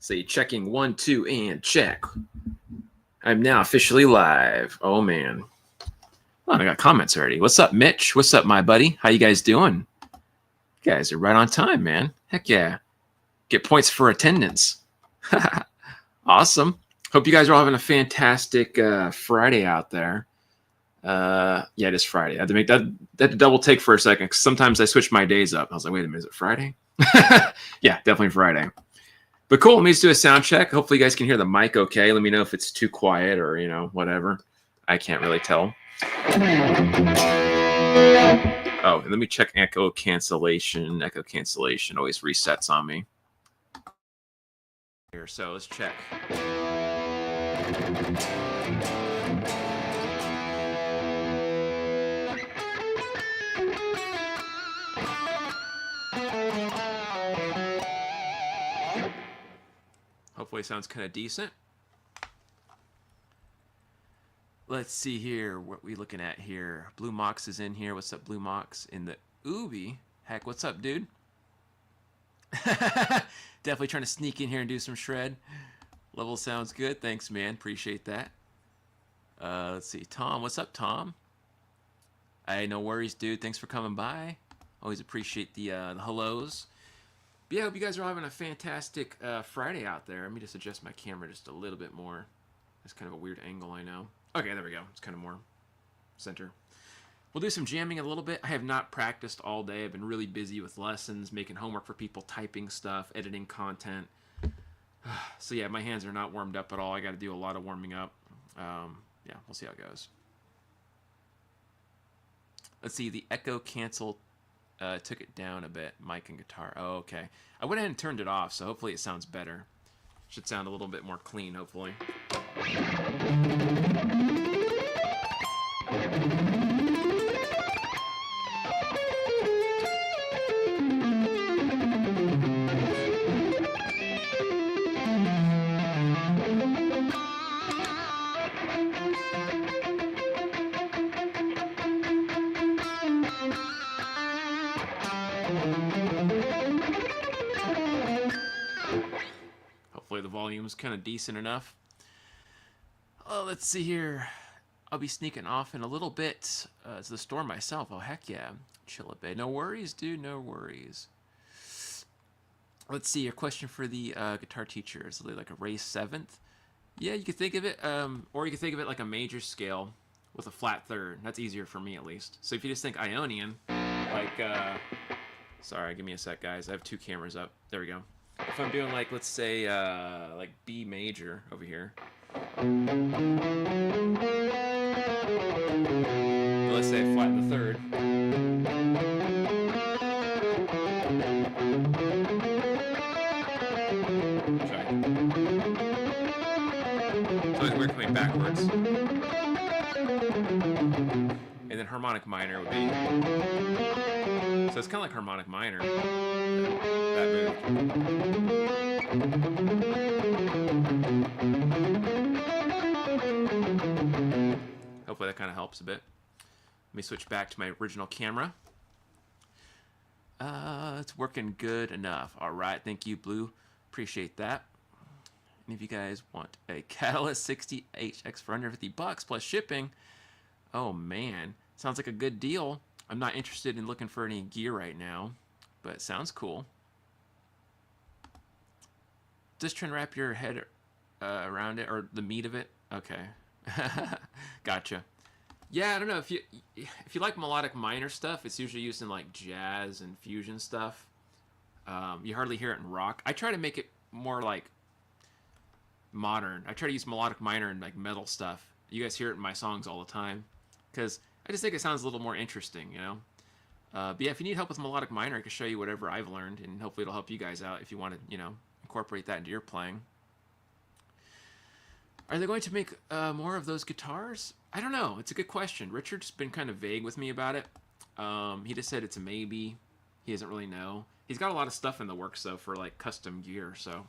Say checking 1, 2, and check. I'm now officially live. Oh man. Oh, I got comments already. What's up, Mitch? What's up, my buddy? How you guys doing? You guys are right on time, man. Heck yeah. Get points for attendance. Awesome. Hope you guys are all having a fantastic Friday out there. Yeah, it is Friday. I had to make that double take for a second because sometimes I switch my days up. I was like, wait a minute, is it Friday? Yeah, definitely Friday. But cool, let me just do a sound check. Hopefully you guys can hear the mic okay. Let me know if it's too quiet or, whatever. I can't really tell. Oh, and let me check echo cancellation. Echo cancellation always resets on me. Here, so let's check. Hopefully it sounds kind of decent. Let's see here what we looking at here. Blue Mox is in here. What's up, Blue Mox? In the Ubi. Heck, what's up, dude? Definitely trying to sneak in here and do some shred. Level sounds good. Thanks, man. Appreciate that. Let's see. Tom, what's up, Tom? Hey, no worries, dude. Thanks for coming by. Always appreciate the hellos. But yeah, I hope you guys are all having a fantastic Friday out there. Let me just adjust my camera just a little bit more. It's kind of a weird angle, I know. Okay, there we go. It's kind of more center. We'll do some jamming a little bit. I have not practiced all day. I've been really busy with lessons, making homework for people, typing stuff, editing content. So yeah, my hands are not warmed up at all. I got to do a lot of warming up. Yeah, we'll see how it goes. Let's see, the echo cancel took it down a bit, mic and guitar. Oh, okay. I went ahead and turned it off, so hopefully it sounds better. Should sound a little bit more clean, hopefully. Hopefully the volume's kind of decent enough. Oh, let's see here. I'll be sneaking off in a little bit to the store myself. Oh, heck yeah. Chill a bit. No worries, dude. No worries. Let's see. A question for the guitar teacher. Is it like a raised seventh? Yeah, you could think of it. Or you could think of it like a major scale with a flat third. That's easier for me, at least. So if you just think Ionian, like... sorry, give me a sec, guys. I have two cameras up. There we go. If I'm doing, like, let's say, like B major over here. Let's say I flatten the third. Try. So we're coming backwards. And then harmonic minor would be... So it's kind of like harmonic minor. That moved. Hopefully that kind of helps a bit. Let me switch back to my original camera. It's working good enough. All right, thank you, Blue. Appreciate that. And if you guys want a Catalyst 60 HX for under $50 plus shipping, oh man, sounds like a good deal. I'm not interested in looking for any gear right now, but it sounds cool. Just trying to wrap your head around it, or the meat of it. Okay, gotcha. Yeah, I don't know if you like melodic minor stuff. It's usually used in like jazz and fusion stuff. You hardly hear it in rock. I try to make it more like modern. I try to use melodic minor in like metal stuff. You guys hear it in my songs all the time because I just think it sounds a little more interesting, you know. But yeah, if you need help with melodic minor, I can show you whatever I've learned, and hopefully it'll help you guys out if you want to, you know, incorporate that into your playing. Are they going to make more of those guitars? I don't know. It's a good question. Richard's been kind of vague with me about it. He just said it's a maybe. He doesn't really know. He's got a lot of stuff in the works, though, for, like, custom gear, so...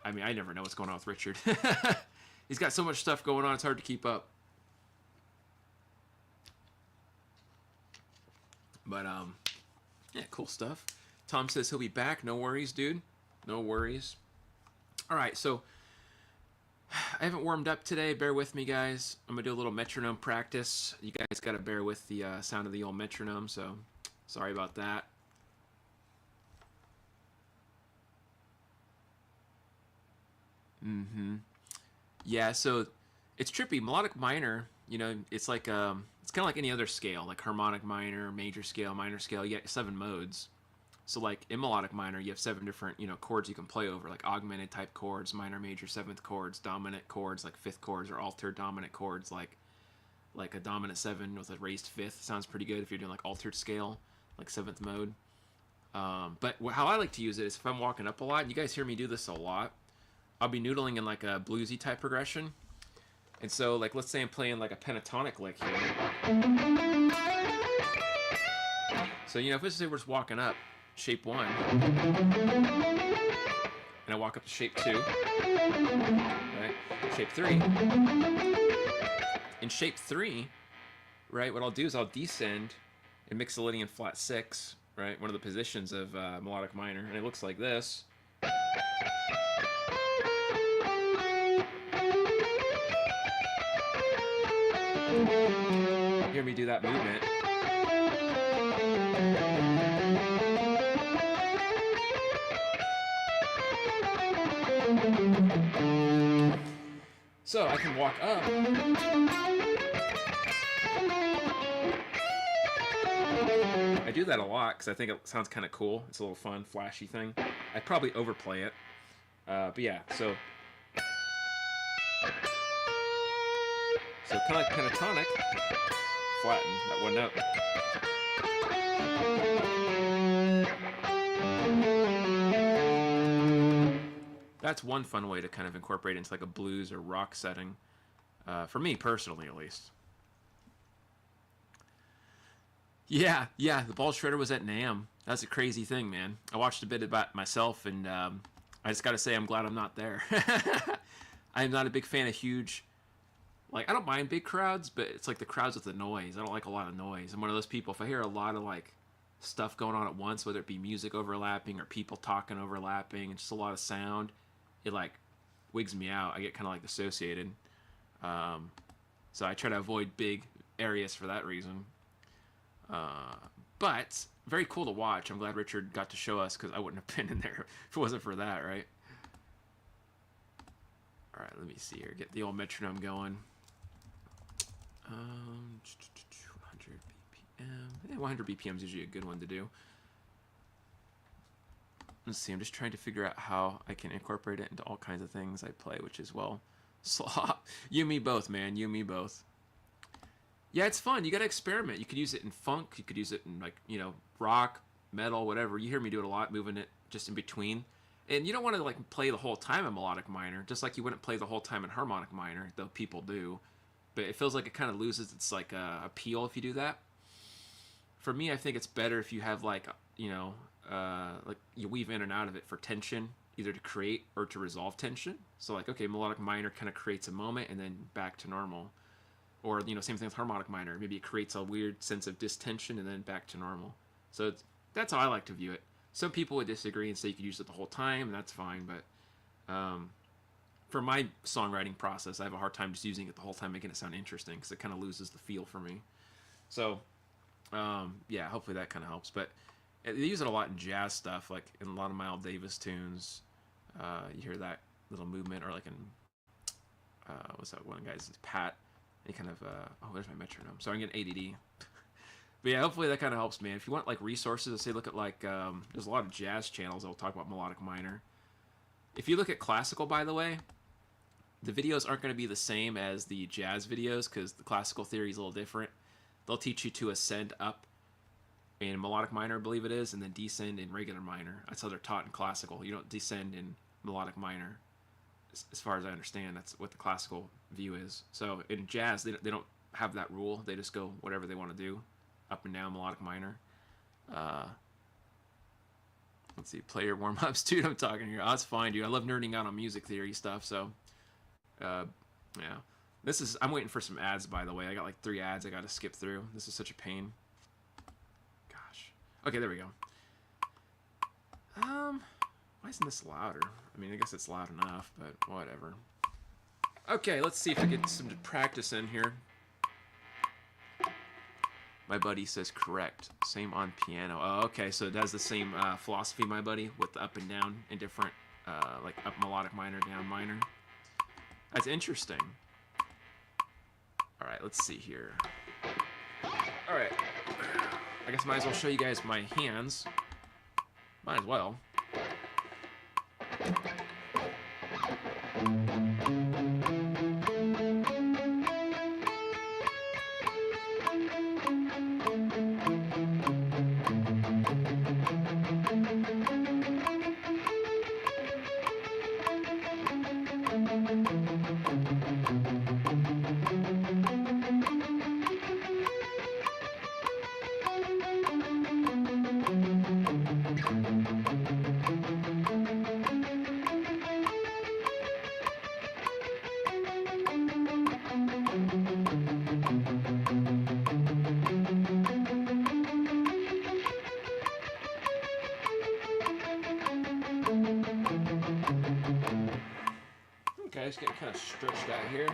I mean, I never know what's going on with Richard. He's got so much stuff going on, it's hard to keep up. But, yeah, cool stuff. Tom says he'll be back. No worries, dude. No worries. All right, so I haven't warmed up today. Bear with me, guys. I'm gonna do a little metronome practice. You guys gotta bear with the sound of the old metronome, so sorry about that. Yeah, so it's trippy. Melodic minor, you know, it's like it's kind of like any other scale, like harmonic minor, major scale, minor scale. You get 7 modes. So like in melodic minor, you have 7 different, you know, chords you can play over, like augmented type chords, minor, major, 7th chords, dominant chords like 5th chords, or altered dominant chords like a dominant 7 with a raised 5th. Sounds pretty good if you're doing like altered scale, like 7th mode. But how I like to use it is if I'm walking up a lot, and you guys hear me do this a lot, I'll be noodling in like a bluesy type progression. And so, like, let's say I'm playing like a pentatonic lick here. So, you know, if let's say we're just walking up shape 1, and I walk up to shape 2, right? Shape 3. In shape 3, right, what I'll do is I'll descend in Mixolydian flat 6, right? One of the positions of melodic minor, and it looks like this. Hear me do that movement. So I can walk up. I do that a lot because I think it sounds kind of cool. It's a little fun, flashy thing. I'd probably overplay it. But yeah, so kind of like pentatonic, flatten that one note. That's one fun way to kind of incorporate it into like a blues or rock setting, for me personally at least. Yeah, the ball shredder was at NAMM. That's a crazy thing, man. I watched a bit about it myself, and I just got to say I'm glad I'm not there. I'm not a big fan of huge. Like, I don't mind big crowds, but it's like the crowds with the noise. I don't like a lot of noise. I'm one of those people, if I hear a lot of, like, stuff going on at once, whether it be music overlapping or people talking overlapping and just a lot of sound, it, like, wigs me out. I get kind of, like, dissociated. So I try to avoid big areas for that reason. But very cool to watch. I'm glad Richard got to show us because I wouldn't have been in there if it wasn't for that, right? All right, let me see here. Get the old metronome going. 100 BPM. Yeah, 100 BPM is usually a good one to do. Let's see. I'm just trying to figure out how I can incorporate it into all kinds of things I play, which is, well, slop. You and me both, man. You and me both. Yeah, it's fun. You got to experiment. You could use it in funk. You could use it in, like, you know, rock, metal, whatever. You hear me do it a lot, moving it just in between. And you don't want to, like, play the whole time in melodic minor, just like you wouldn't play the whole time in harmonic minor, though people do. But it feels like it kind of loses its, like, appeal if you do that. For me, I think it's better if you have, like, you know, like, you weave in and out of it for tension, either to create or to resolve tension. So, like, okay, melodic minor kind of creates a moment and then back to normal. Or, you know, same thing with harmonic minor. Maybe it creates a weird sense of distension and then back to normal. So that's how I like to view it. Some people would disagree and say you could use it the whole time, and that's fine. But for my songwriting process, I have a hard time just using it the whole time, making it sound interesting, because it kind of loses the feel for me. So, yeah, hopefully that kind of helps. But they use it a lot in jazz stuff, like in a lot of Miles Davis tunes. You hear that little movement, or like in, what's that one guy's, Pat. He kind of, oh, there's my metronome. So I'm getting ADD. But yeah, hopefully that kind of helps, man. If you want, like, resources, say, look at, like, there's a lot of jazz channels that will talk about melodic minor. If you look at classical, by the way, the videos aren't going to be the same as the jazz videos, because the classical theory is a little different. They'll teach you to ascend up in melodic minor, I believe it is, and then descend in regular minor. That's how they're taught in classical. You don't descend in melodic minor. As far as I understand, that's what the classical view is. So in jazz, they don't have that rule. They just go whatever they want to do, up and down, melodic minor. Let's see, player warm-ups, dude. I'm talking here. Oh, that's fine, dude. I love nerding out on music theory stuff. So, yeah, I'm waiting for some ads, by the way. I got like 3 ads I got to skip through. This is such a pain. Gosh. Okay, there we go. Why isn't this louder? I mean, I guess it's loud enough, but whatever. Okay, let's see if I get some practice in here. My buddy says correct. Same on piano. Oh, okay, so it has the same philosophy, my buddy, with the up and down and different, like up melodic minor, down minor. That's interesting. All right, let's see here. All right, I guess I might as well show you guys my hands. Might as well. Okay, just getting kind of stretched out here.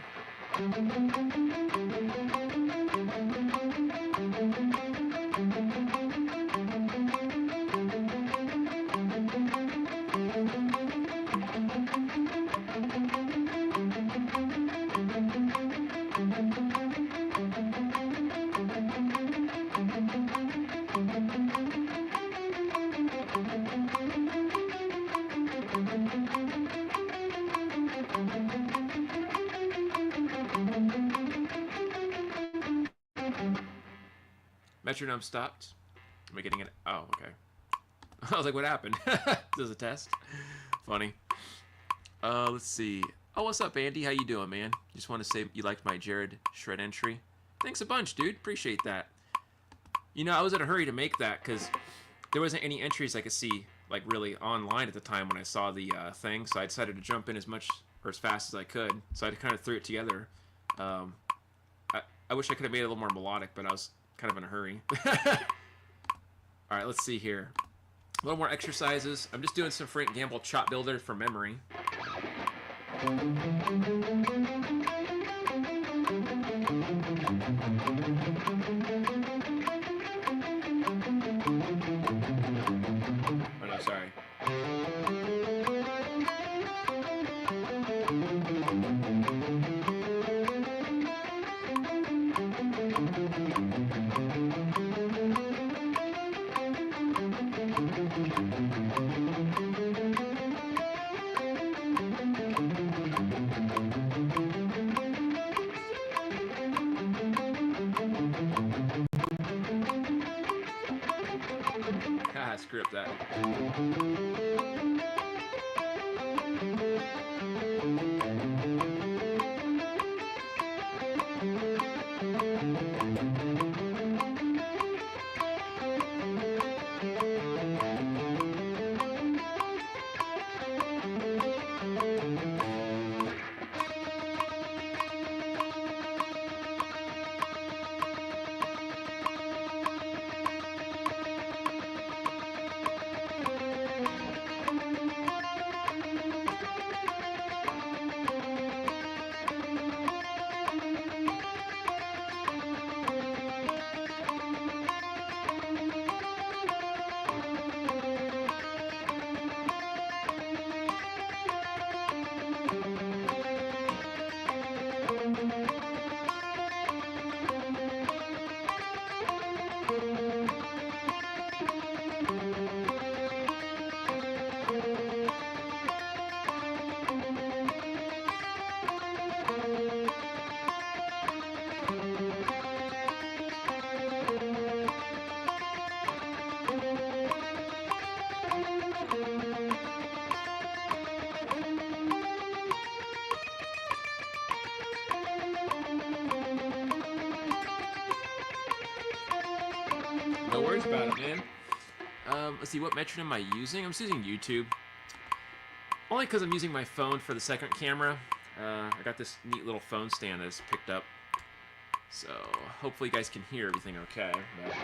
Metronome stopped. Am I getting it? Oh, okay. I was like, what happened? This is a test. Funny. Let's see. Oh, what's up, Andy? How you doing, man? Just want to say you liked my Jared Shred entry. Thanks a bunch, dude. Appreciate that. You know, I was in a hurry to make that because there wasn't any entries I could see, like, really online at the time when I saw the thing. So I decided to jump in as much or as fast as I could. So I kind of threw it together. I wish I could have made it a little more melodic, but I was kind of in a hurry. All right, let's see here. A little more exercises. I'm just doing some Frank Gamble chop builder from memory. Oh no, sorry. Screw up that. No worries about it, man. Let's see, what metronome am I using? I'm just using YouTube. Only because I'm using my phone for the second camera. I got this neat little phone stand that's picked up. So, hopefully you guys can hear everything okay. But...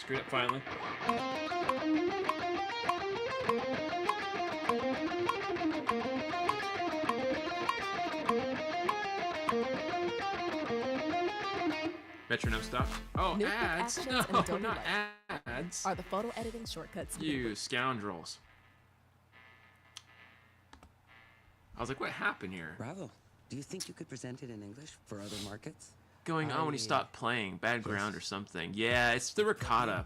screwed up finally. Metronome stopped. Oh, New ads! Actions No, and Adobe not Light ads. are the photo editing shortcuts. You scoundrels. I was like, what happened here? Bravo. Do you think you could present it in English for other markets? Going on when you stop playing? Bad ground or something. Yeah, it's the ricotta.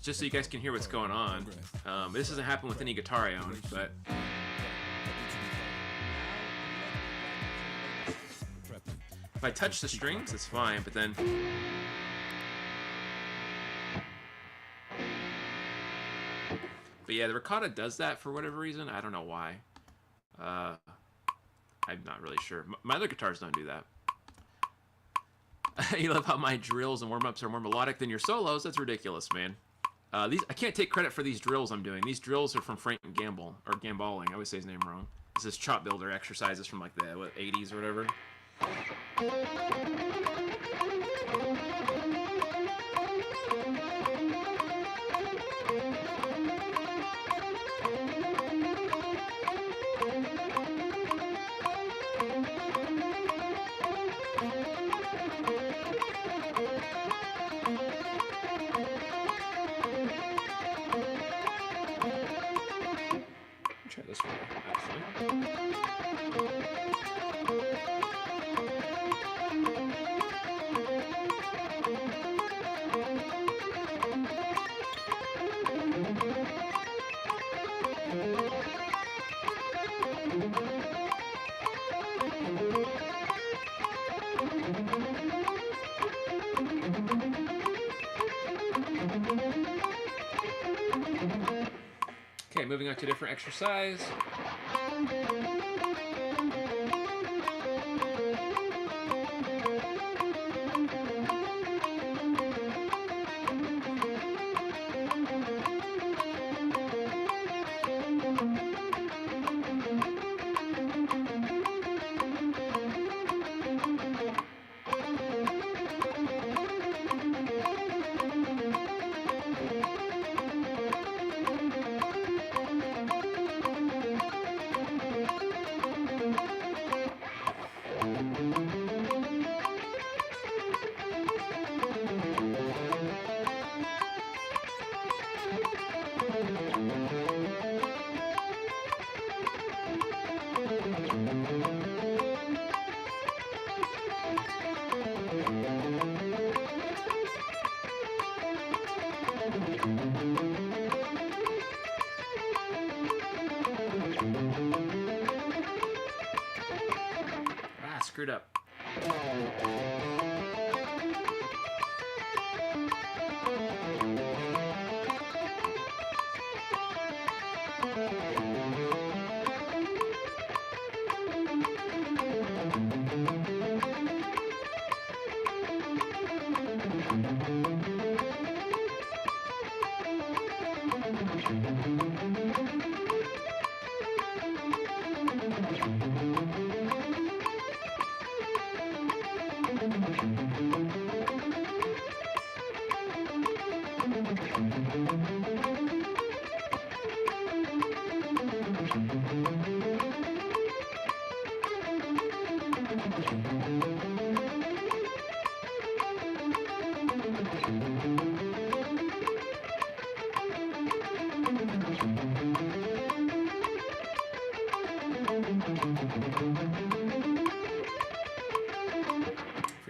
Just so you guys can hear what's going on. This doesn't happen with any guitar I own, but... If I touch the strings, it's fine, but then... But yeah, the ricotta does that for whatever reason. I don't know why. I'm not really sure. My other guitars don't do that. You love how my drills and warm-ups are more melodic than your solos? That's ridiculous, man. I can't take credit for these drills I'm doing. These drills are from Frank Gamble, or Gamballing. I always say his name wrong. This is chop builder exercises from like the 80s or whatever. Try this one, actually. Okay, moving on to a different exercise. Screwed up.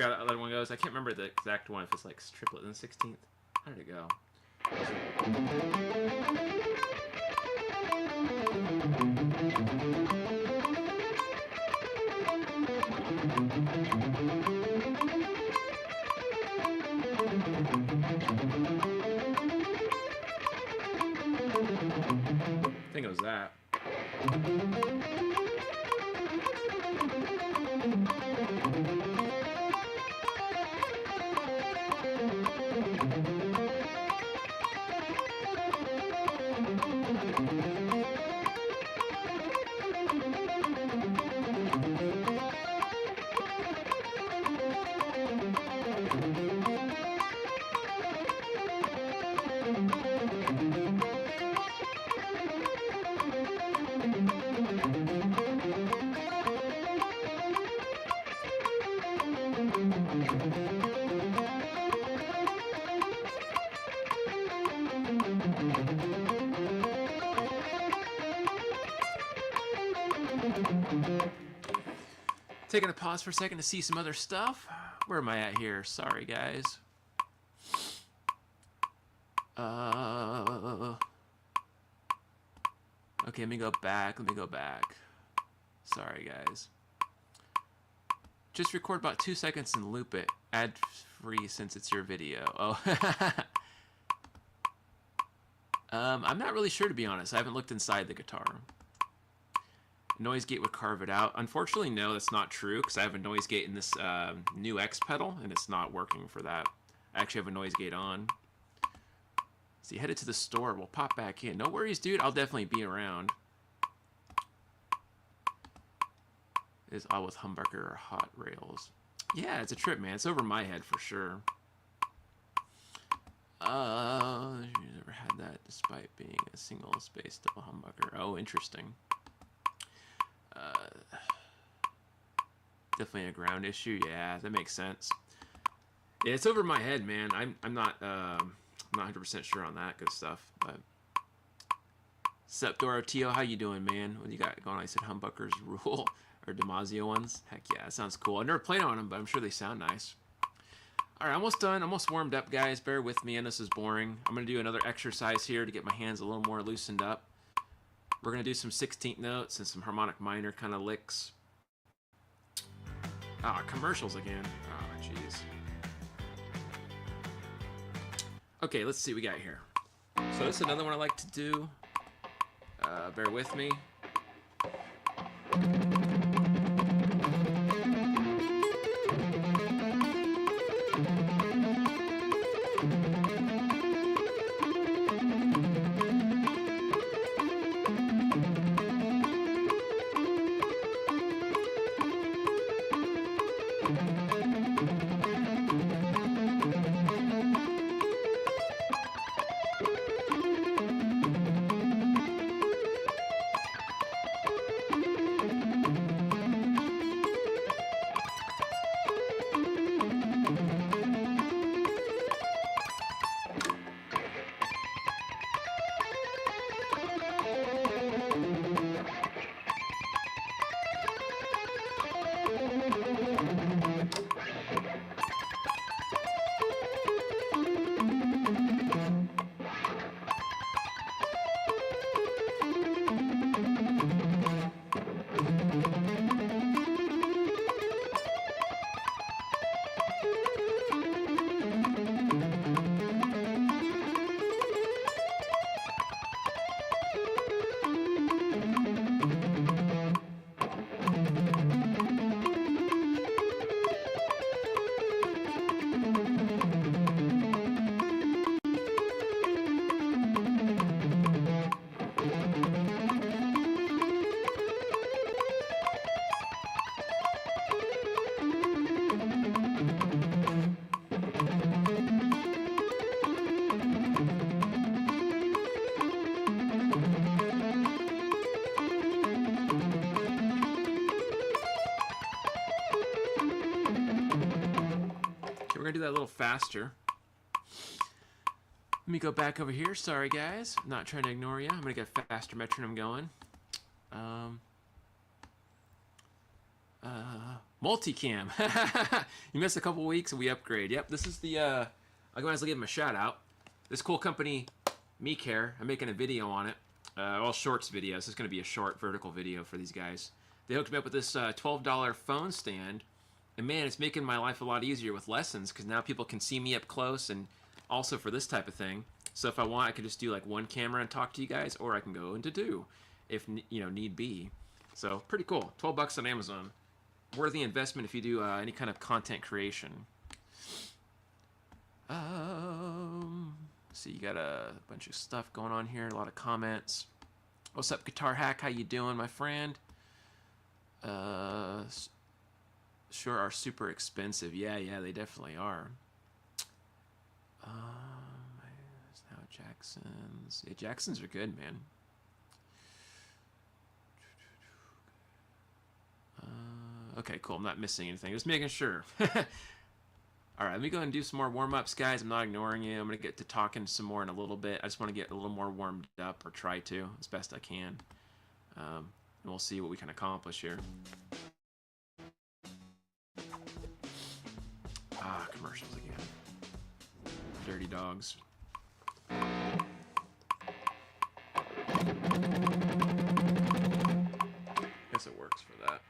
Forgot how that one goes. I can't remember the exact one, if it's like triplet in the 16th. How did it go? I think it was that. Taking a pause for a second to see some other stuff. Where am I at here? Sorry, guys. Okay, let me go back. Sorry, guys. Just record about 2 seconds and loop it. Ad free since it's your video. Oh. I'm not really sure, to be honest. I haven't looked inside the guitar. Noise gate would carve it out. Unfortunately, no, that's not true, because I have a noise gate in this new X pedal, and it's not working for that. I actually have a noise gate on. So you headed to the store. We'll pop back in. No worries, dude. I'll definitely be around. Is all with humbucker or hot rails? Yeah, it's a trip, man. It's over my head for sure. You never had that despite being a single space double humbucker. Oh, interesting. Definitely a ground issue. Yeah, that makes sense. Yeah, it's over my head, man. I'm not 100% sure on that good stuff. But Sup, Dorotio, how you doing, man? What you got going on? I said humbuckers rule, or Damasio ones. Heck yeah, that sounds cool. I've never played on them, but I'm sure they sound nice. All right, almost done. Almost warmed up, guys. Bear with me, and this is boring. I'm gonna do another exercise here to get my hands a little more loosened up. We're gonna do some 16th notes and some harmonic minor kind of licks. Ah, commercials again. Oh, jeez. Okay, let's see what we got here. So this is another one I like to do. Bear with me. We're gonna do that a little faster. Let me go back over here. Sorry, guys. I'm not trying to ignore you. I'm gonna get a faster metronome going. Multicam. You missed a couple weeks and we upgrade. Yep, this is the. I'll go ahead and give them a shout out. This cool company, MeCare. I'm making a video on it. All shorts videos. This is gonna be a short vertical video for these guys. They hooked me up with this $12 phone stand. And man, it's making my life a lot easier with lessons because now people can see me up close, and also for this type of thing. So if I want, I can just do like one camera and talk to you guys, or I can go into two if need be. So pretty cool. 12 bucks on Amazon. Worthy investment if you do any kind of content creation. See, you got a bunch of stuff going on here. A lot of comments. What's up, Guitar Hack? How you doing, my friend? Sure are super expensive. Yeah, they definitely are. Now Jacksons. Yeah, Jacksons are good, man. Okay, cool. I'm not missing anything. Just making sure. All right, let me go and do some more warm-ups, guys. I'm not ignoring you. I'm going to get to talking some more in a little bit. I just want to get a little more warmed up, or try to, as best I can. And we'll see what we can accomplish here. commercials again. Dirty dogs. Guess it works for that.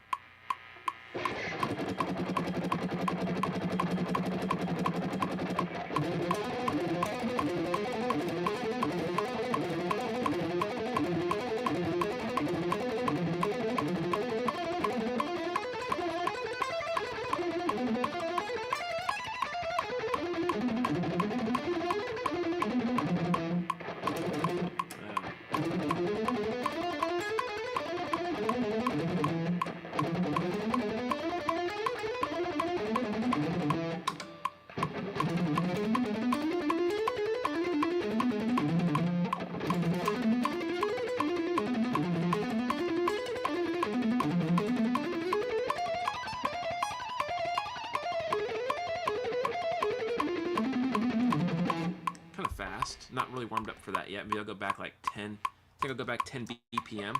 Not really warmed up for that yet. Maybe I'll go back like 10. I think I'll go back 10 BPM.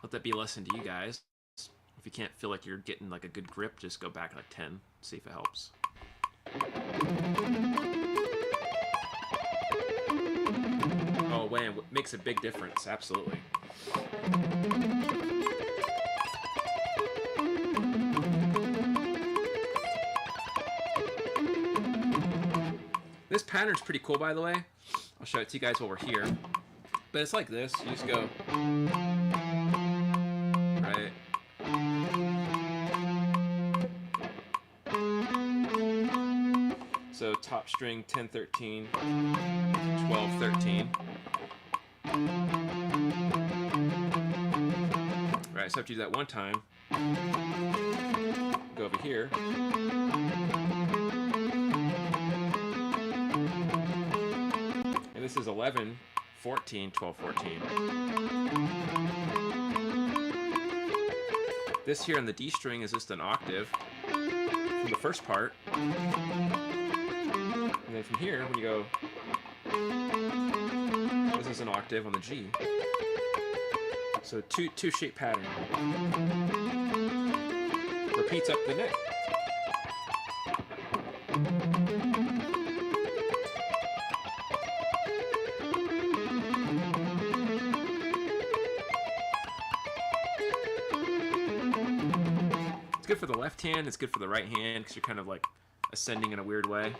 Let that be a lesson to you guys. If you can't feel like you're getting like a good grip, just go back like 10. See if it helps. Oh man, it makes a big difference. Absolutely. This pattern's pretty cool, by the way. I'll show it to you guys while we're here. But it's like this. You just go. Right. So top string 10, 13, 12, 13. Right, so after you do that one time, go over here. And this is 11, 14, 12, 14. This here on the D string is just an octave from the first part. And then from here, when you go, this is an octave on the G. So two shape pattern. Repeats up the neck. It's good for the left hand, it's good for the right hand, because you're kind of like ascending in a weird way.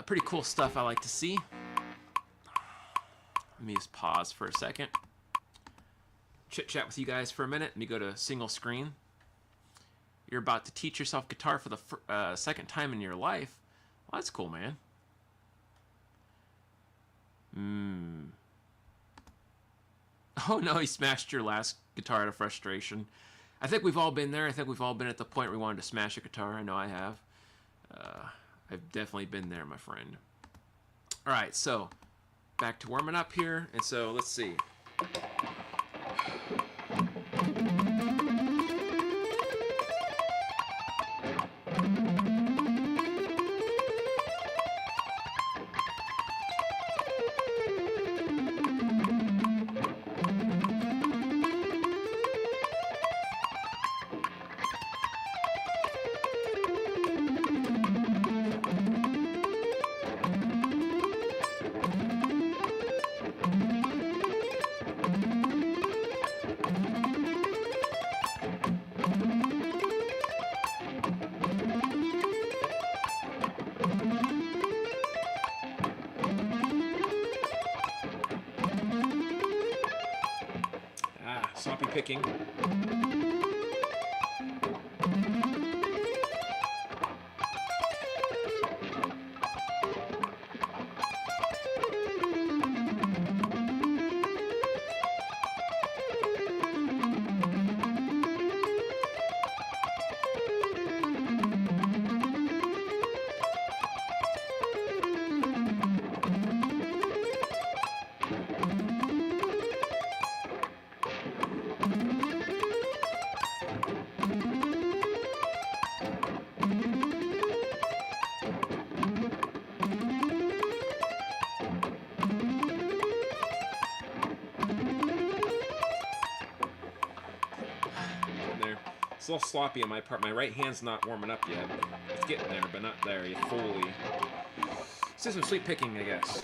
Pretty cool stuff I like to see. Let me just pause for a second. Chit chat with you guys for a minute. Let me go to single screen. You're about to teach yourself guitar for the second time in your life. Well, that's cool, man. Oh no, he smashed your last guitar out of frustration. I think we've all been there. I think we've all been at the point where we wanted to smash a guitar. I know I have. I've definitely been there, my friend. All right, so back to warming up here. And so let's see. Sloppy picking. It's a little sloppy on my part. My right hand's not warming up yet. It's getting there, but not there yet fully. Let's do some sweep picking, I guess.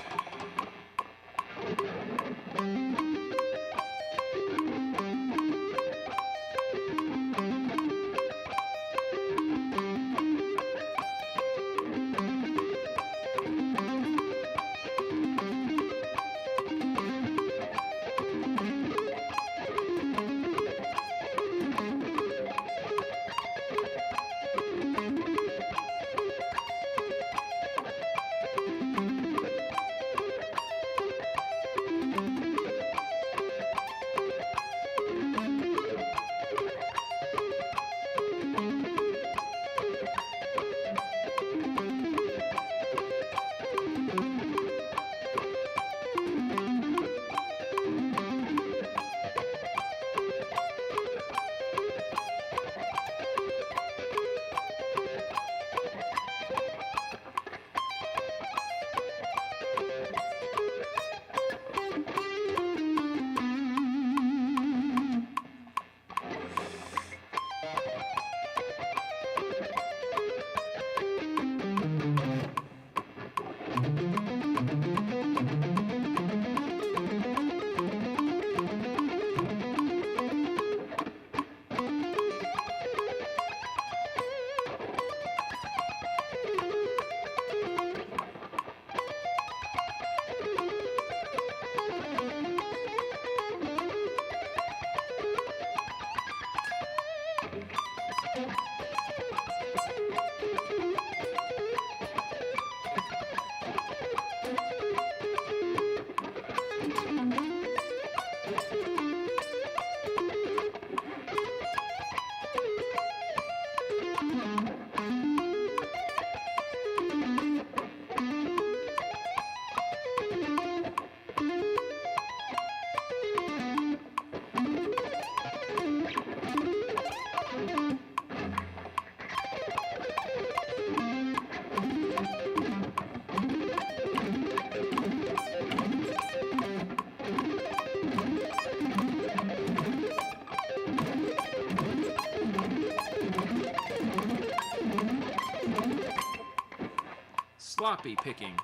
Sloppy picking.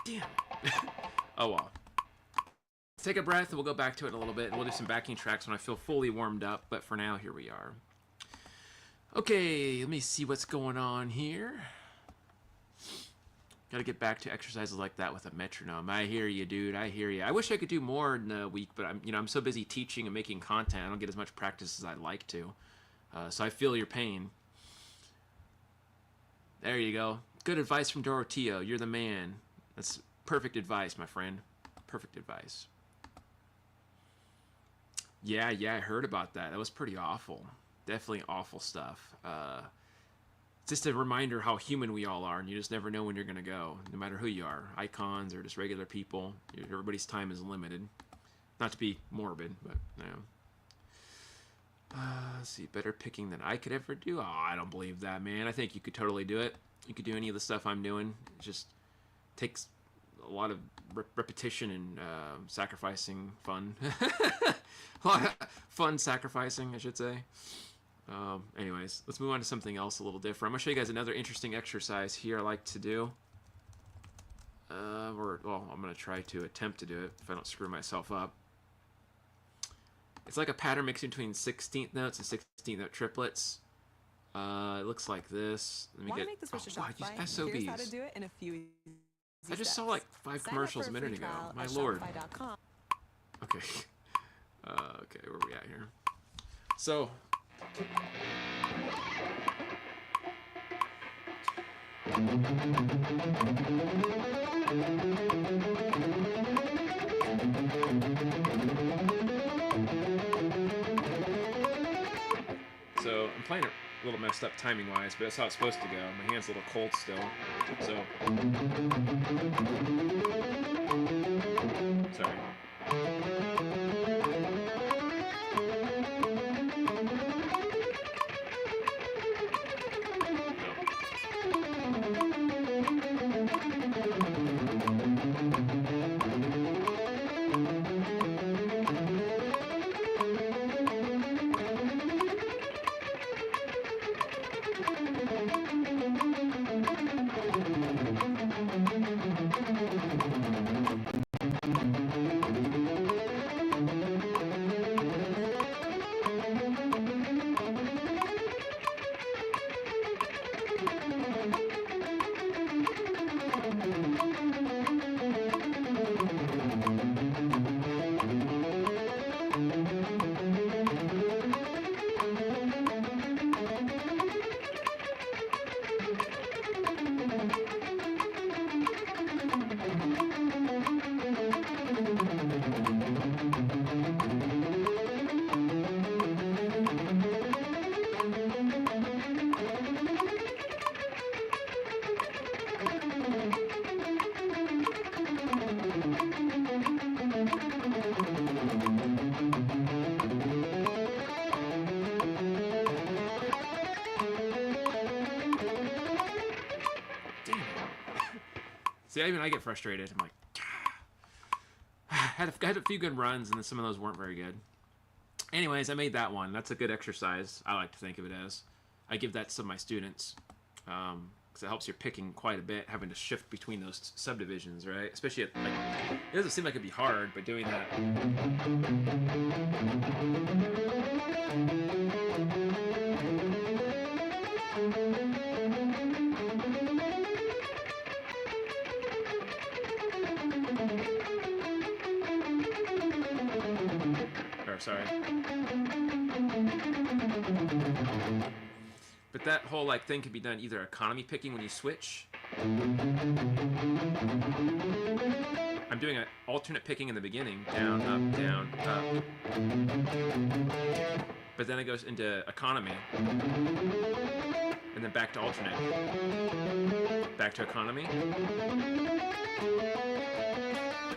Damn it. Oh well. Let's take a breath and we'll go back to it in a little bit, and we'll do some backing tracks when I feel fully warmed up, but for now, here we are. Okay, let me see what's going on here. Gotta get back to exercises like that with a metronome. I hear you, dude. I hear you. I wish I could do more in a week, but I'm so busy teaching and making content, I don't get as much practice as I'd like to. So I feel your pain. There you go. Good advice from Doroteo. You're the man. That's perfect advice, my friend. Perfect advice. Yeah, I heard about that. That was pretty awful. Definitely awful stuff. It's just a reminder how human we all are, and you just never know when you're going to go, no matter who you are. Icons or just regular people. Everybody's time is limited. Not to be morbid, but, you know. Let's see, better picking than I could ever do? Oh, I don't believe that, man. I think you could totally do it. You could do any of the stuff I'm doing. It just takes a lot of repetition and sacrificing fun. A lot of fun sacrificing, I should say. Anyways, let's move on to something else a little different. I'm going to show you guys another interesting exercise here I like to do. Well, I'm going to try to attempt to do it if I don't screw myself up. It's like a pattern mixing between 16th notes and 16th note triplets. It looks like this. Let me Make the switch to wow, Shopify? use SOBs. Here's how to do it in a few easy I just saw steps. like 5 commercials a minute ago. My lord. Shopify.com. Okay. Okay, where are we at here? So. So I'm playing it a little messed up timing wise, but that's how it's supposed to go. My hand's a little cold still. So. Sorry. See, even I get frustrated. I'm like, I had a few good runs, and then some of those weren't very good. Anyways, I made that one. That's a good exercise. I like to think of it as. I give that to some of my students because it helps your picking quite a bit, having to shift between those subdivisions, right? Especially at, like, it doesn't seem like it'd be hard, but doing that. Or sorry. But that whole like thing could be done either economy picking when you switch. I'm doing an alternate picking in the beginning, down, up. But then it goes into economy. And then back to alternate. Back to economy.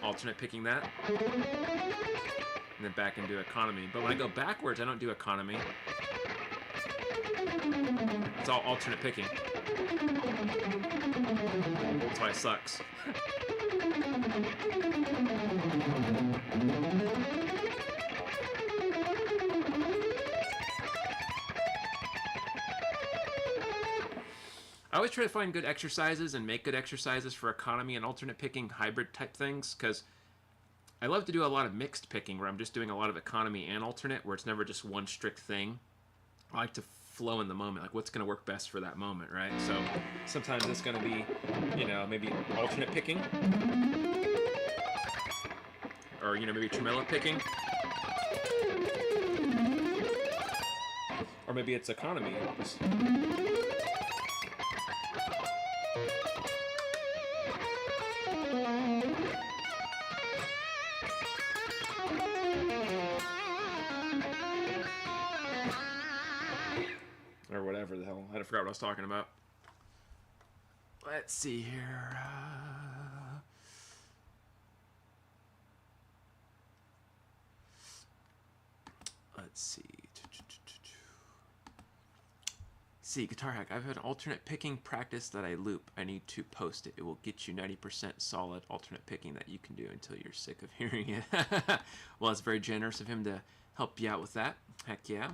Alternate picking that. And then back into economy. But when I go backwards, I don't do economy. It's all alternate picking. That's why it sucks. I always try to find good exercises and make good exercises for economy and alternate picking hybrid type things, because I love to do a lot of mixed picking where I'm just doing a lot of economy and alternate, where it's never just one strict thing. I like to flow in the moment, like what's going to work best for that moment, right? So sometimes it's going to be, you know, maybe alternate picking, or, you know, maybe tremolo picking, or maybe it's economy. Or whatever the hell. I forgot what I was talking about. Let's see here. Let's see. See, Guitar Hack. I've had alternate picking practice that I loop. I need to post it. It will get you 90% solid alternate picking that you can do until you're sick of hearing it. Well, it's very generous of him to help you out with that. Heck yeah.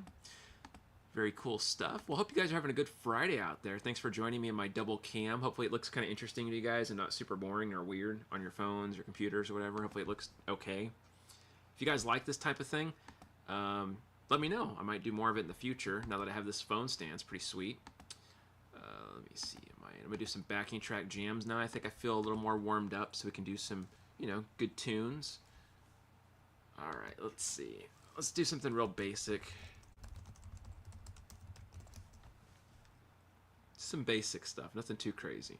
Very cool stuff. Well, hope you guys are having a good Friday out there. Thanks for joining me in my double cam. Hopefully it looks kind of interesting to you guys and not super boring or weird on your phones or computers or whatever. Hopefully it looks okay. If you guys like this type of thing, let me know. I might do more of it in the future now that I have this phone stand. It's pretty sweet. Let me see. I'm going to do some backing track jams now. I think I feel a little more warmed up so we can do some, you know, good tunes. All right, let's see. Let's do something real basic. Some basic stuff, nothing too crazy.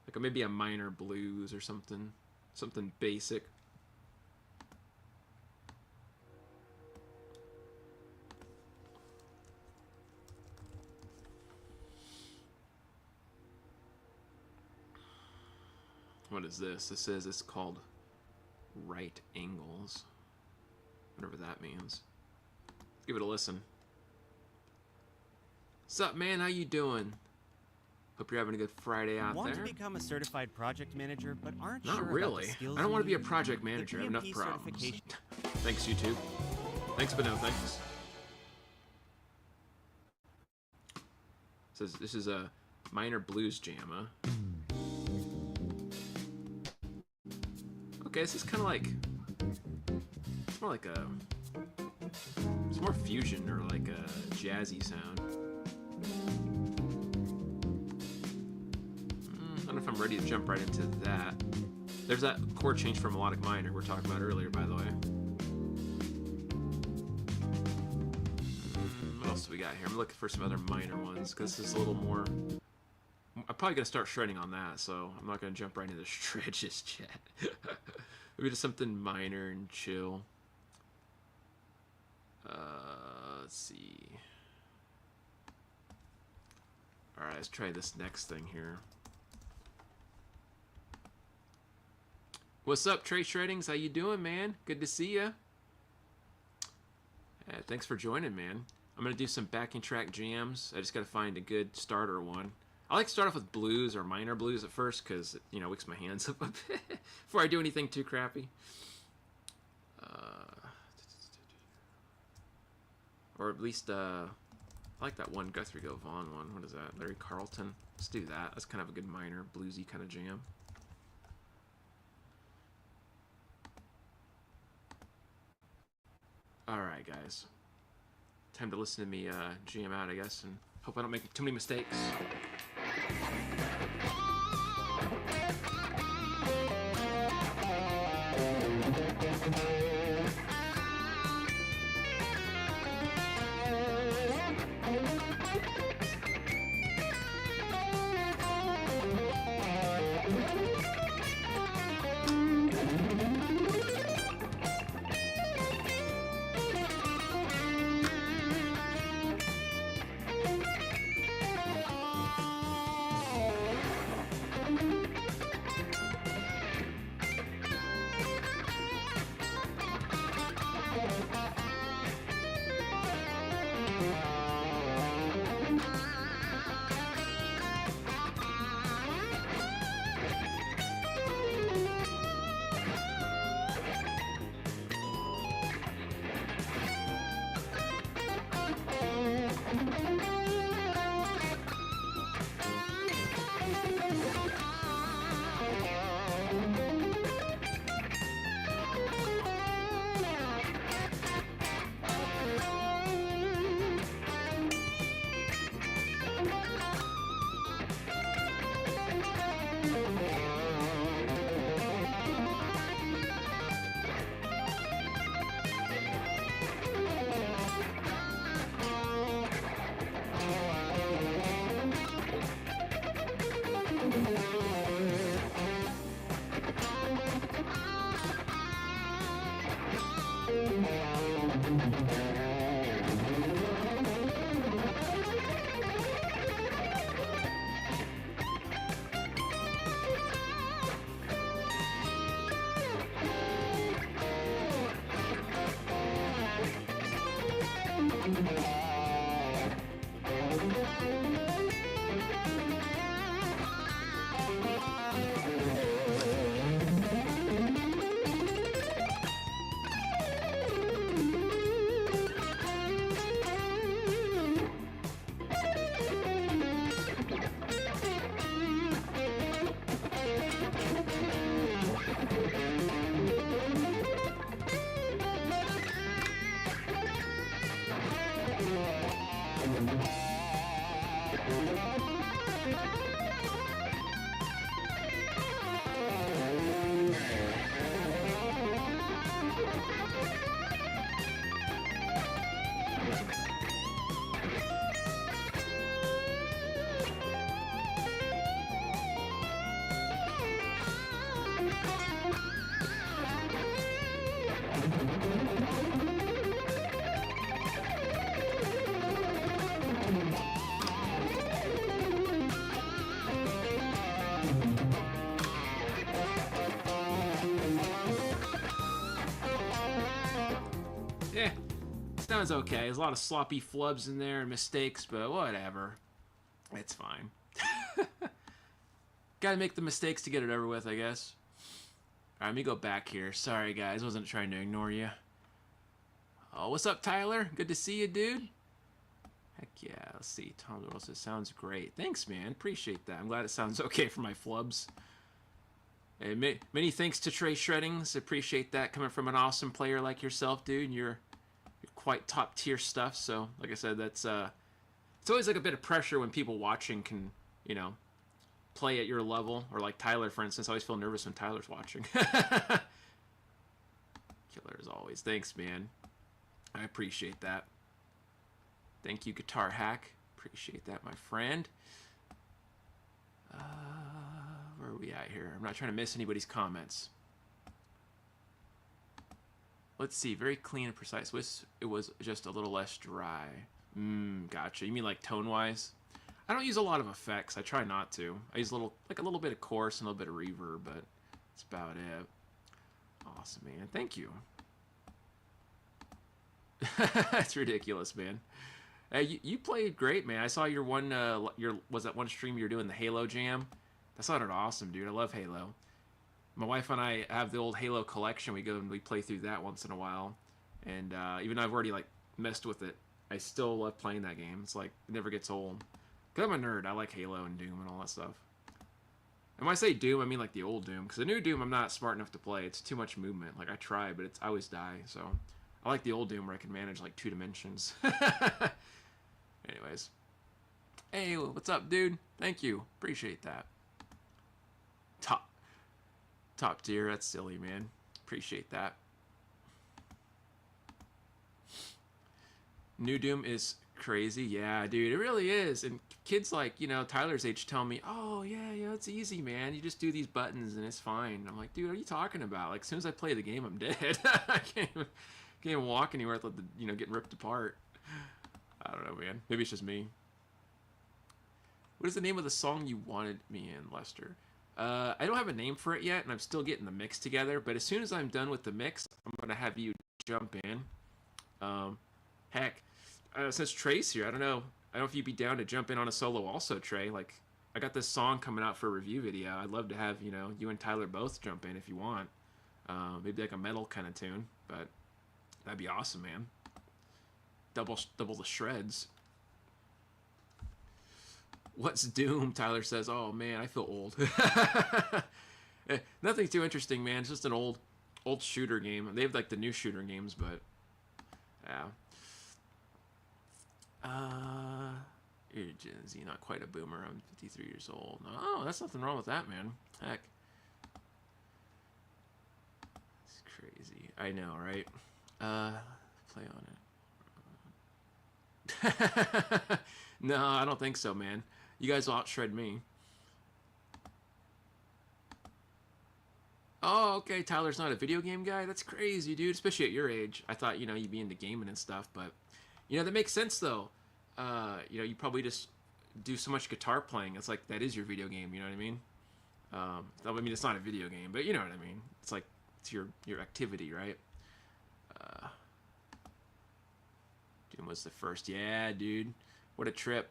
Like maybe a minor blues or something. Something basic. What is this? This says it's called right angles. Whatever that means. Let's give it a listen. What's up, man? How you doing? Hope you're having a good Friday out Want there. to become a certified project manager, but aren't Not sure really. about the skills I don't want to be a you need? project The manager. I have enough PMP problems. certification- Thanks, YouTube. Thanks, but no thanks. Says this is a minor blues jam, huh? Okay, this is kind of like, it's more like a, it's more fusion or like a jazzy sound. I don't know if I'm ready to jump right into that. There's that chord change from melodic minor we were talking about earlier, by the way. What else do we got here? I'm looking for some other minor ones because this is a little more. I'm probably gonna start shredding on that, so I'm not gonna jump right into the shred just yet. Maybe just something minor and chill. Let's see. All right, let's try this next thing here. What's up, Trey Shreddings? How you doing, man? Good to see ya. Yeah, thanks for joining, man. I'm gonna do some backing track jams. I just gotta find a good starter one. I like to start off with blues or minor blues at first because it, you know, wakes my hands up a bit before I do anything too crappy. Or at least, I like that one Guthrie Go Vaughn one. What is that? Larry Carlton. Let's do that. That's kind of a good minor, bluesy kind of jam. Alright, guys. Time to listen to me jam out, I guess, and hope I don't make too many mistakes. Yeah, sounds okay. There's a lot of sloppy flubs in there and mistakes, but whatever. It's fine. Gotta make the mistakes to get it over with, I guess. Alright, let me go back here. Sorry, guys. Wasn't trying to ignore you. Oh, what's up, Tyler? Good to see you, dude. Heck yeah. Let's see. Tom Doodle says, sounds great. Thanks, man. Appreciate that. I'm glad it sounds okay for my flubs. And many thanks to Trey Shreddings. Appreciate that coming from an awesome player like yourself, dude. You're quite top tier stuff. So, like I said, that's it's always like a bit of pressure when people watching can, you know, play at your level. Or like Tyler, for instance. I always feel nervous when Tyler's watching. Killer as always. Thanks, man. I appreciate that. Thank you, Guitar Hack. Appreciate that, my friend. Where are we at here? I'm not trying to miss anybody's comments. Let's see. Very clean and precise. It was just a little less dry. Gotcha. You mean like tone-wise? I don't use a lot of effects. I try not to. I use a little bit of chorus and a little bit of reverb, but that's about it. Awesome, man. Thank you. That's ridiculous, man. Hey, you played great, man. I saw your one, was that one stream you were doing the Halo Jam? That sounded awesome, dude. I love Halo. My wife and I have the old Halo collection. We go and we play through that once in a while. And even though I've already like messed with it, I still love playing that game. It's like it never gets old. Cause I'm a nerd. I like Halo and Doom and all that stuff. And when I say Doom, I mean like the old Doom. Because the new Doom, I'm not smart enough to play. It's too much movement. Like I try, but I always die. So I like the old Doom where I can manage like 2 dimensions. Anyways, hey, what's up, dude? Thank you. Appreciate that. Top tier. That's silly, man. Appreciate that. New Doom is crazy. Yeah, dude, it really is. And kids like, Tyler's age tell me, oh, yeah, it's easy, man. You just do these buttons and it's fine. I'm like, dude, what are you talking about? Like, as soon as I play the game, I'm dead. I can't even walk anywhere without getting ripped apart. I don't know, man. Maybe it's just me. What is the name of the song you wanted me in, Lester? I don't have a name for it yet, and I'm still getting the mix together. But as soon as I'm done with the mix, I'm going to have you jump in. Heck, since Trey's here, I don't know if you'd be down to jump in on a solo also, Trey. Like, I got this song coming out for a review video. I'd love to have, you and Tyler both jump in if you want. Maybe like a metal kind of tune, but that'd be awesome, man. Double the shreds. What's Doom? Tyler says, oh man, I feel old. Nothing too interesting, man. It's just an old shooter game. They have like the new shooter games, but yeah. You're Gen Z, not quite a boomer. I'm 53 years old. Oh, that's nothing wrong with that, man. Heck. It's crazy. I know, right? Play on it. No, I don't think so, man. You guys will outshred me. Oh, okay. Tyler's not a video game guy? That's crazy, dude. Especially at your age. I thought, you'd be into gaming and stuff, but... that makes sense, though. You probably just do so much guitar playing. It's like, that is your video game, you know what I mean? I mean, it's not a video game, but you know what I mean. It's like, it's your activity, right? Doom was the first. Yeah, dude. What a trip.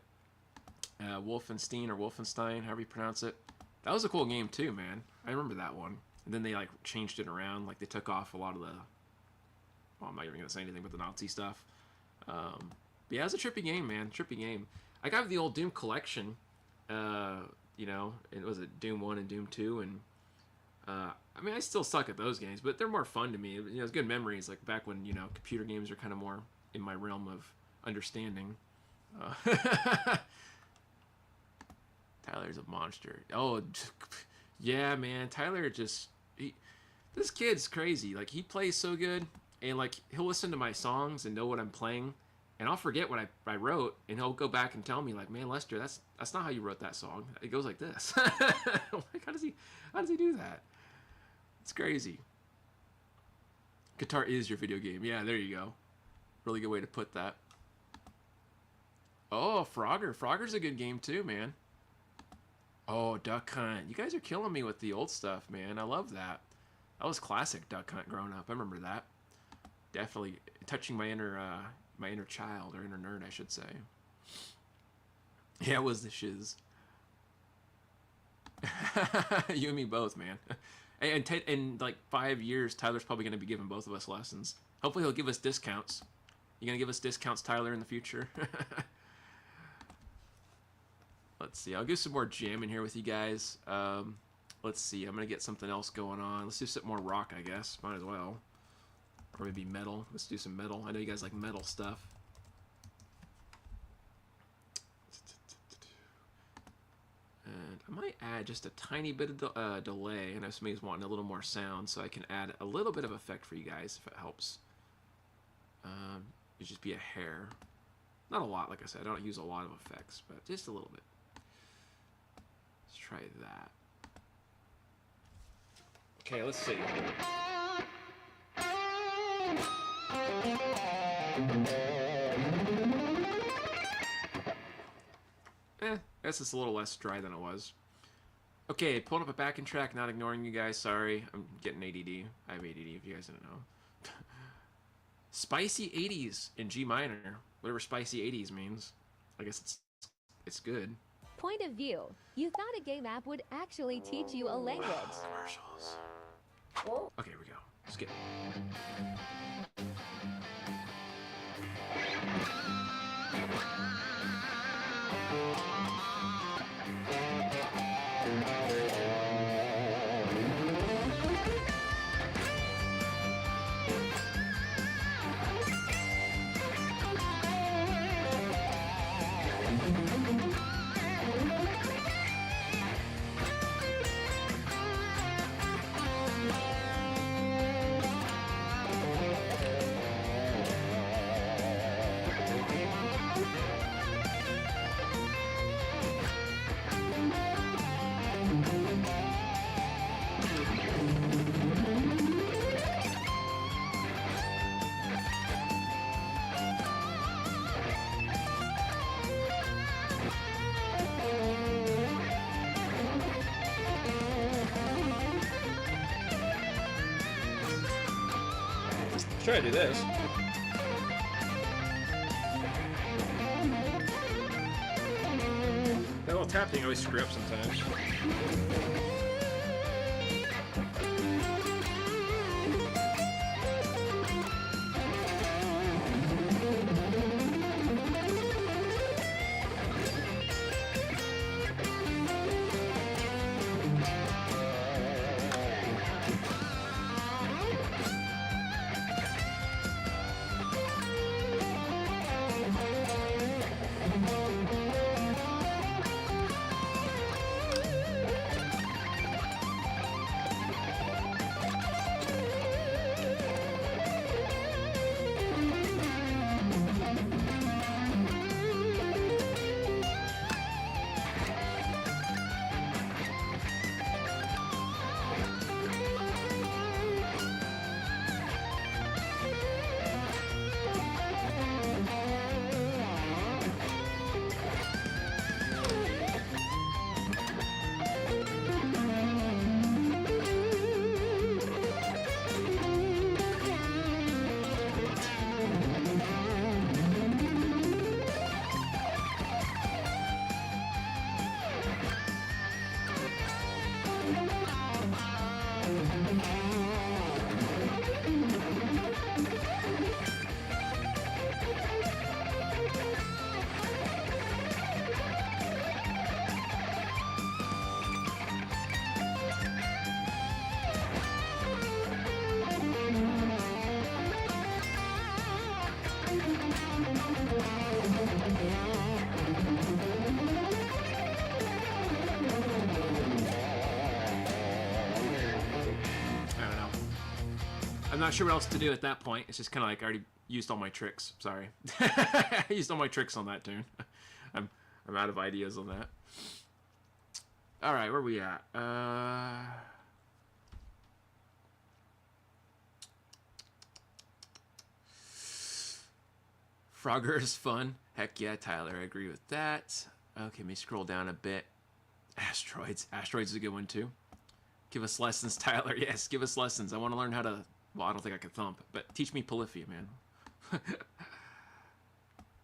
Wolfenstein or Wolfenstein, however you pronounce it. That was a cool game, too, man. I remember that one. And then they, like, changed it around. Like, they took off a lot of the... Well, I'm not even going to say anything but the Nazi stuff. Yeah, it was a trippy game, man. Trippy game. I got the old Doom collection. It was Doom 1 and Doom 2, and I mean, I still suck at those games, but they're more fun to me. It's good memories, like back when, computer games are kind of more in my realm of understanding. Tyler's a monster. Oh, yeah, man. Tyler this kid's crazy. Like, he plays so good, and, like, he'll listen to my songs and know what I'm playing, and I'll forget what I wrote, and he'll go back and tell me, like, man, Lester, that's not how you wrote that song. It goes like this. Like, how does he do that? It's crazy. Guitar is your video game. Yeah, there you go. Really good way to put that. Oh, Frogger. Frogger's a good game too, man. Oh, Duck Hunt. You guys are killing me with the old stuff, man. I love that. That was classic Duck Hunt growing up. I remember that. Definitely touching my inner child, or inner nerd, I should say. Yeah, it was the shiz. You and me both, man. And in like 5 years, Tyler's probably going to be giving both of us lessons. Hopefully he'll give us discounts. You going to give us discounts, Tyler, in the future? Let's see. I'll do some more jamming here with you guys. Let's see. I'm going to get something else going on. Let's do some more rock, I guess. Might as well. Or maybe metal. Let's do some metal. I know you guys like metal stuff. And I might add just a tiny bit of delay. I know somebody's wanting a little more sound, so I can add a little bit of effect for you guys if it helps. It'd just be a hair. Not a lot, like I said. I don't use a lot of effects, but just a little bit. Let's try that. Okay, let's see. Guess it's a little less dry than it was. Okay, pulling up a backing track, not ignoring you guys, sorry. I'm getting ADD. I have ADD if you guys didn't know. Spicy 80s in G minor. Whatever spicy 80s means. I guess it's good. Point of view. You thought a game app would actually teach you a language. Commercials. Okay, here we go. Skip. Let's try to do this. That little tap thing always screw up sometimes. I'm not sure what else to do at that point. It's just kind of like I already used all my tricks. Sorry. I used all my tricks on that tune. I'm out of ideas on that. All right, where are we at? Frogger is fun. Heck yeah, Tyler. I agree with that. Okay, let me scroll down a bit. Asteroids. Asteroids is a good one too. Give us lessons, Tyler. Yes, give us lessons. I want to learn how to... Well, I don't think I can thump, but teach me Polyphia, man.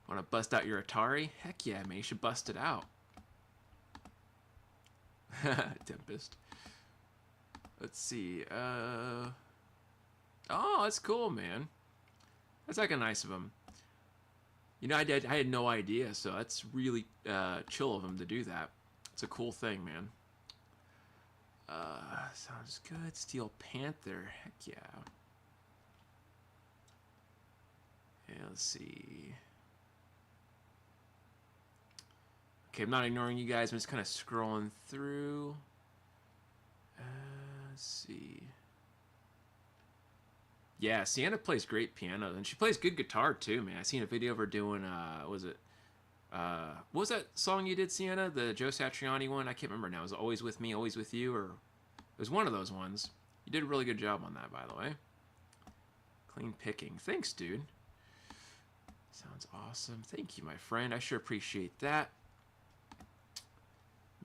Want to bust out your Atari? Heck yeah, man. You should bust it out. Tempest. Let's see. Oh, that's cool, man. That's like a nice of him. You know, I had no idea, so that's really chill of him to do that. It's a cool thing, man. Sounds good. Steel Panther. Heck yeah. Yeah, let's see. Okay, I'm not ignoring you guys. I'm just kind of scrolling through. Let's see. Yeah, Sienna plays great piano, and she plays good guitar too, man. I seen a video of her doing, what was that song you did, Sienna? The Joe Satriani one? I can't remember now. Was it Always With Me, Always With You? Or it was one of those ones. You did a really good job on that, by the way. Clean picking. Thanks, dude. Sounds awesome. Thank you, my friend. I sure appreciate that.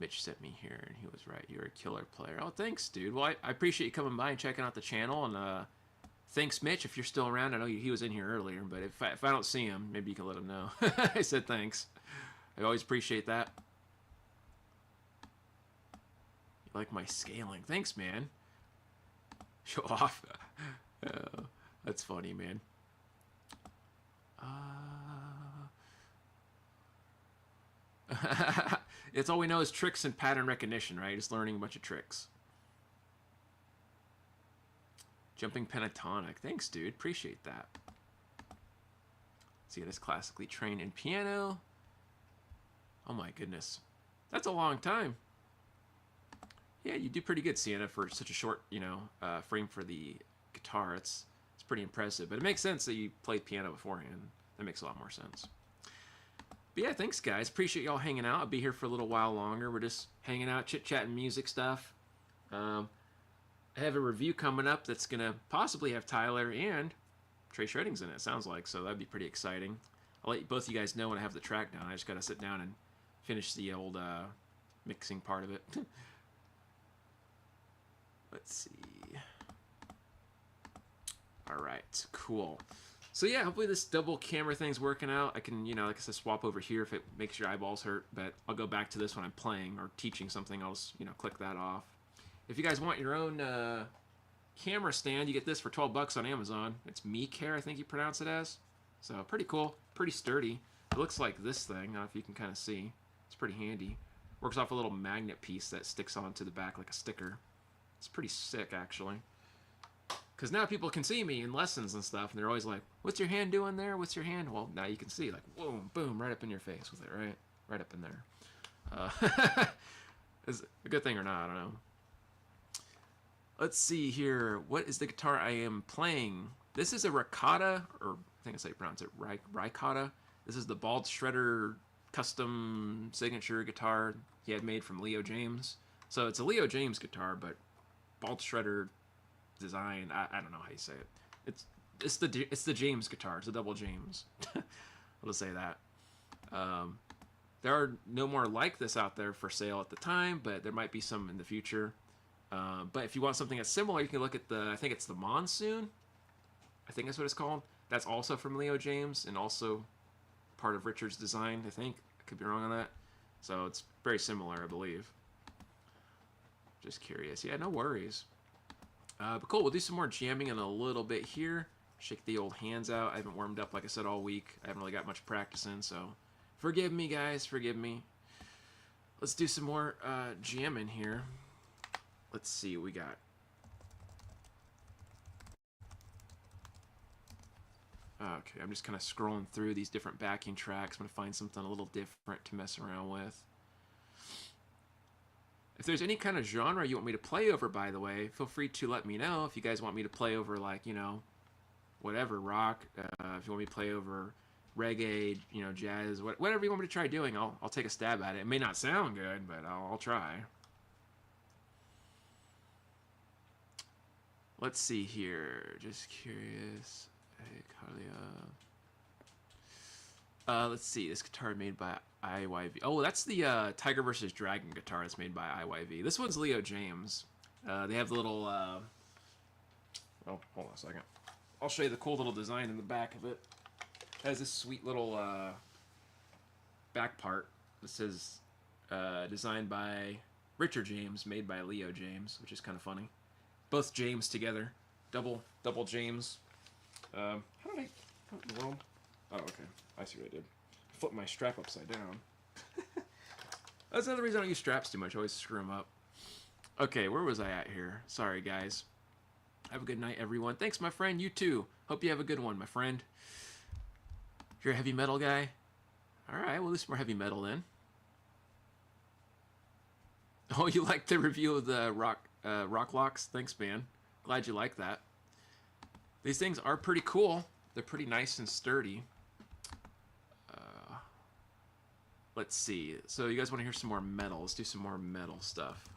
Mitch sent me here, and he was right. You're a killer player. Oh, thanks, dude. Well, I appreciate you coming by and checking out the channel, and Thanks, Mitch, if you're still around. I know he was in here earlier, but if I don't see him, maybe you can let him know. I said thanks. I always appreciate that. You like my scaling. Thanks, man. Show off. That's funny, man. It's all we know is tricks and pattern recognition, right? Just learning a bunch of tricks. Jumping pentatonic. Thanks, dude. Appreciate that. See, it is classically trained in piano. Oh my goodness. That's a long time. Yeah, you do pretty good, Sienna, for such a short, frame for the guitar. It's pretty impressive. But it makes sense that you played piano beforehand. That makes a lot more sense. But yeah, thanks, guys. Appreciate y'all hanging out. I'll be here for a little while longer. We're just hanging out, chit-chatting music stuff. I have a review coming up that's going to possibly have Tyler and Trey Shredding's in it, sounds like. So that'd be pretty exciting. I'll let both of you guys know when I have the track down. I just got to sit down and finish the old mixing part of it. Let's see. All right, cool. So yeah, hopefully this double camera thing's working out. I can, like I said, swap over here if it makes your eyeballs hurt, but I'll go back to this when I'm playing or teaching something. I'll just, click that off. If you guys want your own camera stand, you get this for 12 bucks on Amazon. It's MeCare, I think you pronounce it as. So pretty cool, pretty sturdy. It looks like this thing. I don't know if you can kind of see. It's pretty handy. Works off a little magnet piece that sticks onto the back like a sticker. It's pretty sick, actually. Because now people can see me in lessons and stuff, and they're always like, what's your hand doing there? What's your hand? Well, now you can see, like, boom, boom, right up in your face with it, right? Right up in there. Is it a good thing or not? I don't know. Let's see here. What is the guitar I am playing? This is a Ricotta, or I think that's how you pronounce it, Ricotta. This is the Bald Shredder custom signature guitar he had made from Leo James. So it's a Leo James guitar, but Bald Shredder design. I don't know how you say it. It's the James guitar. It's a double James. I'll just say that. There are no more like this out there for sale at the time, but there might be some in the future. But if you want something that's similar, you can look at I think it's the Monsoon. I think that's what it's called. That's also from Leo James and also part of Richard's design, I think. I could be wrong on that. So it's very similar, I believe. Just curious. Yeah, no worries. But cool, we'll do some more jamming in a little bit here. Shake the old hands out. I haven't warmed up, like I said, all week. I haven't really got much practice in, so forgive me, guys. Forgive me. Let's do some more jamming here. Let's see what we got. Okay, I'm just kind of scrolling through these different backing tracks. I'm going to find something a little different to mess around with. If there's any kind of genre you want me to play over, by the way, feel free to let me know. If you guys want me to play over, like, whatever, rock, if you want me to play over reggae, jazz, whatever you want me to try doing, I'll take a stab at it. It may not sound good, but I'll try. Let's see here. Just curious. Hey, Kalia. Let's see. This guitar made by IYV. Oh, that's the Tiger vs. Dragon guitar that's made by IYV. This one's Leo James. They have the little... Oh, hold on a second. I'll show you the cool little design in the back of it. It has this sweet little back part. This is designed by Richard James, made by Leo James, which is kind of funny. Both James together. Double James. How did I... What in the world? Oh, okay. I see what I did. I flipped my strap upside down. That's another reason I don't use straps too much. I always screw them up. Okay, where was I at here? Sorry, guys. Have a good night, everyone. Thanks, my friend. You too. Hope you have a good one, my friend. If you're a heavy metal guy, all right, we'll do some more heavy metal then. Oh, you like the review of the rock locks? Thanks, man. Glad you like that. These things are pretty cool. They're pretty nice and sturdy. Let's see. So you guys want to hear some more metal? Let's do some more metal stuff.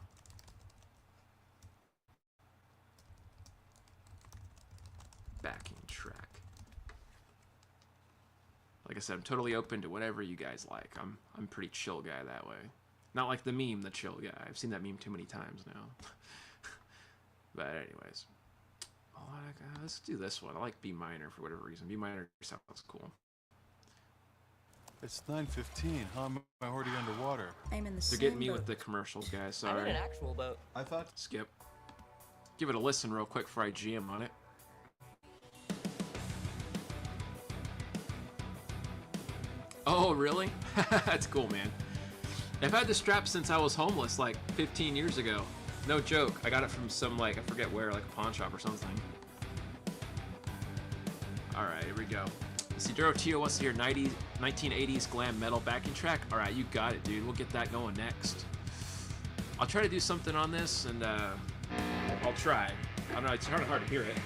Backing track. Like I said, I'm totally open to whatever you guys like. I'm a pretty chill guy that way. Not like the meme, the chill guy. I've seen that meme too many times now. But anyways. Let's do this one. I like B minor for whatever reason. B minor sounds cool. It's 9:15. How am I already underwater? I'm in the They're same getting me boat. with the commercials, guys. I'm in Sorry. an actual boat. I thought. Skip. Give it a listen real quick before I GM on it. Oh, really? That's cool, man. I've had the strap since I was homeless, like 15 years ago. No joke. I got it from some, like, I forget where, like a pawn shop or something. Alright, here we go. Isidoro Tio wants to hear 1980s glam metal backing track. Alright, you got it, dude. We'll get that going next. I'll try to do something on this, and I'll try. I don't know, it's hard to hear it.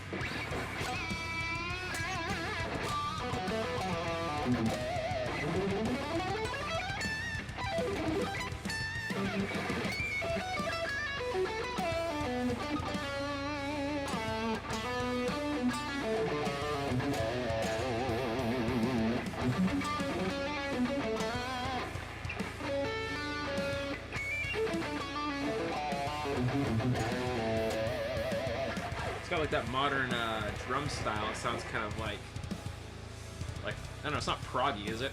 It's got like that modern drum style. It sounds kind of like I don't know. It's not proggy, is it?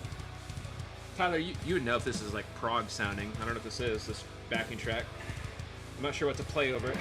Tyler, you would know if this is like prog sounding. I don't know what this is. This backing track. I'm not sure what to play over it.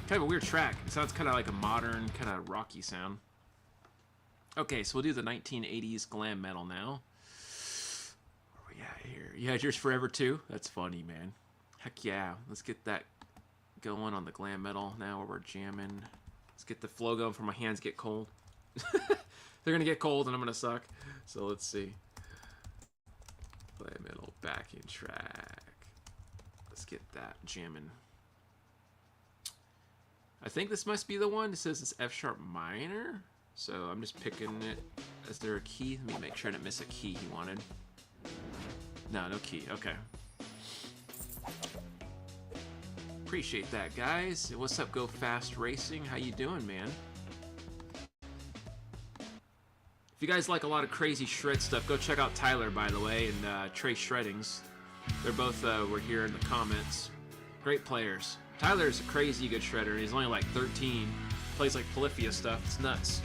Kind of a weird track. It sounds kind of like a modern, kind of rocky sound. Okay, so we'll do the 1980s glam metal now. Where we at here? You had yours forever too? That's funny, man. Heck yeah. Let's get that going on the glam metal now where we're jamming. Let's get the flow going before my hands get cold. They're going to get cold and I'm going to suck. So let's see. Glam metal backing track. Let's get that jamming. I think this must be the one. It says it's F sharp minor. So I'm just picking it. Is there a key? Let me make sure I didn't miss a key he wanted. No, no key. Okay. Appreciate that, guys. What's up, Go Fast Racing? How you doing, man? If you guys like a lot of crazy shred stuff, go check out Tyler, by the way, and Trey Shreddings. They're both were here in the comments. Great players. Tyler's a crazy good shredder. He's only like 13. Plays like Polyphia stuff. It's nuts.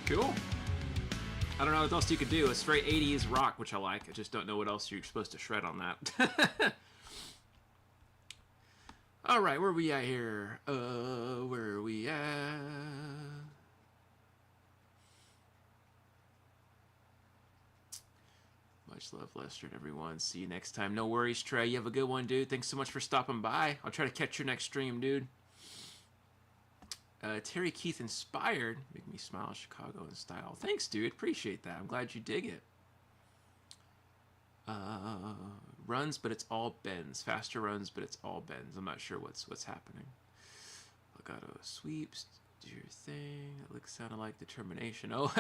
Cool. I don't know what else you could do. A straight 80s rock, which I like. I just don't know what else you're supposed to shred on that. All right, where are we at here? Where are we at? Much love, Lester, and everyone. See you next time. No worries, Trey. You have a good one, dude. Thanks so much for stopping by. I'll try to catch your next stream, dude. Terry Keith inspired. Make me smile, Chicago in style. Thanks, dude. Appreciate that. I'm glad you dig it. Runs, but it's all bends. Faster runs, but it's all bends. I'm not sure what's happening. Legato sweeps. Do your thing. That looks sounded like determination. Oh,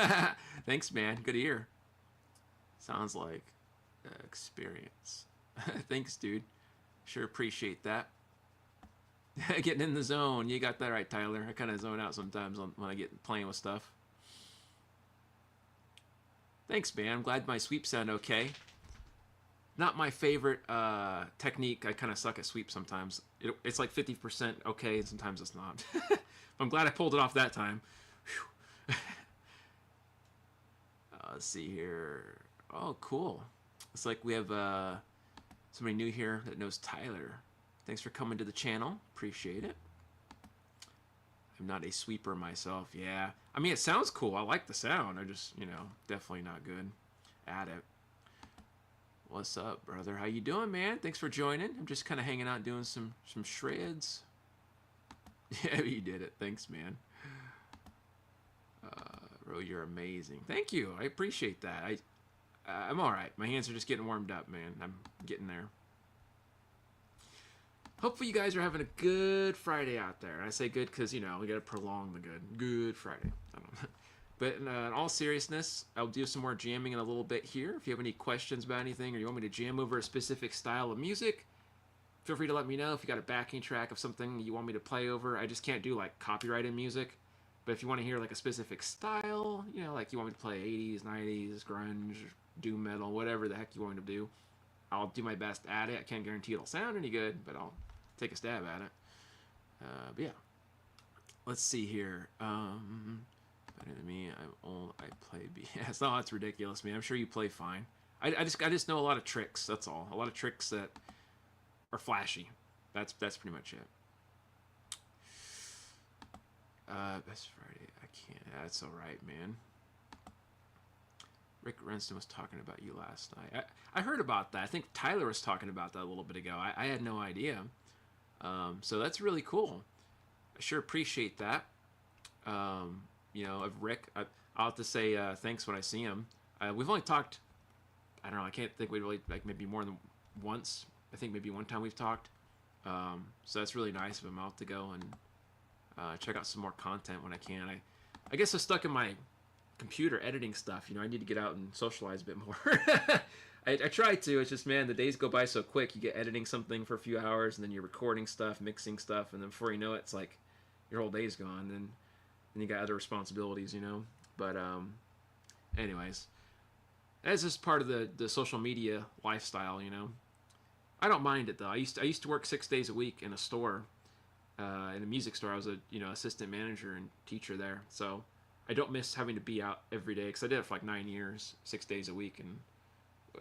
thanks, man. Good ear. Sounds like experience. Thanks, dude. Sure appreciate that. Getting in the zone. You got that right, Tyler. I kind of zone out sometimes when I get playing with stuff. Thanks, man. I'm glad my sweeps sound okay. Not my favorite technique. I kind of suck at sweep sometimes. It's like 50% okay, and sometimes it's not. I'm glad I pulled it off that time. Let's see here. Oh, cool. It's like we have somebody new here that knows Tyler. Thanks for coming to the channel. Appreciate it. I'm not a sweeper myself. Yeah. I mean, it sounds cool. I like the sound. I just, definitely not good at it. What's up, brother? How you doing, man? Thanks for joining. I'm just kind of hanging out doing some shreds. Yeah, you did it. Thanks, man. Ro, you're amazing. Thank you. I appreciate that. I'm all right. My hands are just getting warmed up, man. I'm getting there. Hopefully you guys are having a good Friday out there. I say good because, we got to prolong the good. Good Friday. I don't know. But in all seriousness, I'll do some more jamming in a little bit here. If you have any questions about anything or you want me to jam over a specific style of music, feel free to let me know. If you got a backing track of something you want me to play over, I just can't do like copyrighted music. But if you want to hear like a specific style, you know, like you want me to play 80s, 90s, grunge, doom metal, whatever the heck you want me to do, I'll do my best at it. I can't guarantee it'll sound any good, but I'll take a stab at it. But yeah, let's see here. Better than me. I'm old. I play BS. No, that's ridiculous, man. I'm sure you play fine. I just know a lot of tricks. That's all. A lot of tricks that are flashy. That's pretty much it. Best Friday. I can't. That's all right, man. Rick Renston was talking about you last night. I heard about that. I think Tyler was talking about that a little bit ago. I had no idea. So that's really cool. I sure appreciate that. You know, of Rick, I'll have to say thanks when I see him. We've only talked, I don't know, I can't think we really, like maybe more than once. I think maybe one time we've talked. So that's really nice of him. I'll have to go and check out some more content when I can. I guess I'm stuck in my computer editing stuff. You know, I need to get out and socialize a bit more. I try to. It's just, man, the days go by so quick. You get editing something for a few hours, and then you're recording stuff, mixing stuff, and then before you know it, it's like your whole day's gone. And you got other responsibilities, you know. But anyways, that's just part of the social media lifestyle, you know. I don't mind it though. I used to work 6 days a week in a store, in a music store. I was a assistant manager and teacher there, so I don't miss having to be out every day because I did it for like 9 years, 6 days a week. And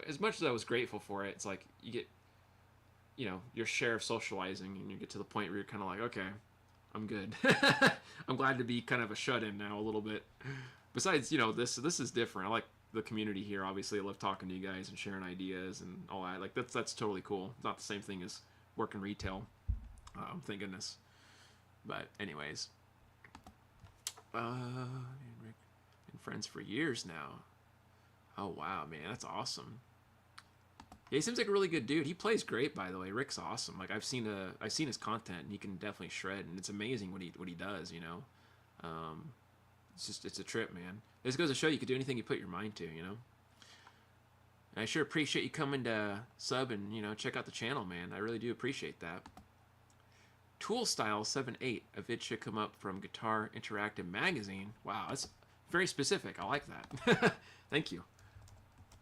as much as I was grateful for it, it's like you get, your share of socializing, and you get to the point where you're kind of like, okay, I'm good. I'm glad to be kind of a shut-in now a little bit. Besides, this is different. I like the community here. Obviously, I love talking to you guys and sharing ideas and all that. Like that's totally cool. It's not the same thing as working retail. Thank goodness. But anyways, been friends for years now. Oh wow, man, that's awesome. Yeah, he seems like a really good dude. He plays great, by the way. Rick's awesome. Like I've seen his content, and he can definitely shred, and it's amazing what he does. It's a trip, man. This goes to show you can do anything you put your mind to. And I sure appreciate you coming to sub and check out the channel, man. I really do appreciate that. Tool Style 78. A vid should come up from Guitar Interactive Magazine. Wow, that's very specific. I like that. Thank you.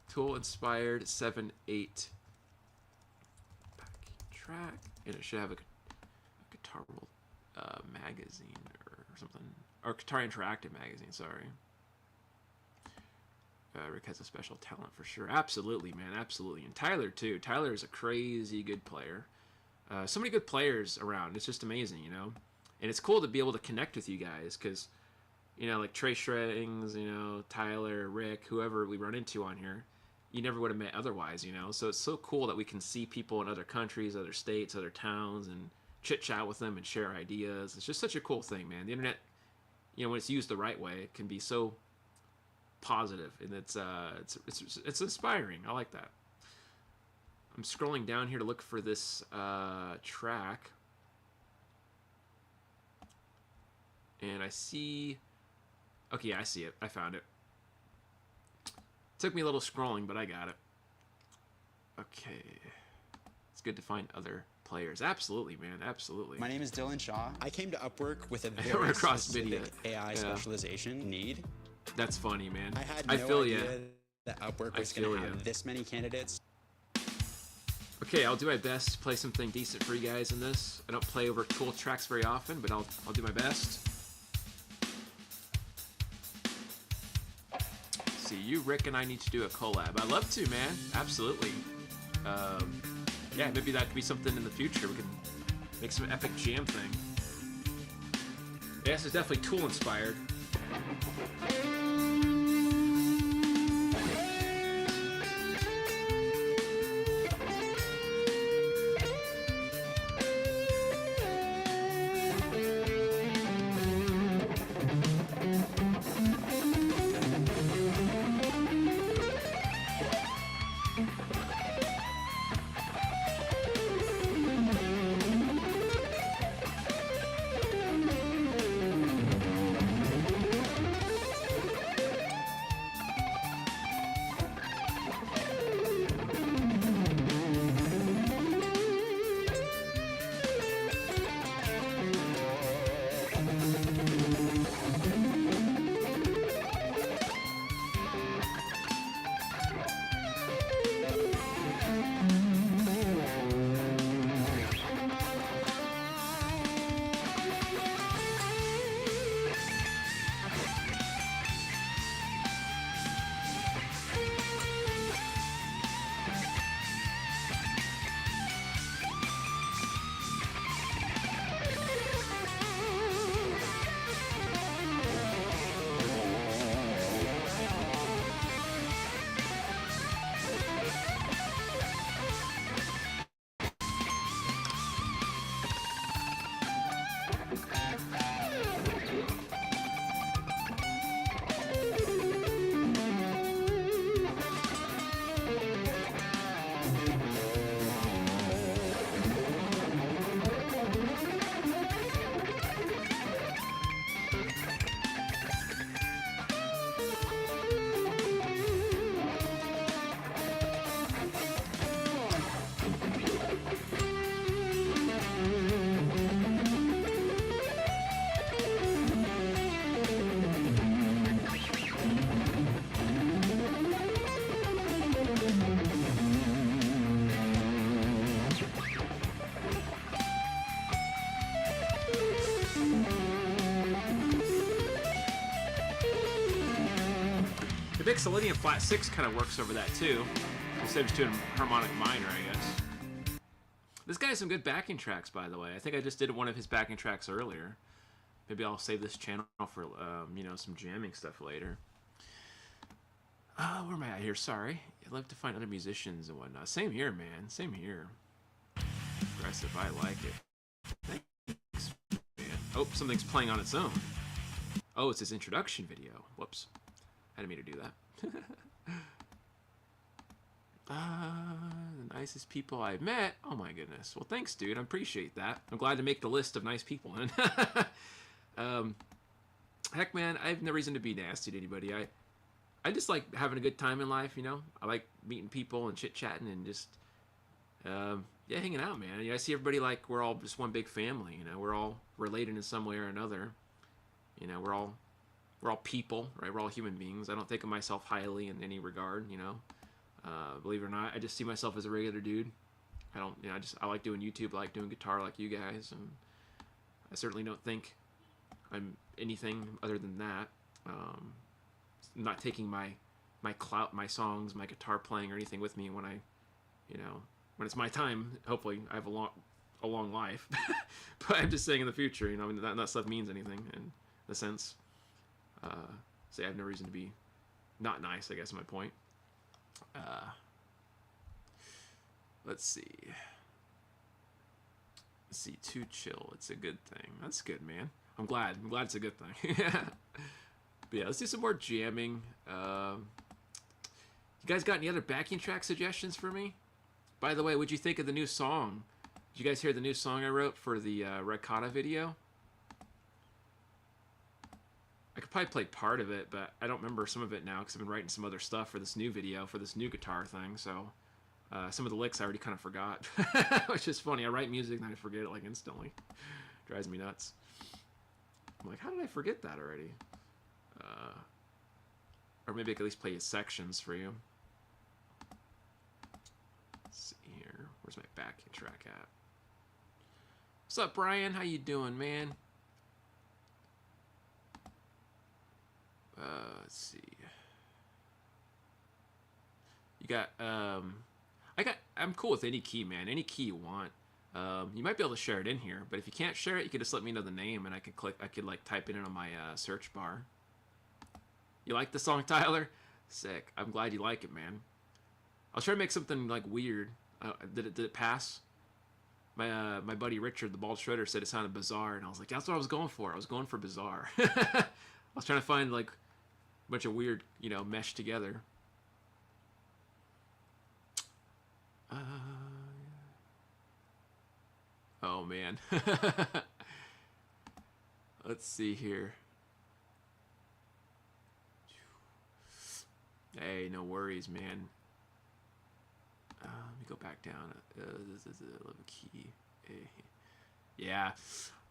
Tool Inspired 78 backing track, and it should have a Guitar World magazine or something, or Guitar Interactive magazine. Sorry. Rick has a special talent for sure. Absolutely, man. Absolutely, and Tyler too. Tyler is a crazy good player. So many good players around. It's just amazing, and it's cool to be able to connect with you guys because, like Trey Shreddings, Tyler, Rick, whoever we run into on here, you never would have met otherwise, So it's so cool that we can see people in other countries, other states, other towns, and chit chat with them and share ideas. It's just such a cool thing, man. The internet, when it's used the right way, it can be so positive, and it's inspiring. I like that. I'm scrolling down here to look for this track, and I see. Okay, yeah, I see it. I found it. Took me a little scrolling, but I got it. Okay. It's good to find other players. Absolutely, man. Absolutely. My name is Dylan Shaw. I came to Upwork with a We're very across specific video. AI specialization need. That's funny, man. I had I no feel idea ya. that Upwork I was going feel to ya. have this many candidates. Okay, I'll do my best to play something decent for you guys in this. I don't play over Tool tracks very often, but I'll do my best. See, you, Rick, and I need to do a collab. I'd love to, man. Absolutely. Yeah, maybe that could be something in the future. We can make some epic jam thing. Yeah, this is definitely Tool inspired. The Mixolydian flat 6 kind of works over that too. Instead of just doing harmonic minor, I guess. This guy has some good backing tracks, by the way. I think I just did one of his backing tracks earlier. Maybe I'll save this channel for, you know, some jamming stuff later. Where am I at here? Sorry. I'd love to find other musicians and whatnot. Same here, man. Same here. Aggressive, I like it. Thanks, man. Oh, something's playing on its own. Oh, it's his introduction video. Whoops. I didn't mean to do that. The nicest people I've met. Oh my goodness. Well, thanks, dude. I appreciate that. I'm glad to make the list of nice people. Heck, man, I have no reason to be nasty to anybody. I just like having a good time in life, you know. I like meeting people and chit-chatting and just, yeah, hanging out, man. You know, I see everybody like we're all just one big family, you know. We're all related in some way or another. You know, we're all people, right? We're all human beings. I don't think of myself highly in any regard, you know. Believe it or not, I just see myself as a regular dude. I don't, you know, I like doing YouTube, I like doing guitar like you guys, and I certainly don't think I'm anything other than that. I'm not taking my clout, my songs, my guitar playing or anything with me when I, you know, when it's my time. Hopefully I have a long life. But I'm just saying in the future, you know, I mean, that stuff means anything in a sense. So I have no reason to be not nice, I guess is my point. Let's see. Let's see, too chill. It's a good thing. That's good, man. I'm glad it's a good thing. But yeah, let's do some more jamming. You guys got any other backing track suggestions for me? By the way, what'd you think of the new song? Did you guys hear the new song I wrote for the Ricotta video? I could probably play part of it, but I don't remember some of it now because I've been writing some other stuff for this new video, for this new guitar thing, so some of the licks I already kind of forgot, which is funny. I write music and I forget it like instantly. Drives me nuts. I'm like, how did I forget that already? Or maybe I could at least play sections for you. Let's see here. Where's my backing track at? What's up, Brian? How you doing, man? Let's see. You got, I'm cool with any key, man. Any key you want. You might be able to share it in here, but if you can't share it, you could just let me know the name and I could like type it in on my search bar. You like the song, Tyler? Sick. I'm glad you like it, man. I was trying to make something like weird. Did it pass? My buddy Richard, the Bald Shredder, said it sounded bizarre, and I was like, that's what I was going for. I was going for bizarre. I was trying to find like a bunch of weird, you know, meshed together. Oh man. Let's see here. Hey, no worries, man. Let me go back down. This is a little key. Yeah.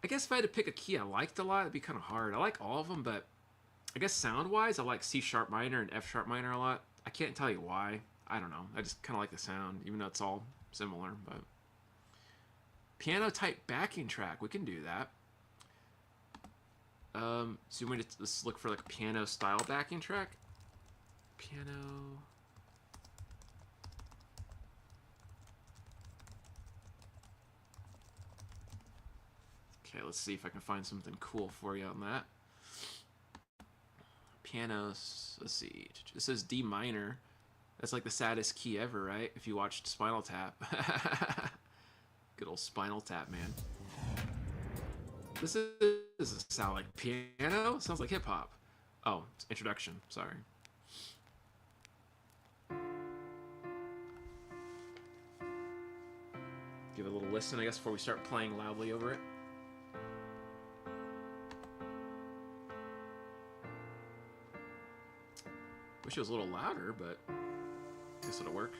I guess if I had to pick a key I liked a lot, it'd be kind of hard. I like all of them, but I guess sound-wise, I like C sharp minor and F sharp minor a lot. I can't tell you why. I don't know. I just kind of like the sound, even though it's all similar. But piano-type backing track, we can do that. So let's look for like a piano-style backing track. Piano. Okay, let's see if I can find something cool for you on that. Pianos, let's see. This is D minor. That's like the saddest key ever, right? If you watched Spinal Tap. Good old Spinal Tap, man. This does sound like piano? Sounds like hip hop. Oh, it's introduction, sorry. Give it a little listen, I guess, before we start playing loudly over it. Wish it was a little louder, but I guess it'll work.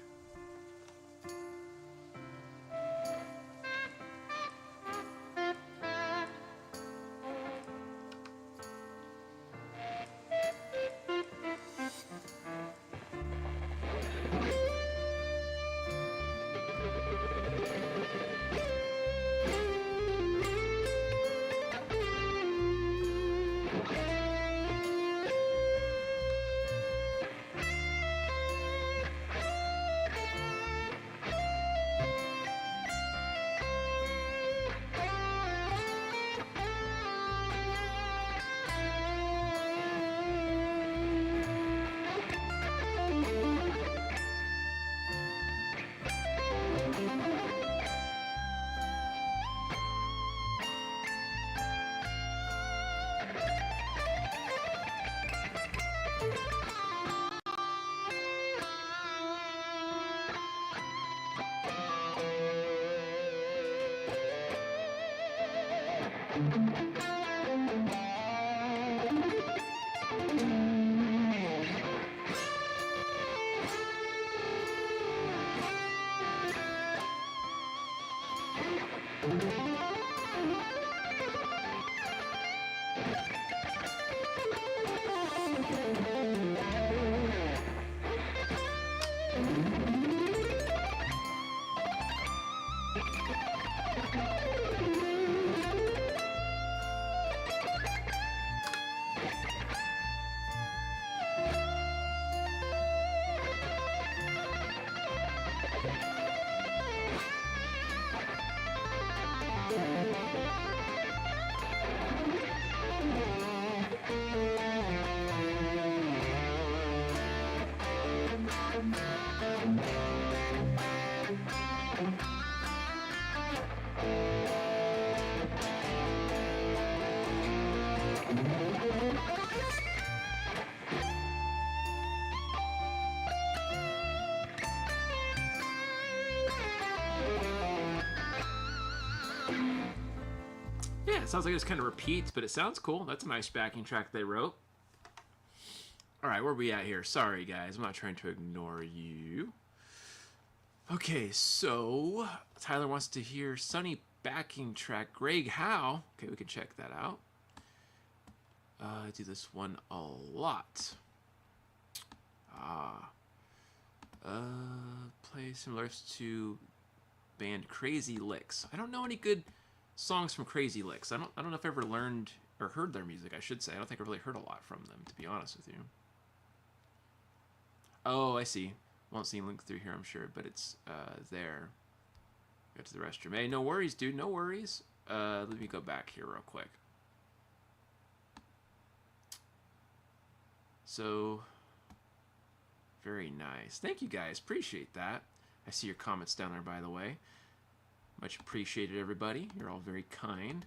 sounds like it just kind of repeats, but it sounds cool. That's a nice backing track they wrote. All right, where are we at here? Sorry, guys. I'm not trying to ignore you. Okay, so Tyler wants to hear Sunny backing track. Greg Howe. Okay, we can check that out. I do this one a lot. Play similar to band Crazy Licks. I don't know any good songs from Crazy Licks. I don't know if I ever learned or heard their music, I should say. I don't think I really heard a lot from them, to be honest with you. Oh, I see. Won't see link through here, I'm sure, but it's there. Go to the restroom. Hey, no worries, dude. No worries. Let me go back here real quick. So, very nice. Thank you, guys. Appreciate that. I see your comments down there, by the way. Much appreciated, everybody. You're all very kind.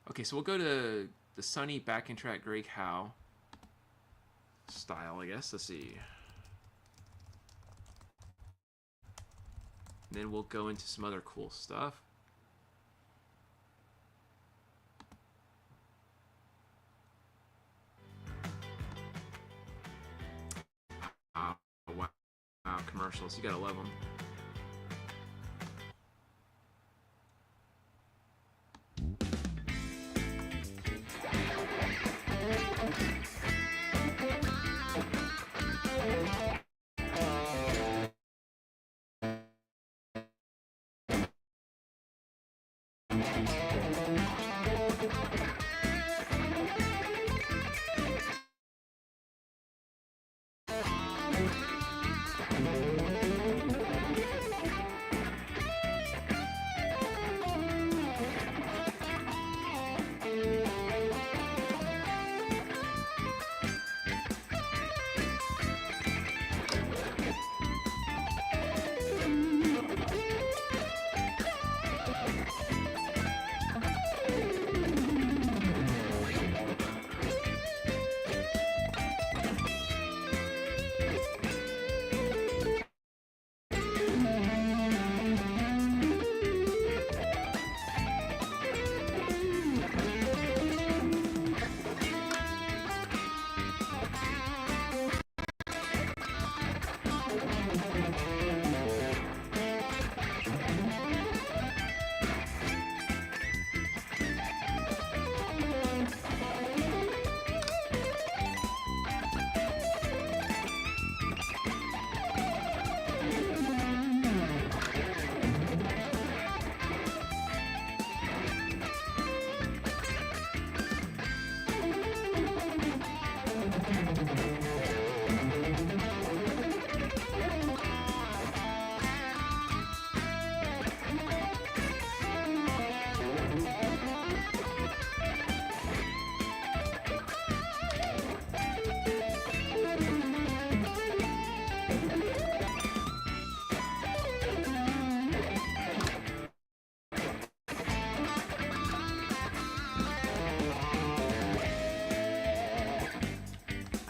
Okay, so we'll go to the Sunny backing track, Greg Howe style, I guess. Let's see. And then we'll go into some other cool stuff. Wow, commercials. You gotta love them.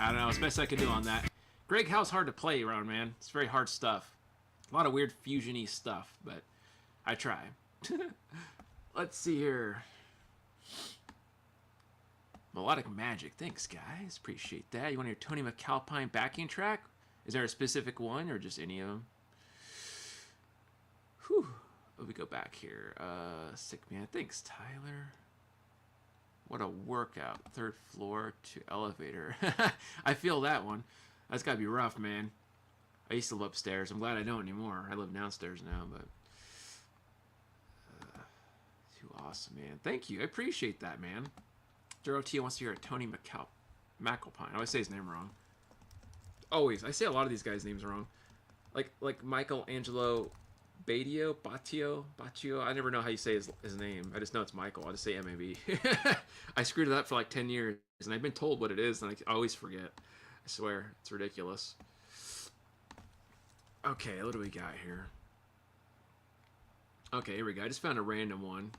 I don't know. It's best I can do on that. Greg Howe's hard to play around, man. It's very hard stuff. A lot of weird fusion-y stuff, but I try. Let's see here. Melodic Magic. Thanks, guys. Appreciate that. You want to hear Tony McAlpine backing track? Is there a specific one or just any of them? Whew. Let me go back here. Sick Man. Thanks, Tyler. What a workout. Third floor to elevator. I feel that one. That's got to be rough, man. I used to live upstairs. I'm glad I don't anymore. I live downstairs now, but... too awesome, man. Thank you. I appreciate that, man. Dorothea wants to hear a Tony McAlpine. I always say his name wrong. Always. I say a lot of these guys' names wrong. Like Michelangelo Battio. I never know how you say his name. I just know it's Michael. I just say M-A-B. I screwed it up for like 10 years, and I've been told what it is, and I always forget. I swear. It's ridiculous. Okay, what do we got here? Okay, here we go. I just found a random one.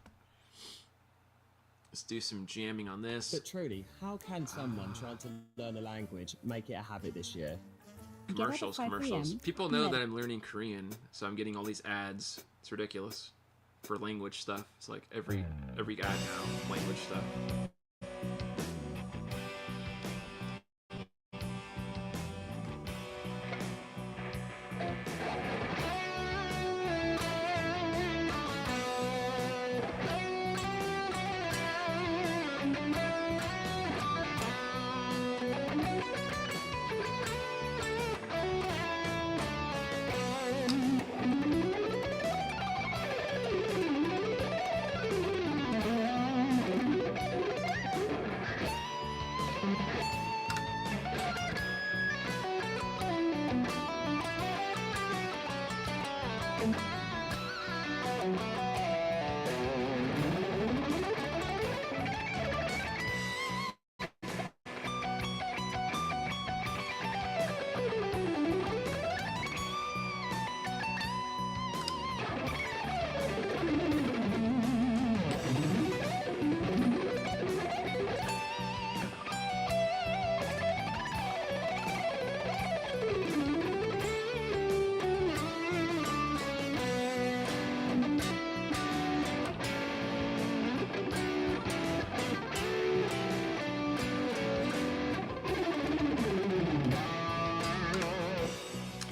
Let's do some jamming on this. But truly, how can someone trying to learn a language make it a habit this year? Commercials. People know that I'm learning Korean, so I'm getting all these ads. It's ridiculous. for language stuff. It's like every guy now language stuff.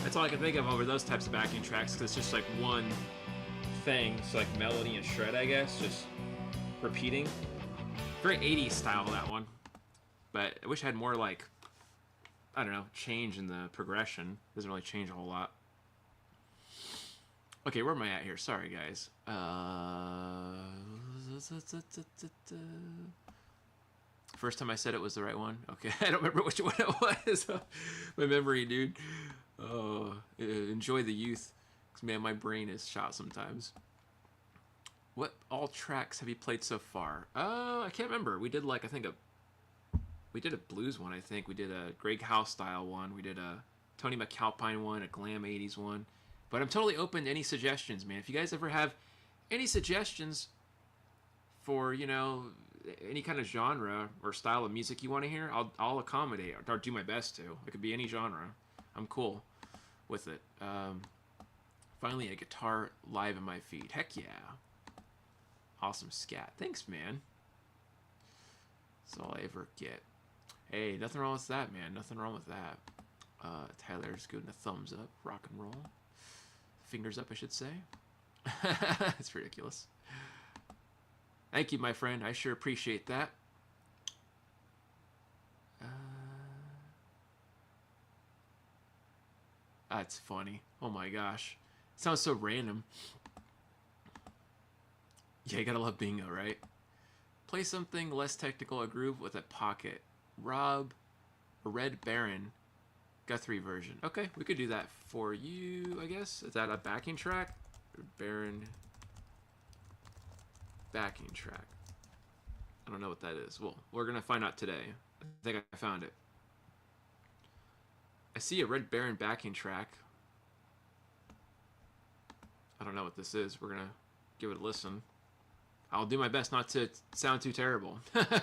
That's all I can think of over those types of backing tracks, because it's just like one thing. It's like melody and shred, I guess, just repeating. Very 80s style, that one. But I wish I had more, like, I don't know, change in the progression. Doesn't really change a whole lot. Okay, where am I at here? Sorry, guys. First time I said it was the right one. Okay, I don't remember which one it was. My memory, dude. Oh, enjoy the youth. 'Cause, man, my brain is shot sometimes. What all tracks have you played so far? I can't remember. We did like, I think we did a blues one, I think. We did a Greg House style one. We did a Tony McAlpine one, a glam 80s one. But I'm totally open to any suggestions, man. If you guys ever have any suggestions for, you know, any kind of genre or style of music you want to hear, I'll accommodate or do my best to. It could be any genre. I'm cool with it. Finally, a guitar live in my feed. Heck yeah. Awesome scat. Thanks, man. That's all I ever get. Hey, nothing wrong with that, man. Nothing wrong with that. Tyler's giving a thumbs up. Rock and roll. Fingers up, I should say. It's ridiculous. Thank you, my friend. I sure appreciate that. That's funny. Oh my gosh. It sounds so random. Yeah, you gotta love bingo, right? Play something less technical, a groove with a pocket. Rob, a Red Baron, Guthrie version. Okay, we could do that for you, I guess. Is that a backing track? Baron backing track. I don't know what that is. Well, we're gonna find out today. I think I found it. I see a Red Baron backing track. I don't know what this is. We're gonna give it a listen. I'll do my best not to sound too terrible. And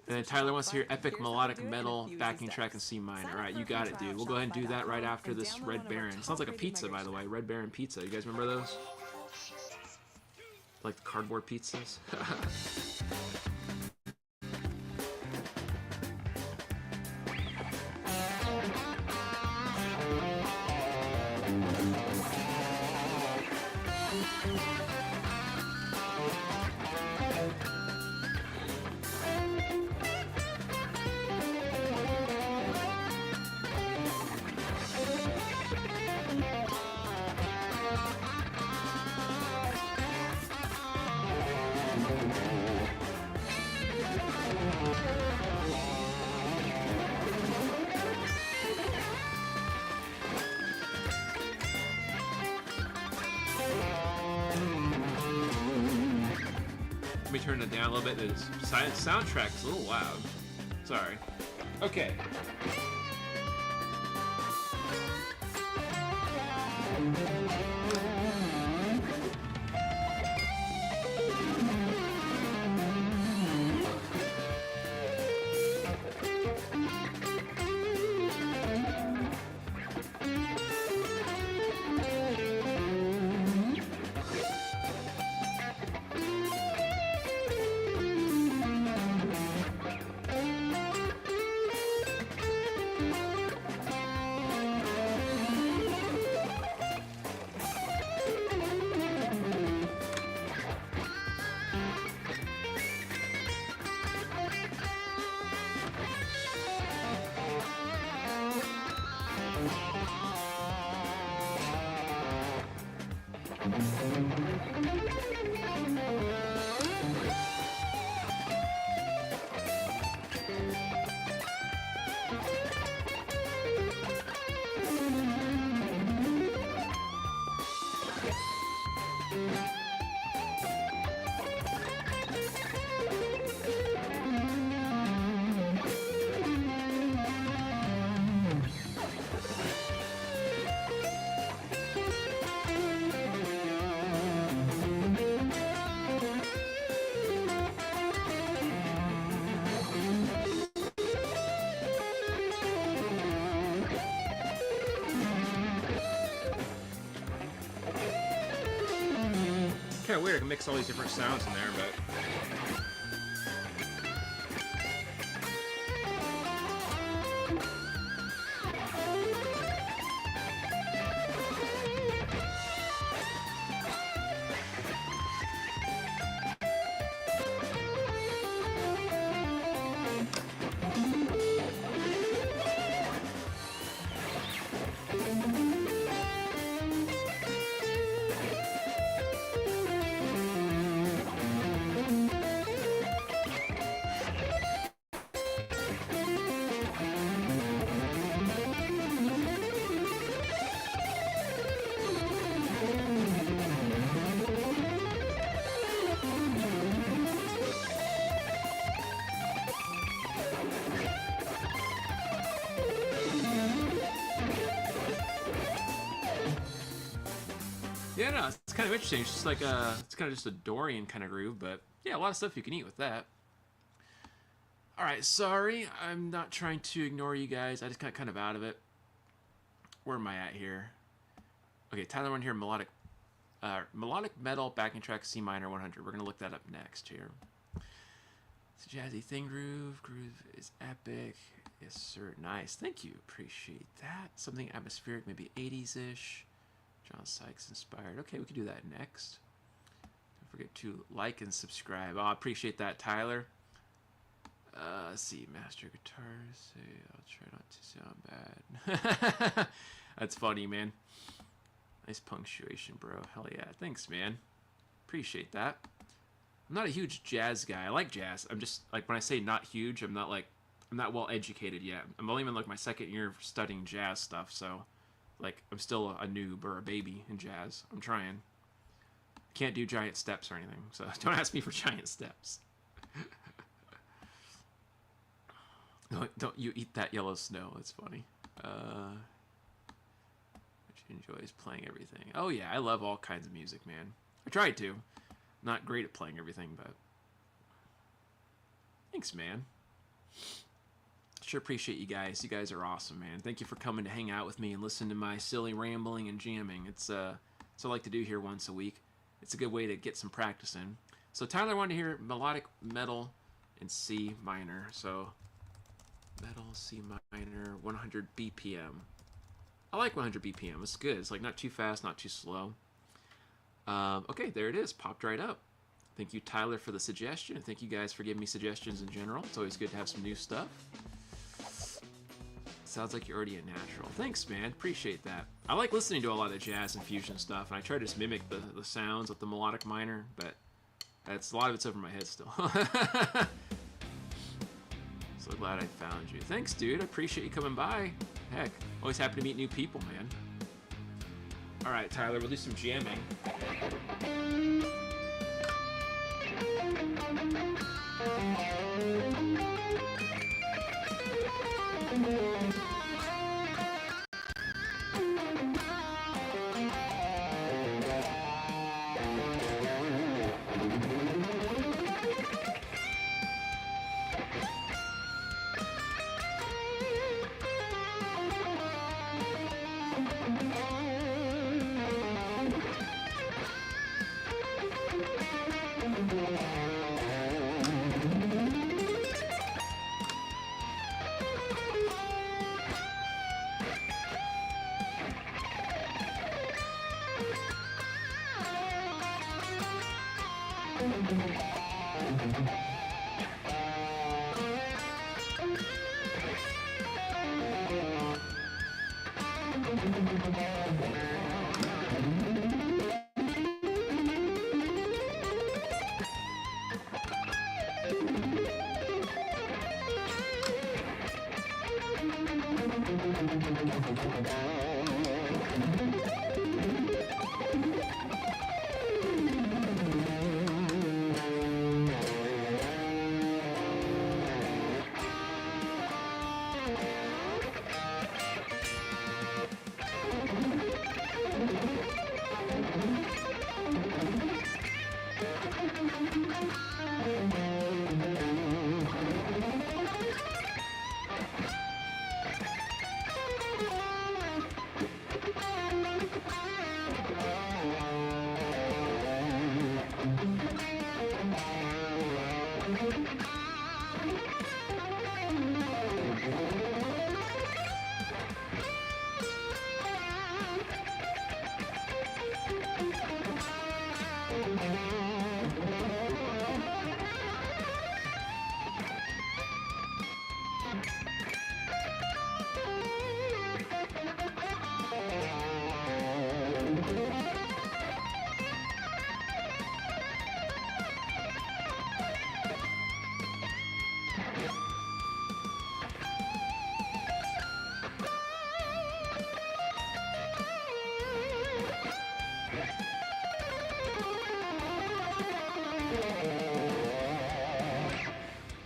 then Tyler wants to hear epic melodic metal backing track in C minor. Alright, you got it, dude. We'll go ahead and do that right after this Red Baron. Sounds like a pizza, by the way. Red Baron pizza. You guys remember those? Like the cardboard pizzas? Let me turn it down a little bit. The soundtrack is a little loud. Sorry. Okay. kind of weird. I can mix all these different sounds in there, but... Yeah, no, it's kind of interesting. It's just like it's kind of just a Dorian kind of groove, but yeah, a lot of stuff you can eat with that. All right, sorry, I'm not trying to ignore you guys. I just got kind of out of it. Where am I at here? Okay, Tyler went here, melodic metal backing track C minor 100. We're gonna look that up next here. It's a jazzy thing groove. Groove is epic. Yes, sir. Nice. Thank you. Appreciate that. Something atmospheric, maybe 80s-ish. John Sykes inspired. Okay, we can do that next. Don't forget to like and subscribe. Oh, I appreciate that, Tyler. Let's see, master guitars. Say, I'll try not to sound bad. That's funny, man. Nice punctuation, bro. Hell yeah. Thanks, man. Appreciate that. I'm not a huge jazz guy. I like jazz. I'm just, like, when I say not huge, I'm not well educated yet. I'm only in, like, my second year of studying jazz stuff, so... Like, I'm still a noob or a baby in jazz. I'm trying. Can't do giant steps or anything, so don't ask me for giant steps. Don't you eat that yellow snow. It's funny. Which enjoys playing everything. Oh, yeah, I love all kinds of music, man. I tried to. Not great at playing everything, but... Thanks, man. Sure appreciate you guys. You guys are awesome, man. Thank you for coming to hang out with me and listen to my silly rambling and jamming. It's what I like to do here once a week. It's a good way to get some practice in. So Tyler wanted to hear melodic metal in C minor. So metal C minor 100 BPM. I like 100 BPM. It's good. It's like not too fast, not too slow. Okay, there it is. Popped right up. Thank you, Tyler, for the suggestion. And thank you guys for giving me suggestions in general. It's always good to have some new stuff. Sounds like you're already a natural. Thanks, man. Appreciate that. I like listening to a lot of jazz and fusion stuff, and I try to just mimic the sounds of the melodic minor, but a lot of it's over my head still. So glad I found you. Thanks, dude. I appreciate you coming by. Heck, always happy to meet new people, man. All right, Tyler, we'll do some jamming.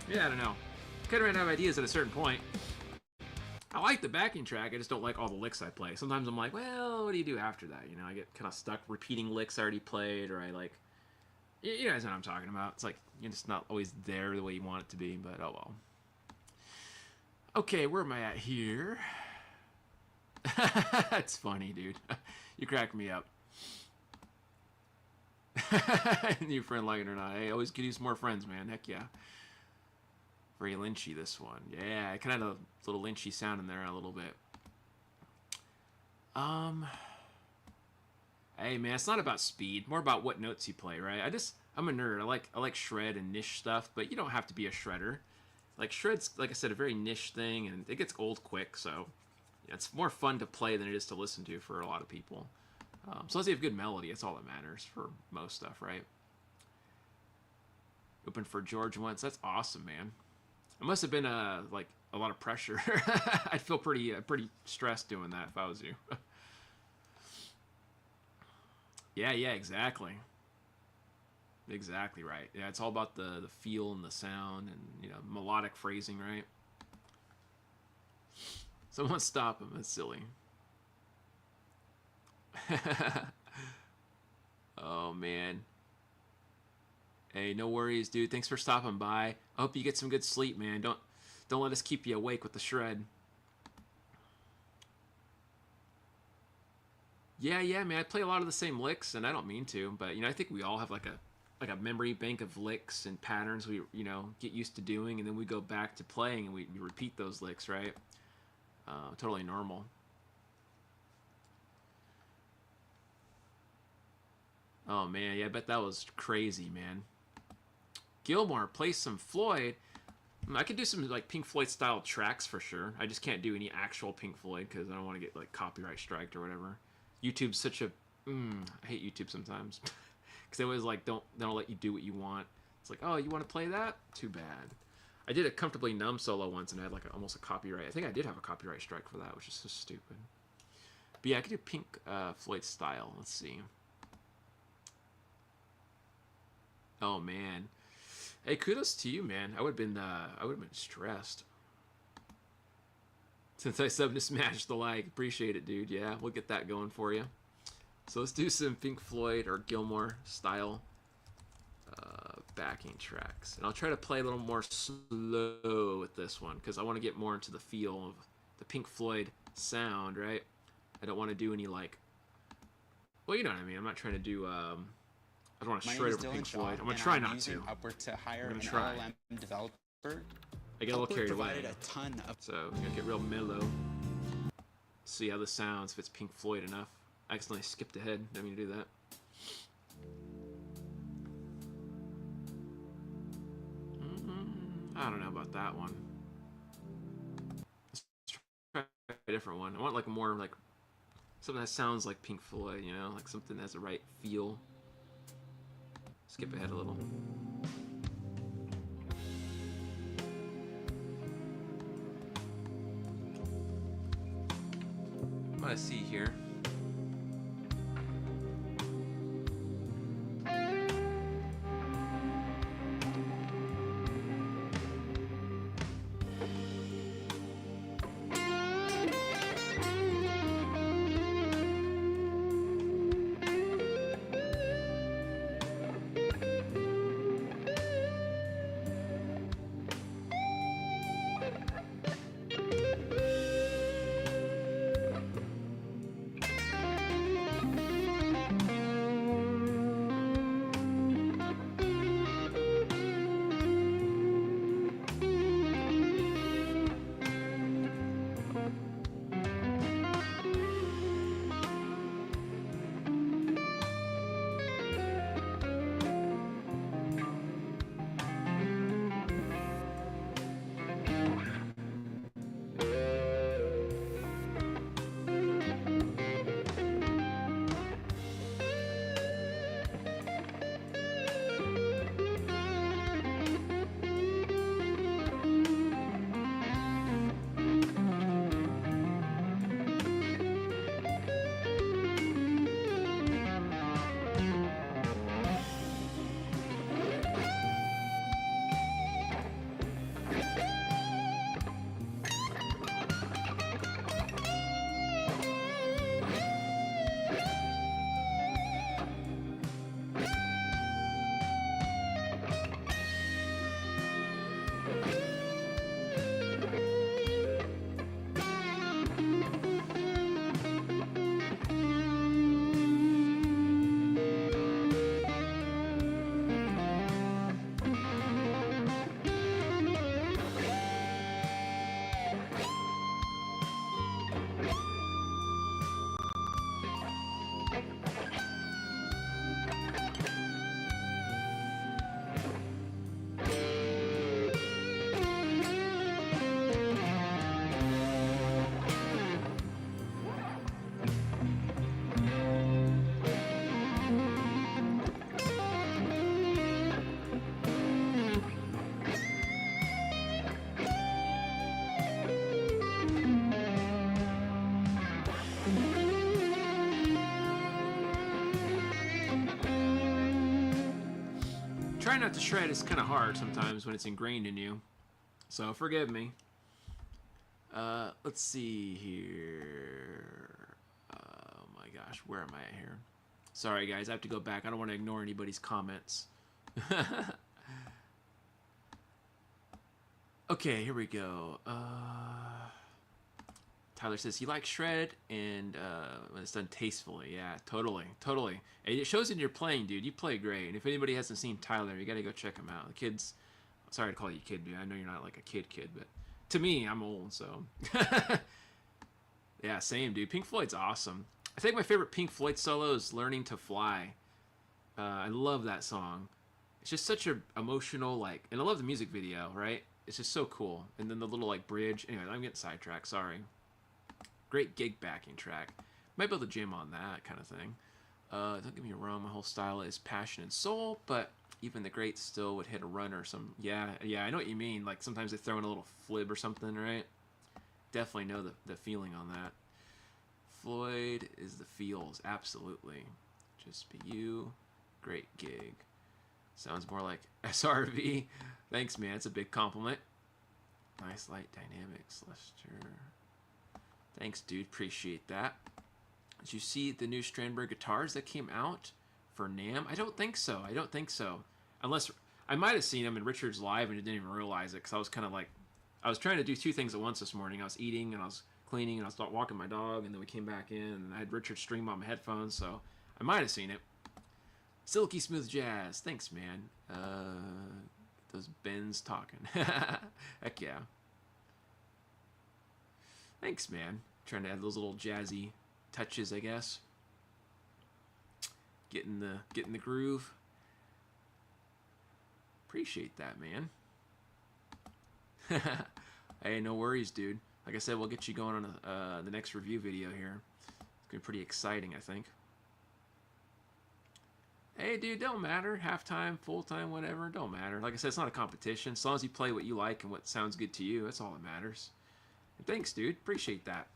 Yeah, I don't know. Kind of ran out of ideas at a certain point. I like the backing track, I just don't like all the licks I play. Sometimes I'm like, well, what do you do after that? You know, I get kind of stuck repeating licks I already played, or I like... You guys know what I'm talking about. It's like, you're just not always there the way you want it to be, but oh well. Okay, where am I at here? That's funny, dude. You crack me up. New friend, like it or not. Hey, always could use more friends, man. Heck yeah. Very lynchy, this one. Yeah, I kind of had a little lynchy sound in there a little bit. Hey man, it's not about speed, more about what notes you play, right? I'm a nerd. I like shred and niche stuff, but you don't have to be a shredder. Like shred's, like I said, a very niche thing, and it gets old quick, so yeah, it's more fun to play than it is to listen to for a lot of people. So as you have good melody, that's all that matters for most stuff, right? Open for George once. That's awesome, man. It must have been like a lot of pressure. I'd feel pretty stressed doing that if I was you. Yeah, exactly. Exactly right. Yeah, it's all about the feel and the sound and, you know, melodic phrasing, right? Someone stop him. That's silly. Oh man. Hey, no worries, dude. Thanks for stopping by. I hope you get some good sleep, man. Don't let us keep you awake with the shred. Yeah, man. I play a lot of the same licks, and I don't mean to, but you know, I think we all have like a memory bank of licks and patterns we get used to doing, and then we go back to playing and we repeat those licks, right? Totally normal. Oh man, yeah, I bet that was crazy, man. Gilmore, play some Floyd. I could do some like Pink Floyd style tracks for sure. I just can't do any actual Pink Floyd because I don't want to get like copyright striked or whatever. YouTube's such a I hate YouTube sometimes because they always like don't let you do what you want. It's like, oh, you want to play that? Too bad. I did a Comfortably Numb solo once and I had like almost a copyright. I think I did have a copyright strike for that, which is so stupid. But yeah, I could do Pink Floyd style. Let's see. Oh man. Hey, kudos to you, man. I would have been stressed. Since I subbed to Smash the Like. Appreciate it, dude. Yeah, we'll get that going for you. So let's do some Pink Floyd or Gilmore style backing tracks. And I'll try to play a little more slow with this one because I want to get more into the feel of the Pink Floyd sound, right? I don't want to do any like... Well, you know what I mean. I'm not trying to do... I don't want to shred over Pink Floyd. I'm going to try not to. Upwork to hire I'm an gonna try. LLM developer. I get a little carried away. Provided a ton of... So I'm going to get real mellow. See how this sounds, if it's Pink Floyd enough. I accidentally skipped ahead. Didn't mean to do that. I don't know about that one. Let's try a different one. I want like more like something that sounds like Pink Floyd, you know, like something that has the right feel. Skip ahead a little. I'm gonna see here. Try not to shred is kind of hard sometimes when it's ingrained in you. So forgive me. Let's see here. Oh my gosh, where am I at here? Sorry guys, I have to go back. I don't want to ignore anybody's comments. Okay, here we go. Tyler says he likes shred and when it's done tastefully. Yeah, totally. And it shows in your playing, dude. You play great. And if anybody hasn't seen Tyler, you got to go check him out. The kid's, sorry to call you kid, dude. I know you're not like a kid, but to me, I'm old, so. Yeah, same, dude. Pink Floyd's awesome. I think my favorite Pink Floyd solo is Learning to Fly. I love that song. It's just such a emotional, like, and I love the music video, right? It's just so cool. And then the little, like, bridge. Anyway, I'm getting sidetracked, sorry. Great gig backing track. Might be able to jam on that kind of thing. Don't get me wrong, my whole style is passion and soul, but even the greats still would hit a run or some. Yeah, I know what you mean. Like, sometimes they throw in a little flib or something, right? Definitely know the feeling on that. Floyd is the feels, absolutely. Just be you. Great gig. Sounds more like SRV. Thanks, man. It's a big compliment. Nice light dynamics, Lester. Thanks, dude. Appreciate that. Did you see the new Strandberg guitars that came out for NAMM? I don't think so. Unless I might have seen them in Richard's live and didn't even realize it because I was kind of like, I was trying to do two things at once this morning. I was eating and I was cleaning and I was walking my dog, and then we came back in and I had Richard stream on my headphones, so I might have seen it. Silky Smooth Jazz. Thanks, man. Those Bens talking. Heck yeah. Thanks, man. Trying to add those little jazzy touches, I guess. Getting the groove. Appreciate that, man. Hey, no worries, dude. Like I said, we'll get you going on the next review video here. It's gonna be pretty exciting, I think. Hey, dude, don't matter. Halftime, full-time, whatever, don't matter. Like I said, it's not a competition. As long as you play what you like and what sounds good to you, that's all that matters. And thanks, dude. Appreciate that.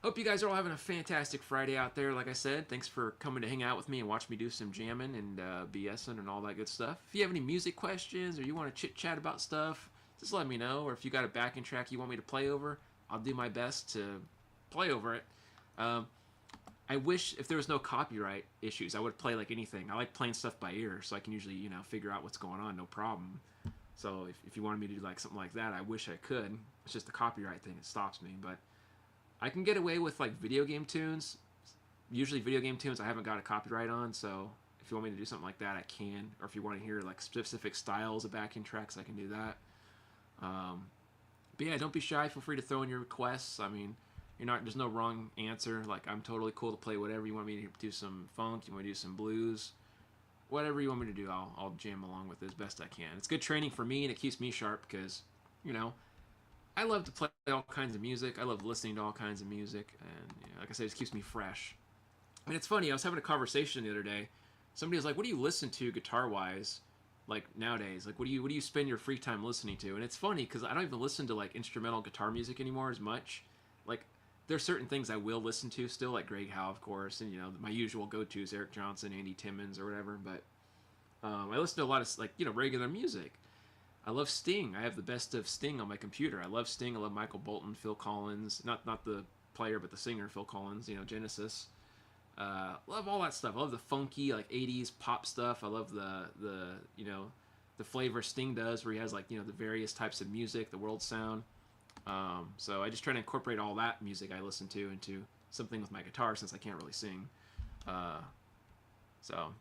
Hope you guys are all having a fantastic Friday out there. Like I said, thanks for coming to hang out with me and watch me do some jamming and BSing and all that good stuff. If you have any music questions or you want to chit-chat about stuff, just let me know. Or if you got a backing track you want me to play over, I'll do my best to play over it. I wish if there was no copyright issues, I would play like anything. I like playing stuff by ear, so I can usually, you know, figure out what's going on, no problem. So if you wanted me to do like something like that, I wish I could. It's just the copyright thing that stops me. But I can get away with like video game tunes. Usually video game tunes I haven't got a copyright on, so if you want me to do something like that, I can. Or if you want to hear like specific styles of backing tracks, I can do that. But yeah, don't be shy. Feel free to throw in your requests. I mean, there's no wrong answer. Like, I'm totally cool to play whatever you want me to do. Some funk, you want to do some blues, whatever you want me to do, I'll jam along with it as best I can. It's good training for me, and it keeps me sharp because, I love to play all kinds of music. I love listening to all kinds of music, and like I said, it just keeps me fresh. And it's funny, I was having a conversation the other day. Somebody was like, "What do you listen to guitar-wise, like nowadays? Like, what do you spend your free time listening to?" And it's funny because I don't even listen to like instrumental guitar music anymore as much. Like, there's certain things I will listen to still, like Greg Howe, of course, and my usual go-tos, Eric Johnson, Andy Timmons, or whatever. But I listen to a lot of like regular music. I love Sting. I have the best of Sting on my computer. I love Sting. I love Michael Bolton, Phil Collins, not the player, but the singer, Phil Collins. Genesis. Love all that stuff. I love the funky like 80s pop stuff. I love the flavor Sting does, where he has like the various types of music, the world sound. So I just try to incorporate all that music I listen to into something with my guitar, since I can't really sing. So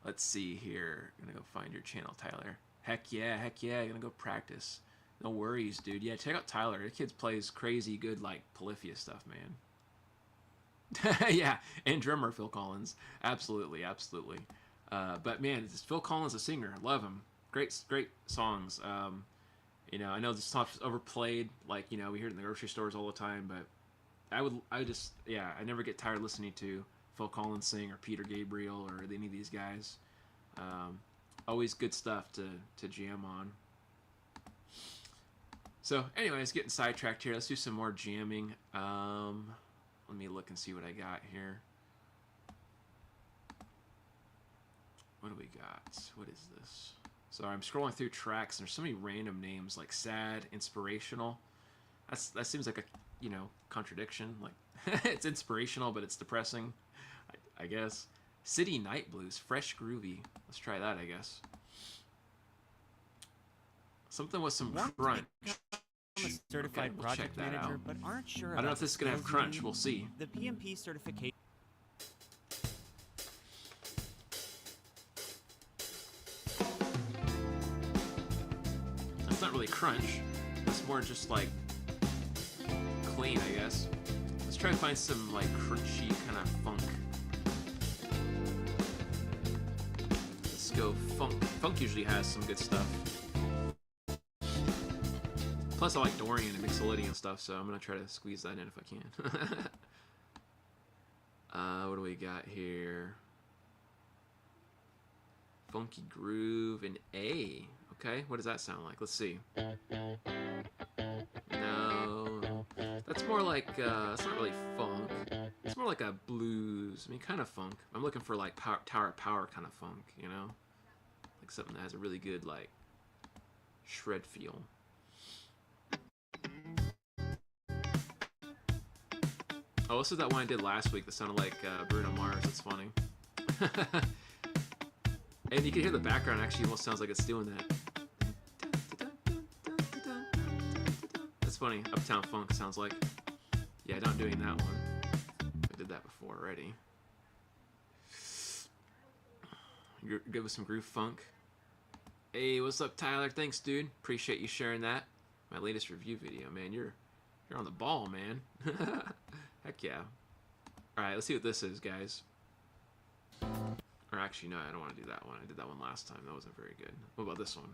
let's see here. I'm gonna go find your channel, Tyler. Heck yeah. I'm gonna go practice. No worries, dude. Yeah, check out Tyler. The kid plays crazy good like Polyphia stuff, man. Yeah, and drummer Phil Collins. Absolutely. But man, it's Phil Collins, a singer. Love him. Great songs. I know this stuff's overplayed, like, we hear it in the grocery stores all the time, but I never get tired listening to Phil Collins sing, or Peter Gabriel, or any of these guys. Always good stuff to jam on. So, anyways, getting sidetracked here. Let's do some more jamming. Let me look and see what I got here. What do we got? What is this? Sorry, I'm scrolling through tracks, and there's so many random names like sad, inspirational. That seems like a, you know, contradiction. Like it's inspirational, but it's depressing, I guess. City Night Blues, fresh groovy. Let's try that, I guess. Something with some crunch. I'm a certified Okay, we'll check project that manager, out. but aren't sure. I don't know about if this is gonna have skills you crunch. need. We'll see. The PMP certification. It's not really crunch. It's more just like clean, I guess. Let's try to find some like crunchy kind of funk. Let's go funk. Funk usually has some good stuff. Plus, I like Dorian and Mixolydian and stuff, so I'm gonna try to squeeze that in if I can. What do we got here? Funky groove in A. Okay, what does that sound like? Let's see. No, that's more like it's not really funk. It's more like a blues. I mean, kind of funk. I'm looking for like Tower of Power kind of funk, you know, like something that has a really good like shred feel. Oh, this is that one I did last week that sounded like Bruno Mars. That's funny. And you can hear the background actually almost sounds like it's doing that. That's funny. Uptown Funk sounds like. Yeah, not doing that one. I did that before already. You're good with some groove funk. Hey, what's up, Tyler? Thanks, dude. Appreciate you sharing that. My latest review video, man. You're on the ball, man. Heck yeah. Alright, let's see what this is, guys. Or actually, no, I don't want to do that one. I did that one last time. That wasn't very good. What about this one?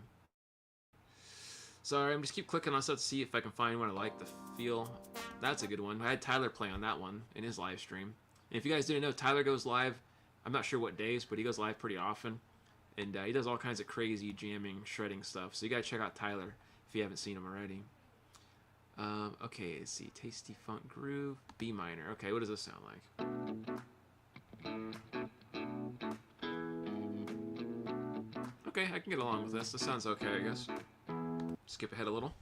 Sorry, I'm just keep clicking on stuff to see if I can find one I like the feel. That's a good one. I had Tyler play on that one in his live stream. And if you guys didn't know, Tyler goes live, I'm not sure what days, but he goes live pretty often. And he does all kinds of crazy jamming, shredding stuff. So you gotta check out Tyler if you haven't seen him already. Okay, let's see. Tasty Funk Groove, B minor. Okay, what does this sound like? Okay, I can get along with this. This sounds okay, I guess. Skip ahead a little.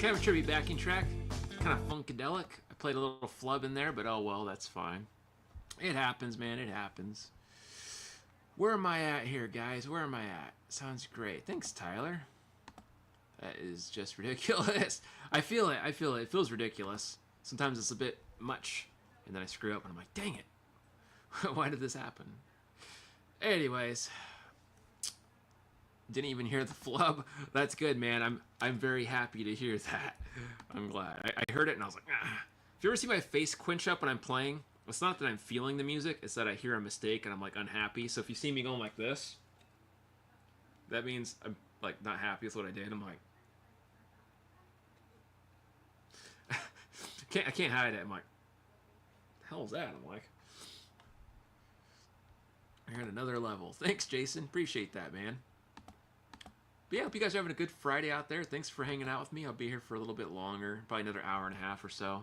Kind of a trippy backing track, kind of funkadelic. I played a little flub in there, but oh well, that's fine. It happens, man, it happens. Where am I at here, guys? Where am I at? Sounds great. Thanks, Tyler. That is just ridiculous. I feel it. It feels ridiculous. Sometimes it's a bit much, and then I screw up, and I'm like, dang it. Why did this happen? Anyways, didn't even hear the flub. That's good, man. I'm very happy to hear that. I'm glad. I heard it, and I was like, ah. If you ever see my face quench up when I'm playing, it's not that I'm feeling the music, it's that I hear a mistake and I'm like unhappy. So if you see me going like this, that means I'm like not happy with what I did. I'm like, I can't hide it. I'm like, the hell is that? I'm like, you're at another level. Thanks, Jason. Appreciate that, man. But yeah, hope you guys are having a good Friday out there. Thanks for hanging out with me. I'll be here for a little bit longer, probably another hour and a half or so.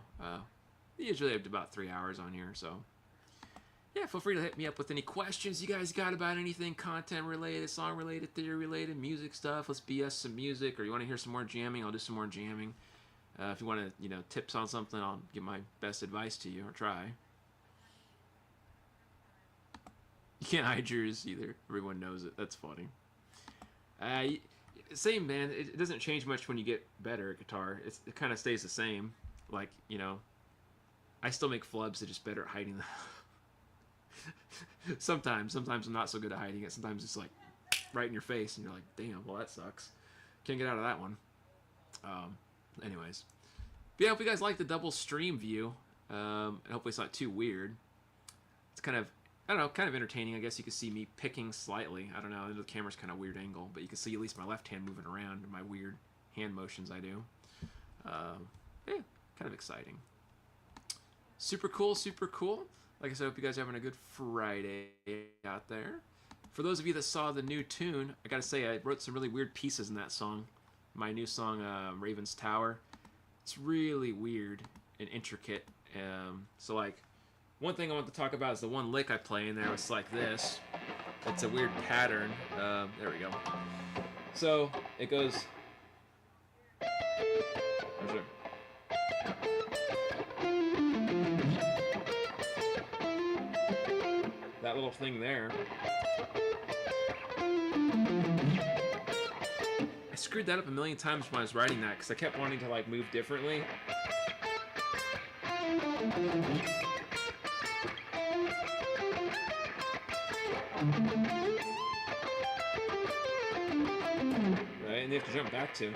Usually I have about 3 hours on here, so yeah, feel free to hit me up with any questions you guys got about anything content related, song related, theory related, music stuff. Let's BS some music, or you want to hear some more jamming, I'll do some more jamming. If you want to, tips on something, I'll give my best advice to you, or try. You can't hide yours either. Everyone knows it. That's funny. Same, man. It doesn't change much when you get better at guitar. It kind of stays the same. Like, I still make flubs. They're just better at hiding them. Sometimes I'm not so good at hiding it. Sometimes it's like right in your face, and you're like, damn, well, that sucks. Can't get out of that one. Anyways. But yeah, I hope you guys like the double stream view. And hopefully it's not too weird. It's kind of, I don't know, kind of entertaining. I guess you can see me picking slightly. I don't know. The camera's kind of weird angle, but you can see at least my left hand moving around and my weird hand motions I do. Yeah, kind of exciting. Super cool, super cool. Like I said, I hope you guys are having a good Friday out there. For those of you that saw the new tune, I gotta say, I wrote some really weird pieces in that song. My new song, Raven's Tower. It's really weird and intricate. So, like, one thing I want to talk about is the one lick I play in there. It's like this. It's a weird pattern. There we go. So, it goes... That little thing there. I screwed that up a million times when I was writing that because I kept wanting to like move differently. Right, and you have to jump back to.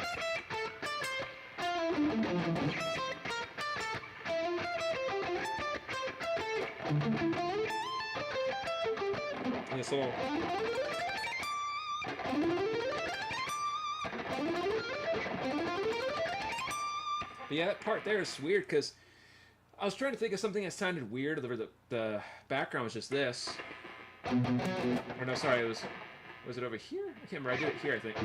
This little... But yeah, that part there is weird because I was trying to think of something that sounded weird. The background was just this. Or no, sorry, was it over here? I can't remember. I did it here, I think.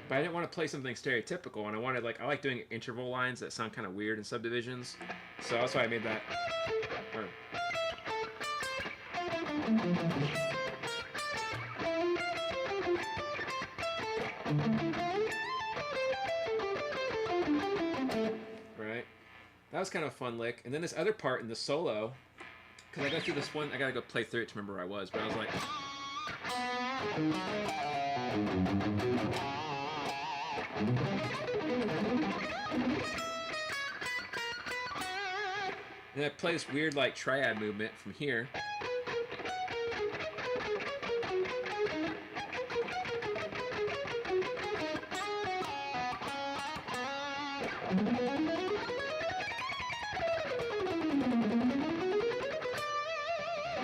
But I didn't want to play something stereotypical, and I wanted, like, I like doing interval lines that sound kind of weird in subdivisions. So that's why I made that. Right? That was kind of a fun lick. And then this other part in the solo, because I got through this one, I gotta go play through it to remember where I was, but I was like... And I play this weird, like, triad movement from here.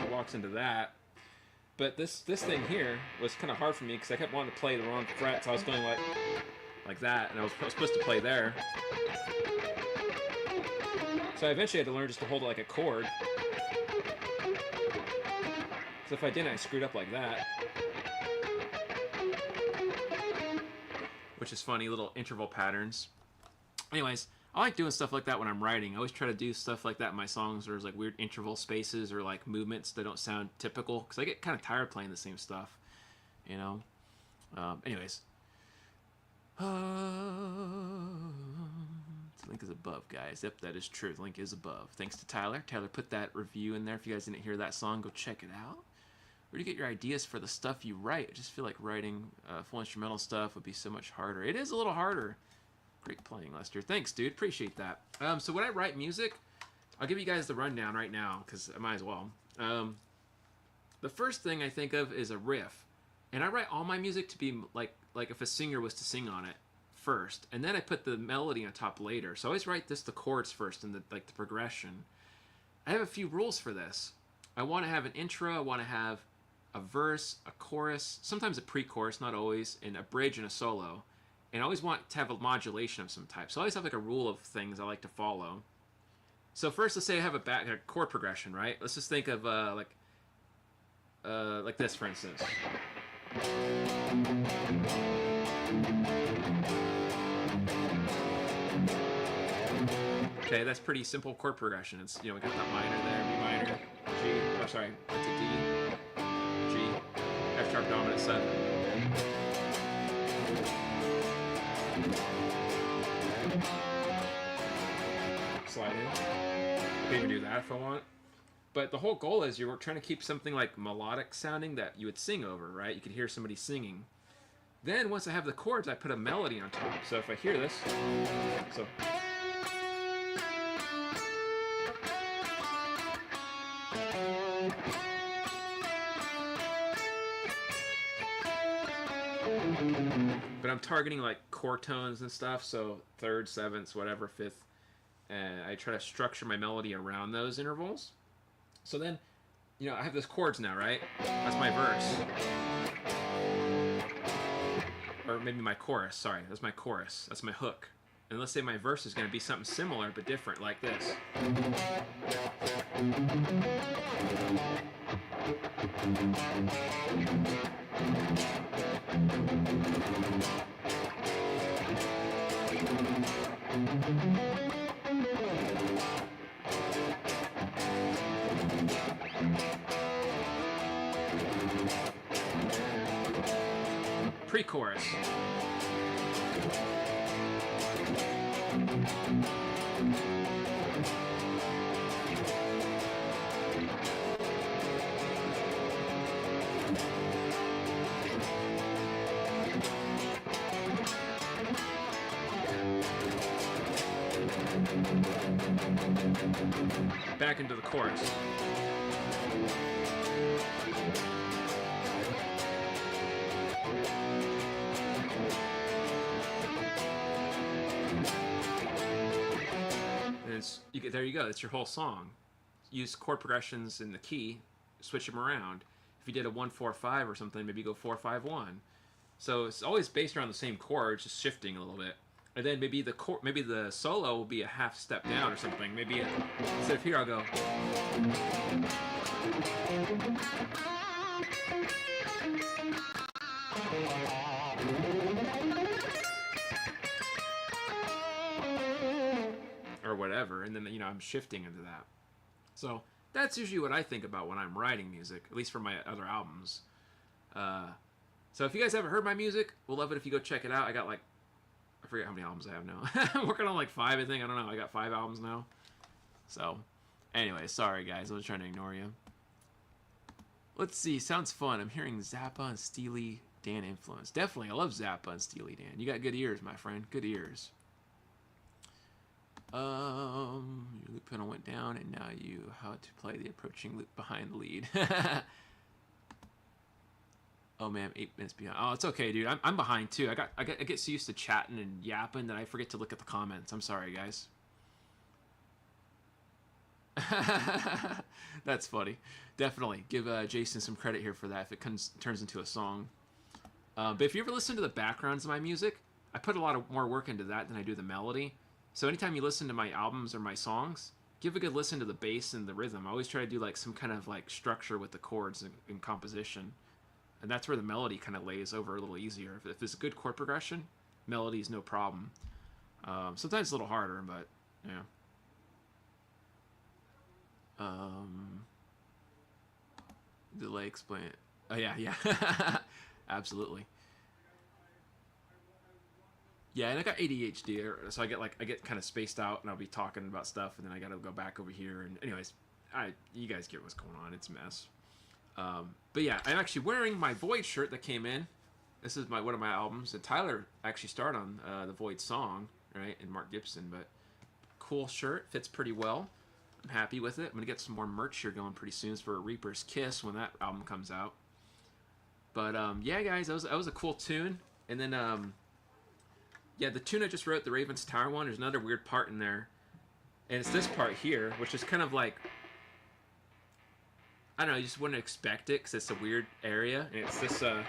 It walks into that. But this thing here was kind of hard for me because I kept wanting to play the wrong frets. I was going like that, and I was supposed to play there. So I eventually had to learn just to hold it like a chord. So if I didn't, I screwed up like that. Which is funny, little interval patterns. Anyways, I like doing stuff like that when I'm writing. I always try to do stuff like that in my songs. There's like weird interval spaces or like movements that don't sound typical because I get kind of tired playing the same stuff, you know. Anyways, the link is above, guys. Yep, that is true. The link is above. Thanks to Tyler. Tyler put that review in there. If you guys didn't hear that song, go check it out. Where do you get your ideas for the stuff you write? I just feel like writing full instrumental stuff would be so much harder. It is a little harder. Great playing, Lester. Thanks, dude. Appreciate that. So when I write music, I'll give you guys the rundown right now because I might as well. The first thing I think of is a riff, and I write all my music to be like if a singer was to sing on it first, and then I put the melody on top later. So I always write the chords first and the progression. I have a few rules for this. I want to have an intro. I want to have a verse, a chorus, sometimes a pre-chorus, not always, and a bridge and a solo. And I always want to have a modulation of some type. So I always have like a rule of things I like to follow. So first, let's say I have a chord progression, right? Let's just think of like this, for instance. Okay, that's pretty simple chord progression. It's, we got that minor there, B minor, G. Oh, sorry, that's a D, G, F sharp dominant 7. Slide in. I can even do that if I want. But the whole goal is you're trying to keep something like melodic sounding that you would sing over, right? You could hear somebody singing. Then once I have the chords, I put a melody on top. So if I hear this, so. But I'm targeting like chord tones and stuff, so third, seventh, whatever, fifth. And I try to structure my melody around those intervals. So then, I have those chords now, right? That's my verse. Or maybe my chorus, sorry. That's my chorus. That's my hook. And let's say my verse is going to be something similar but different, like this. Pre-chorus. Back into the chorus. There you go. That's your whole song. Use chord progressions in the key, switch them around. If you did a 1-4-5 or something, maybe go 4-5-1. So it's always based around the same chord, just shifting a little bit. And then maybe the solo will be a half step down or something. Maybe instead of here, I'll go. Or whatever, and then I'm shifting into that. So that's usually what I think about when I'm writing music, at least for my other albums. So if you guys haven't heard my music, we'll love it if you go check it out. I got I forget how many albums I have now. I'm working on 5, I think. I don't know. I got 5 albums now. So anyway, sorry guys, I was trying to ignore you. Let's see. Sounds fun. I'm hearing Zappa and Steely Dan influence. Definitely, I love Zappa and Steely Dan. You got good ears, my friend. Good ears. Your loop pedal went down, and now how to play the approaching loop behind the lead. Oh man, 8 minutes behind. Oh, it's okay, dude. I'm behind too. I get so used to chatting and yapping that I forget to look at the comments. I'm sorry, guys. That's funny. Definitely give Jason some credit here for that if it turns into a song. But if you ever listen to the backgrounds of my music, I put a lot more work into that than I do the melody. So anytime you listen to my albums or my songs, give a good listen to the bass and the rhythm. I always try to do some kind of structure with the chords and composition. And that's where the melody kind of lays over a little easier. If it's a good chord progression, melody is no problem. Sometimes it's a little harder, but yeah. Delay explain it. Oh yeah, yeah. Absolutely. Yeah, and I got ADHD, so I get kind of spaced out, and I'll be talking about stuff, and then I got to go back over here. And anyways, you guys get what's going on. It's a mess. But yeah, I'm actually wearing my Void shirt that came in. This is one of my albums, and Tyler actually starred on the Void song, right? And Mark Gibson, but cool shirt, fits pretty well. I'm happy with it. I'm gonna get some more merch here going pretty soon for Reaper's Kiss when that album comes out. But yeah, guys, that was a cool tune. And then yeah, the tune I just wrote, the Ravens Tower one, there's another weird part in there, and it's this part here, which is kind of like, I don't know, you just wouldn't expect it because it's a weird area, and it's this so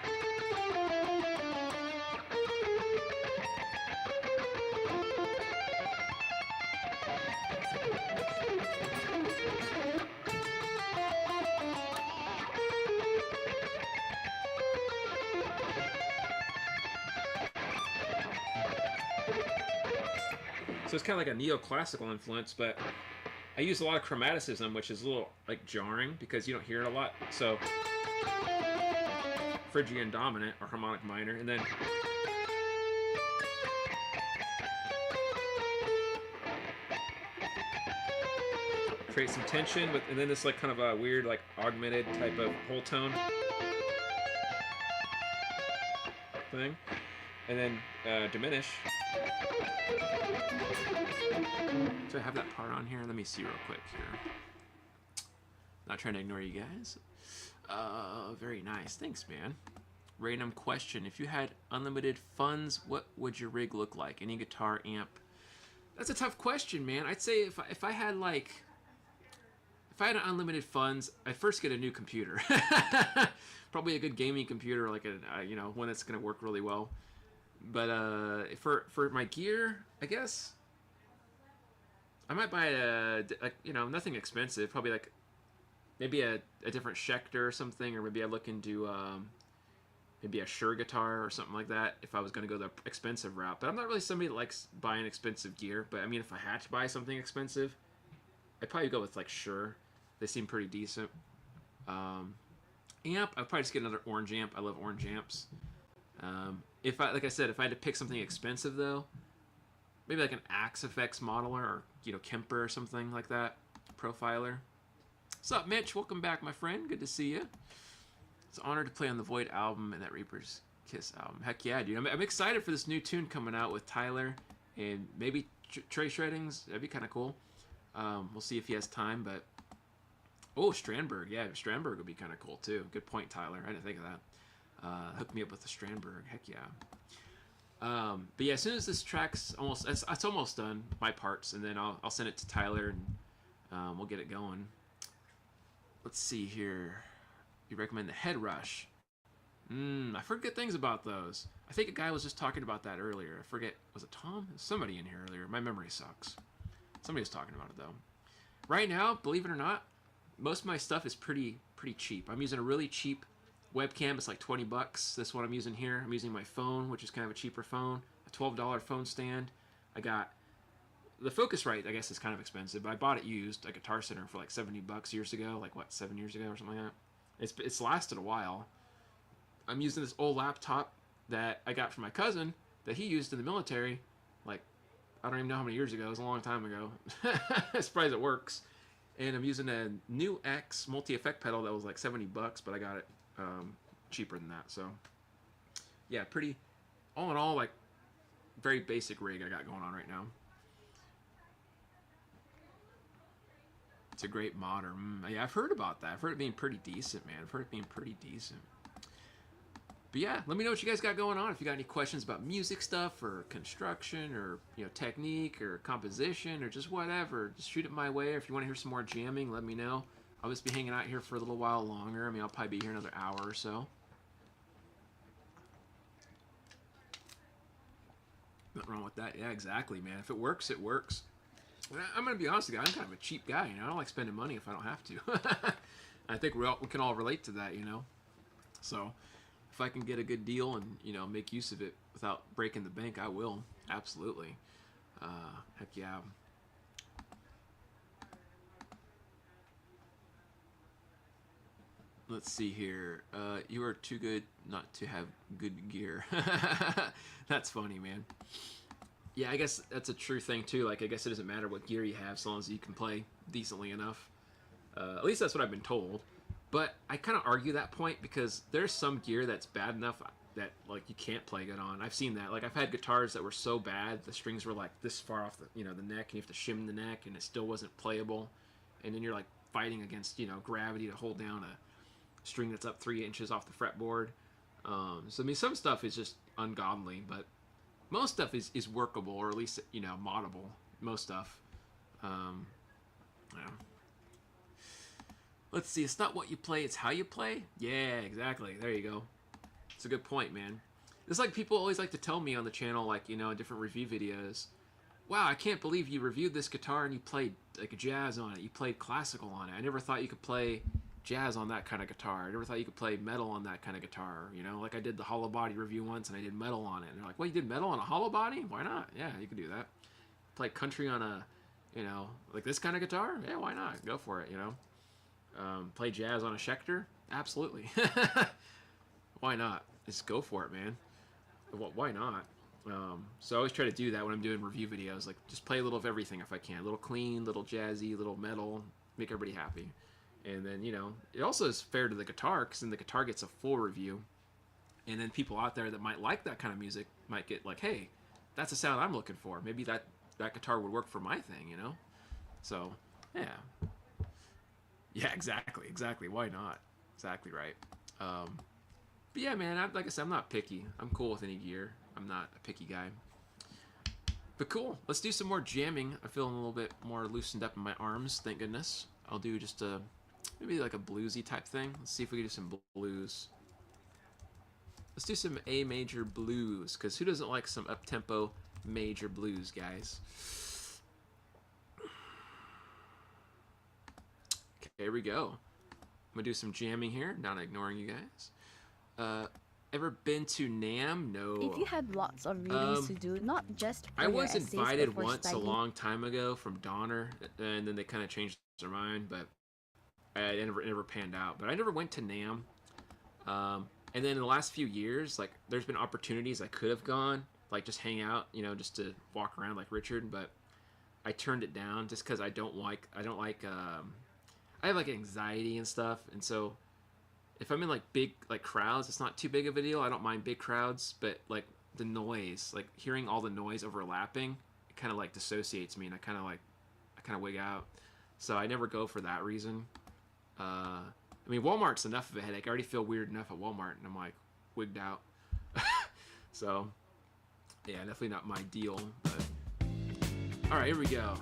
it's kind of like a neoclassical influence, but I use a lot of chromaticism, which is a little like jarring because you don't hear it a lot. So Phrygian dominant or harmonic minor, and then create some tension with, and then this like kind of a weird like augmented type of whole tone thing, and then diminish. Do I have that part on here? Let me see real quick here. Not trying to ignore you guys. Very nice. Thanks, man. Random question. If you had unlimited funds, what would your rig look like? Any guitar, amp? That's a tough question, man. I'd say if I had unlimited funds, I'd first get a new computer. Probably a good gaming computer, like a one that's gonna work really well. But for my gear, I guess I might buy nothing expensive. Probably like maybe a different Schecter or something, or maybe I look into maybe a Shure guitar or something like that if I was going to go the expensive route. But I'm not really somebody that likes buying expensive gear. But I mean, if I had to buy something expensive, I'd probably go with like Shure. They seem pretty decent. Amp, I'd probably just get another orange amp. I love orange amps. Like I said, if I had to pick something expensive though, maybe like an Axe FX modeler or Kemper or something like that, profiler. What's up, Mitch? Welcome back, my friend. Good to see you. It's an honor to play on the Void album and that Reaper's Kiss album. Heck yeah, dude. I'm excited for this new tune coming out with Tyler and maybe Trey Shreddings. That'd be kind of cool. We'll see if he has time, but oh, Strandberg. Yeah, Strandberg would be kind of cool too. Good point, Tyler. I didn't think of that. Hook me up with the Strandberg. Heck yeah. But yeah, as soon as this track's it's almost done, my parts, and then I'll send it to Tyler and we'll get it going. Let's see here. You recommend the Head Rush? I've heard good things about those. I think a guy was just talking about that earlier. I forget, was it Tom? Somebody in here earlier. My memory sucks. Somebody was talking about it though. Right now, believe it or not, most of my stuff is pretty cheap. I'm using a really cheap webcam. It's like 20 bucks. This one I'm using here. I'm using my phone, which is kind of a cheaper phone. A $12 phone stand. I got the Focusrite. I guess is kind of expensive, but I bought it used at Guitar Center for like 70 bucks years ago. Like what, 7 years ago or something like that. It's lasted a while. I'm using this old laptop that I got from my cousin that he used in the military. Like I don't even know how many years ago. It was a long time ago. I'm surprised it works. And I'm using a new X multi-effect pedal that was like 70 bucks, but I got it cheaper than that. So yeah, pretty all in all, like very basic rig I got going on right now. It's a great modder. Yeah, I've heard about that. I've heard it being pretty decent, man. I've heard it being pretty decent. But yeah, let me know what you guys got going on. If you got any questions about music stuff or construction or technique or composition or just whatever, just shoot it my way. Or if you want to hear some more jamming, let me know. I'll just be hanging out here for a little while longer. I mean, I'll probably be here another hour or so. Nothing wrong with that. Yeah, exactly, man. If it works, it works. I'm going to be honest with you. I'm kind of a cheap guy. I don't like spending money if I don't have to. I think we can all relate to that, So if I can get a good deal and, make use of it without breaking the bank, I will. Absolutely. Heck yeah. Let's see here. You are too good not to have good gear. That's funny, man. Yeah, I guess that's a true thing too. Like, I guess it doesn't matter what gear you have, as long as you can play decently enough. At least that's what I've been told. But I kind of argue that point because there's some gear that's bad enough that like you can't play good on. I've seen that. Like, I've had guitars that were so bad the strings were like this far off the the neck, and you have to shim the neck, and it still wasn't playable. And then you're like fighting against gravity to hold down a string that's up 3 inches off the fretboard. So I mean, some stuff is just ungodly, but most stuff is workable, or at least moddable. Most stuff. Yeah. Let's see. It's not what you play; it's how you play. Yeah, exactly. There you go. It's a good point, man. It's like people always like to tell me on the channel, like in different review videos. Wow, I can't believe you reviewed this guitar and you played like a jazz on it. You played classical on it. I never thought you could play jazz on that kind of guitar. I never thought you could play metal on that kind of guitar. Like I did the hollow body review once and I did metal on it. And they're like, well, you did metal on a hollow body? Why not? Yeah, you could do that. Play country on a, like this kind of guitar? Yeah, why not? Go for it, Play jazz on a Schecter? Absolutely. Why not? Just go for it, man. Why not? So I always try to do that when I'm doing review videos. Like, just play a little of everything if I can. A little clean, little jazzy, little metal. Make everybody happy. And then, it also is fair to the guitar, because then the guitar gets a full review. And then people out there that might like that kind of music might get like, hey, that's the sound I'm looking for. Maybe that guitar would work for my thing, So, yeah. Yeah, exactly. Why not? Exactly right. But yeah, man, like I said, I'm not picky. I'm cool with any gear. I'm not a picky guy. But cool. Let's do some more jamming. I'm feeling a little bit more loosened up in my arms, thank goodness. I'll do just maybe like a bluesy type thing. Let's see if we can do some blues. Let's do some A major blues, because who doesn't like some up-tempo major blues, guys? Okay, here we go. I'm gonna do some jamming here, not ignoring you guys. Ever been to NAMM? No. If you had lots of readings to do, not just for I your was essays, but invited for once a studying. long time ago from Donner, and then they kind of changed their mind, but it never panned out. But I never went to NAMM. And then in the last few years, like, there's been opportunities I could have gone, like just hang out, just to walk around like Richard, but I turned it down just because I have like anxiety and stuff, and so if I'm in like big like crowds, it's not too big of a deal. I don't mind big crowds, but like the noise, like hearing all the noise overlapping, it kind of like dissociates me, and I kind of wig out. So I never go for that reason. I mean, Walmart's enough of a headache. I already feel weird enough at Walmart, and I'm like wigged out. So yeah, definitely not my deal. But all right, here we go.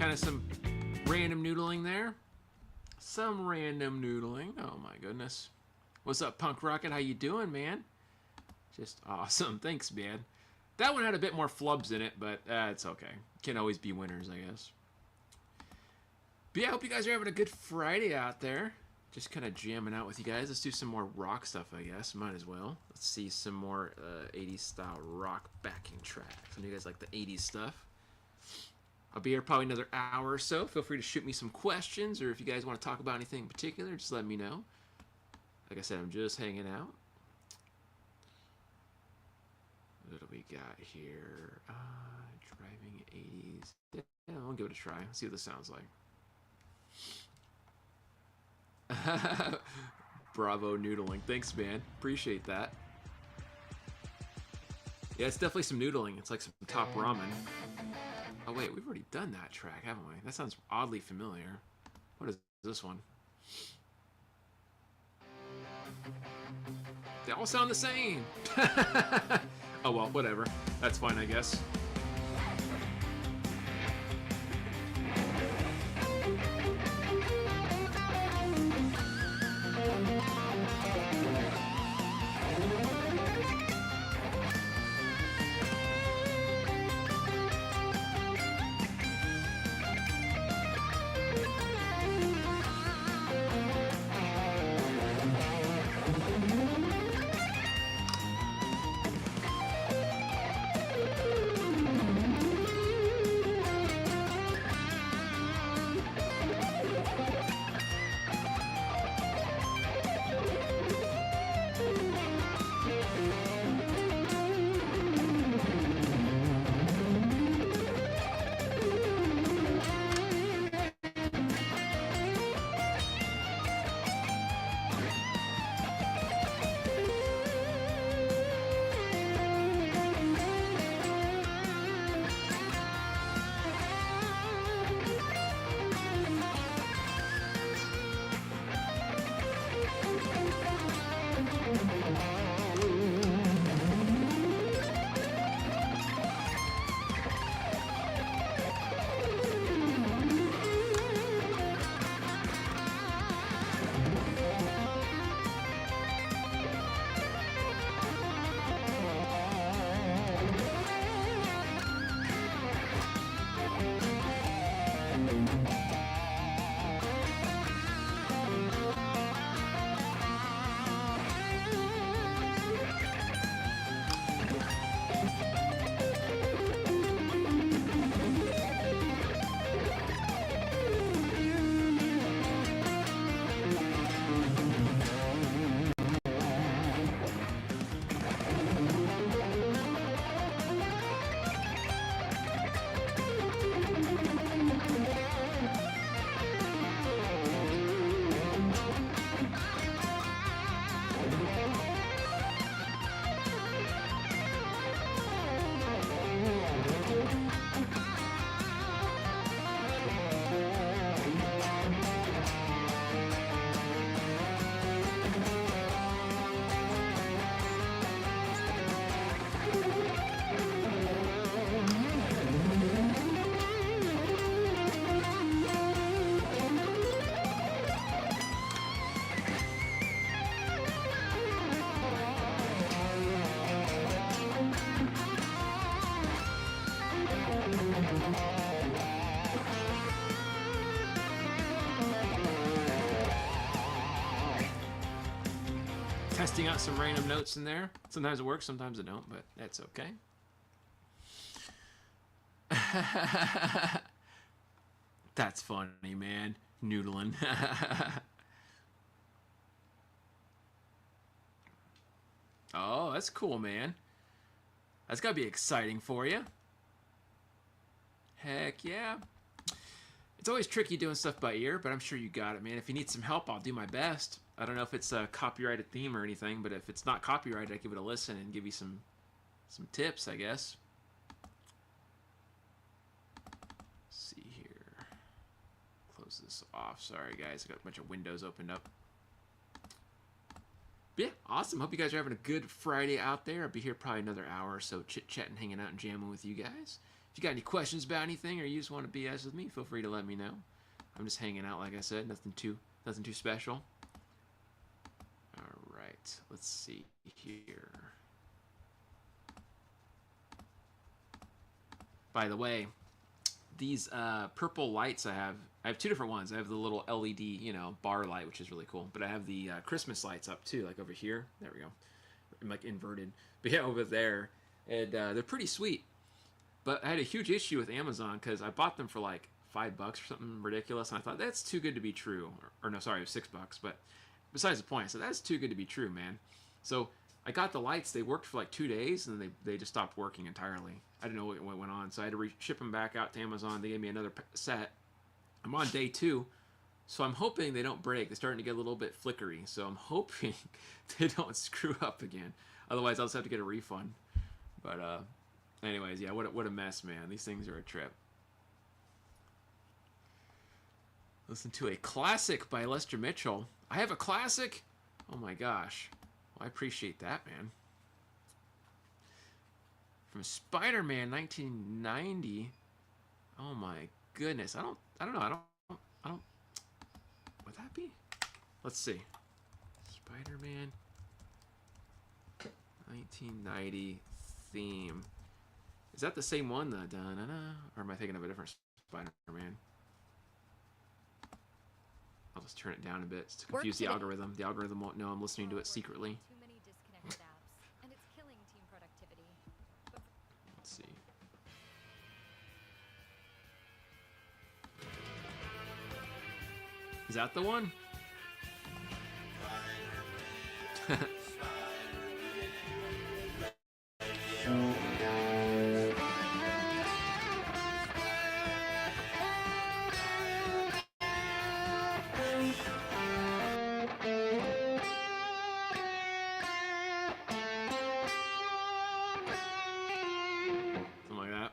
Kind of some random noodling there. Some random noodling. Oh my goodness. What's up, Punk Rocket? How you doing, man? Just awesome. Thanks, man. That one had a bit more flubs in it, but it's okay. Can always be winners, I guess. But yeah, I hope you guys are having a good Friday out there. Just kind of jamming out with you guys. Let's do some more rock stuff, I guess. Might as well. Let's see some more 80s style rock backing tracks. I know you guys like the 80s stuff. I'll be here probably another hour or so. Feel free to shoot me some questions, or if you guys want to talk about anything in particular, just let me know. Like I said, I'm just hanging out. What do we got here? Driving 80s. Yeah, I'll give it a try. See what this sounds like. Bravo noodling. Thanks, man. Appreciate that. Yeah, it's definitely some noodling. It's like some top ramen. Oh wait, we've already done that track, haven't we? That sounds oddly familiar. What is this one? They all sound the same. Oh well, whatever. That's fine, I guess. testing out some random notes in there. Sometimes it works, sometimes it don't, but that's okay. That's funny, man. Noodling. Oh, that's cool, man. That's gotta be exciting for you. Heck yeah. It's always tricky doing stuff by ear, but I'm sure you got it, man. If you need some help, I'll do my best. I don't know if it's a copyrighted theme or anything, but if it's not copyrighted, I give it a listen and give you some tips, I guess. Let's see here. Close this off. Sorry, guys. I got a bunch of windows opened up. But yeah, awesome. Hope you guys are having a good Friday out there. I'll be here probably another hour or so chit-chatting, hanging out, and jamming with you guys. If you got any questions about anything or you just want to BS with me, feel free to let me know. I'm just hanging out, like I said. Nothing too special. All right. Let's see here. By the way, these purple lights I have two different ones. I have the little LED, you know, bar light, which is really cool. But I have the Christmas lights up too, like over here. There we go. I'm like inverted. But yeah, over there. And they're pretty sweet. But I had a huge issue with Amazon because I bought them for like $5 or something ridiculous. And I thought, that's too good to be true. Or no, sorry, it was $6. But besides the point, I said, that's too good to be true, man. So I got the lights. They worked for like 2 days, and then they just stopped working entirely. I didn't know what went on. So I had to ship them back out to Amazon. They gave me another set. I'm on day 2. So I'm hoping they don't break. They're starting to get a little bit flickery. So I'm hoping they don't screw up again. Otherwise, I'll just have to get a refund. But, anyways, yeah, what a mess, man. These things are a trip. Listen to a classic by Lester Mitchell. I have a classic? Oh my gosh. Well, I appreciate that, man. From Spider-Man 1990. Oh my goodness. I don't know. Would that be? Let's see. Spider-Man 1990 theme. Is that the same one? The da-na-na? Or am I thinking of a different Spider-Man? I'll just turn it down a bit to confuse the algorithm. The algorithm won't know I'm listening to it secretly. Too many disconnected apps, and it's killing team productivity. Let's see. Is that the one? Something like that.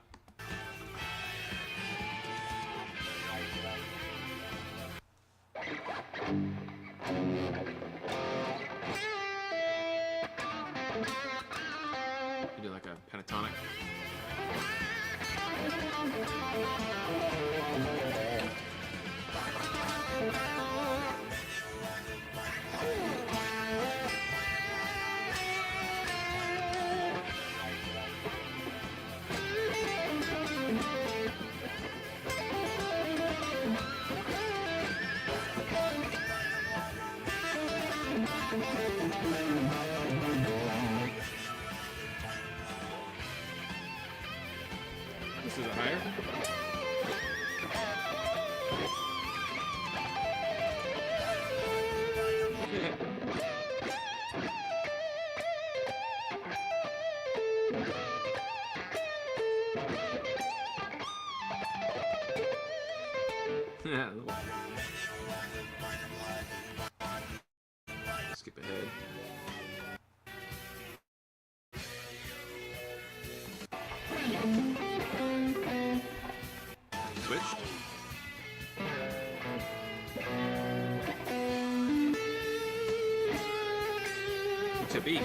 You do like a pentatonic. This is a higher. Yeah. Skip ahead. Switched. To be.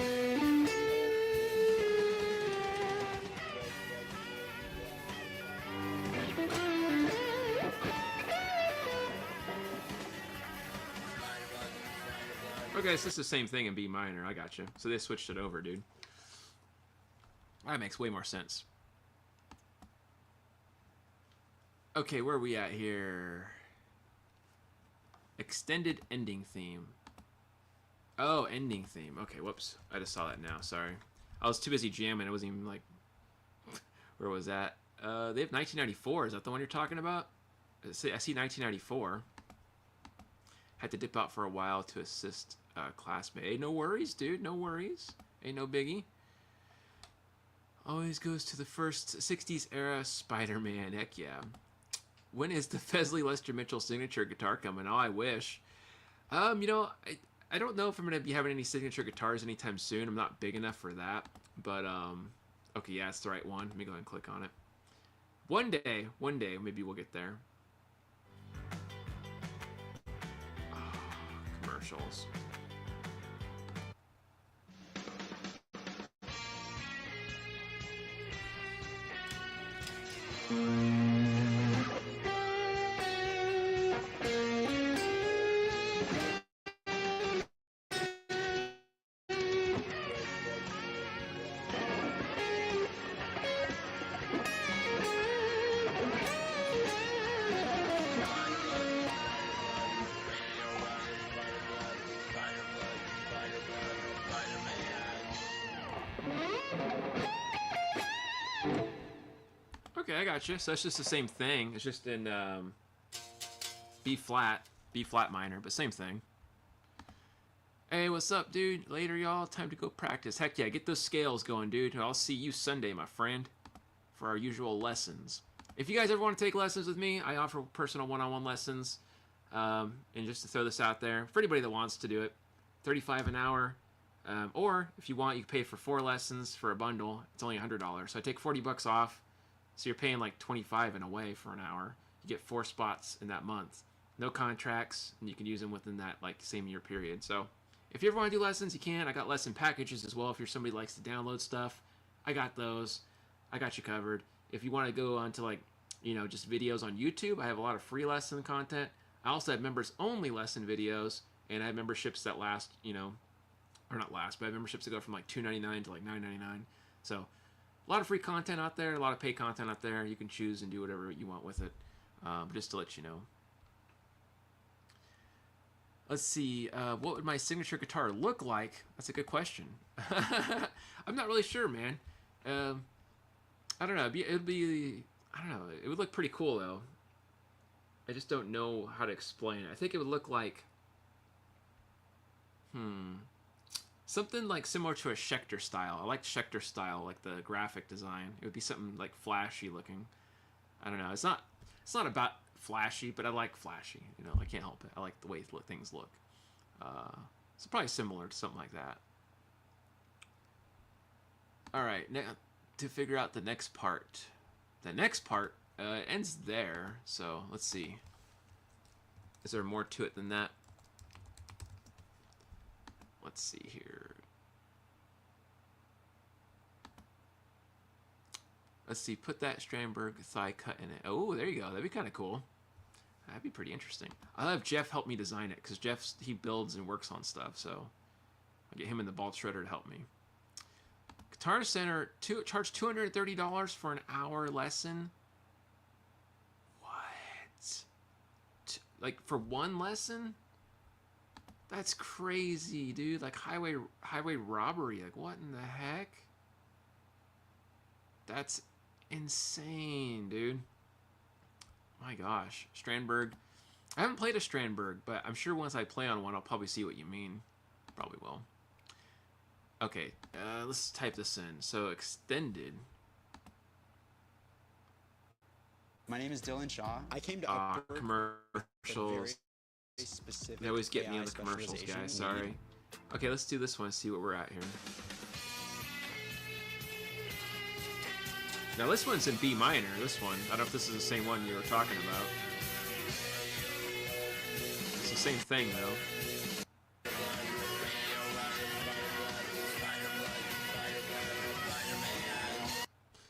Okay, so it's the same thing in B minor. I got you. So they switched it over, dude. That makes way more sense. Okay, where are we at here? Extended ending theme. Oh, ending theme. Okay, whoops. I just saw that now. Sorry. I was too busy jamming. I wasn't even like... Where was that? They have 1994. Is that the one you're talking about? I see 1994. Had to dip out for a while to assist classmate. Hey, no worries, dude. No worries. Ain't no biggie. Always goes to the first 60s era Spider-Man. Heck yeah. When is the Fesley Lester Mitchell signature guitar coming? Oh, I wish. You know, I don't know if I'm going to be having any signature guitars anytime soon. I'm not big enough for that. But, okay, yeah, it's the right one. Let me go ahead and click on it. One day, maybe we'll get there. Oh, commercials. Okay, I got you. So it's just the same thing. It's just in B flat minor, but same thing. Hey, what's up, dude? Later, y'all. Time to go practice. Heck yeah, get those scales going, dude. I'll see you Sunday, my friend, for our usual lessons. If you guys ever want to take lessons with me, I offer personal one-on-one lessons. And just to throw this out there, for anybody that wants to do it, $35 an hour. Or if you want, you can pay for 4 lessons for a bundle. It's only $100. So I take $40 off. So you're paying like $25 in a way for an hour. You get 4 spots in that month. No contracts, and you can use them within that like same year period. So if you ever want to do lessons, you can. I got lesson packages as well. If you're somebody who likes to download stuff, I got those. I got you covered. If you want to go on to like, you know, just videos on YouTube, I have a lot of free lesson content. I also have members only lesson videos, and I have memberships that last, you know, or not last, but I have memberships that go from like $2.99 to like $9.99. So a lot of free content out there, a lot of paid content out there. You can choose and do whatever you want with it. But just to let you know. Let's see. What would my signature guitar look like? That's a good question. I'm not really sure, man. I don't know. It'd be. I don't know. It would look pretty cool though. I just don't know how to explain it. I think it would look like. Something like similar to a Schecter style. I like Schecter style, like the graphic design. It would be something like flashy looking. I don't know. It's not about flashy, but I like flashy. You know, I can't help it. I like the way things look. So probably similar to something like that. All right, now to figure out the next part. The next part ends there. So let's see. Is there more to it than that? Let's see here. Let's see. Put that Strandberg thigh cut in it. Oh, there you go. That'd be kind of cool. That'd be pretty interesting. I'll have Jeff help me design it because he builds and works on stuff. So I'll get him in the ball shredder to help me. Guitar Center charge $230 for an hour lesson. What? Like for one lesson? That's crazy, dude. Like highway robbery. Like what in the heck? That's insane, dude. My gosh. Strandberg. I haven't played a Strandberg, but I'm sure once I play on one, I'll probably see what you mean. Probably will. Okay, let's type this in. So extended. My name is Dylan Shaw. I came to Upwork commercials. specific. They always get me AI on the commercials, specialization. guys. Sorry. Okay, let's do this one. See what we're at here. Now this one's in B minor. This one. I don't know if this is the same one you were talking about. It's the same thing though.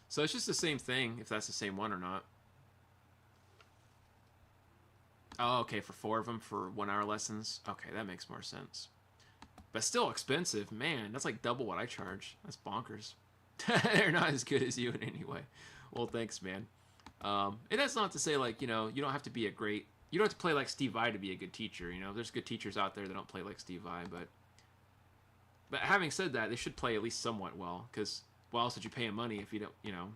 So it's just the same thing, if that's the same one or not. Oh, okay, for 4 of them for 1 hour lessons. Okay, that makes more sense. But still expensive. Man, that's like double what I charge. That's bonkers. They're not as good as you in any way. Well, thanks, man. And that's not to say, like, you know, you don't have to be you don't have to play like Steve Vai to be a good teacher, you know. There's good teachers out there that don't play like Steve Vai, but But having said that, they should play at least somewhat well, because why else would you pay them money if you don't, you know,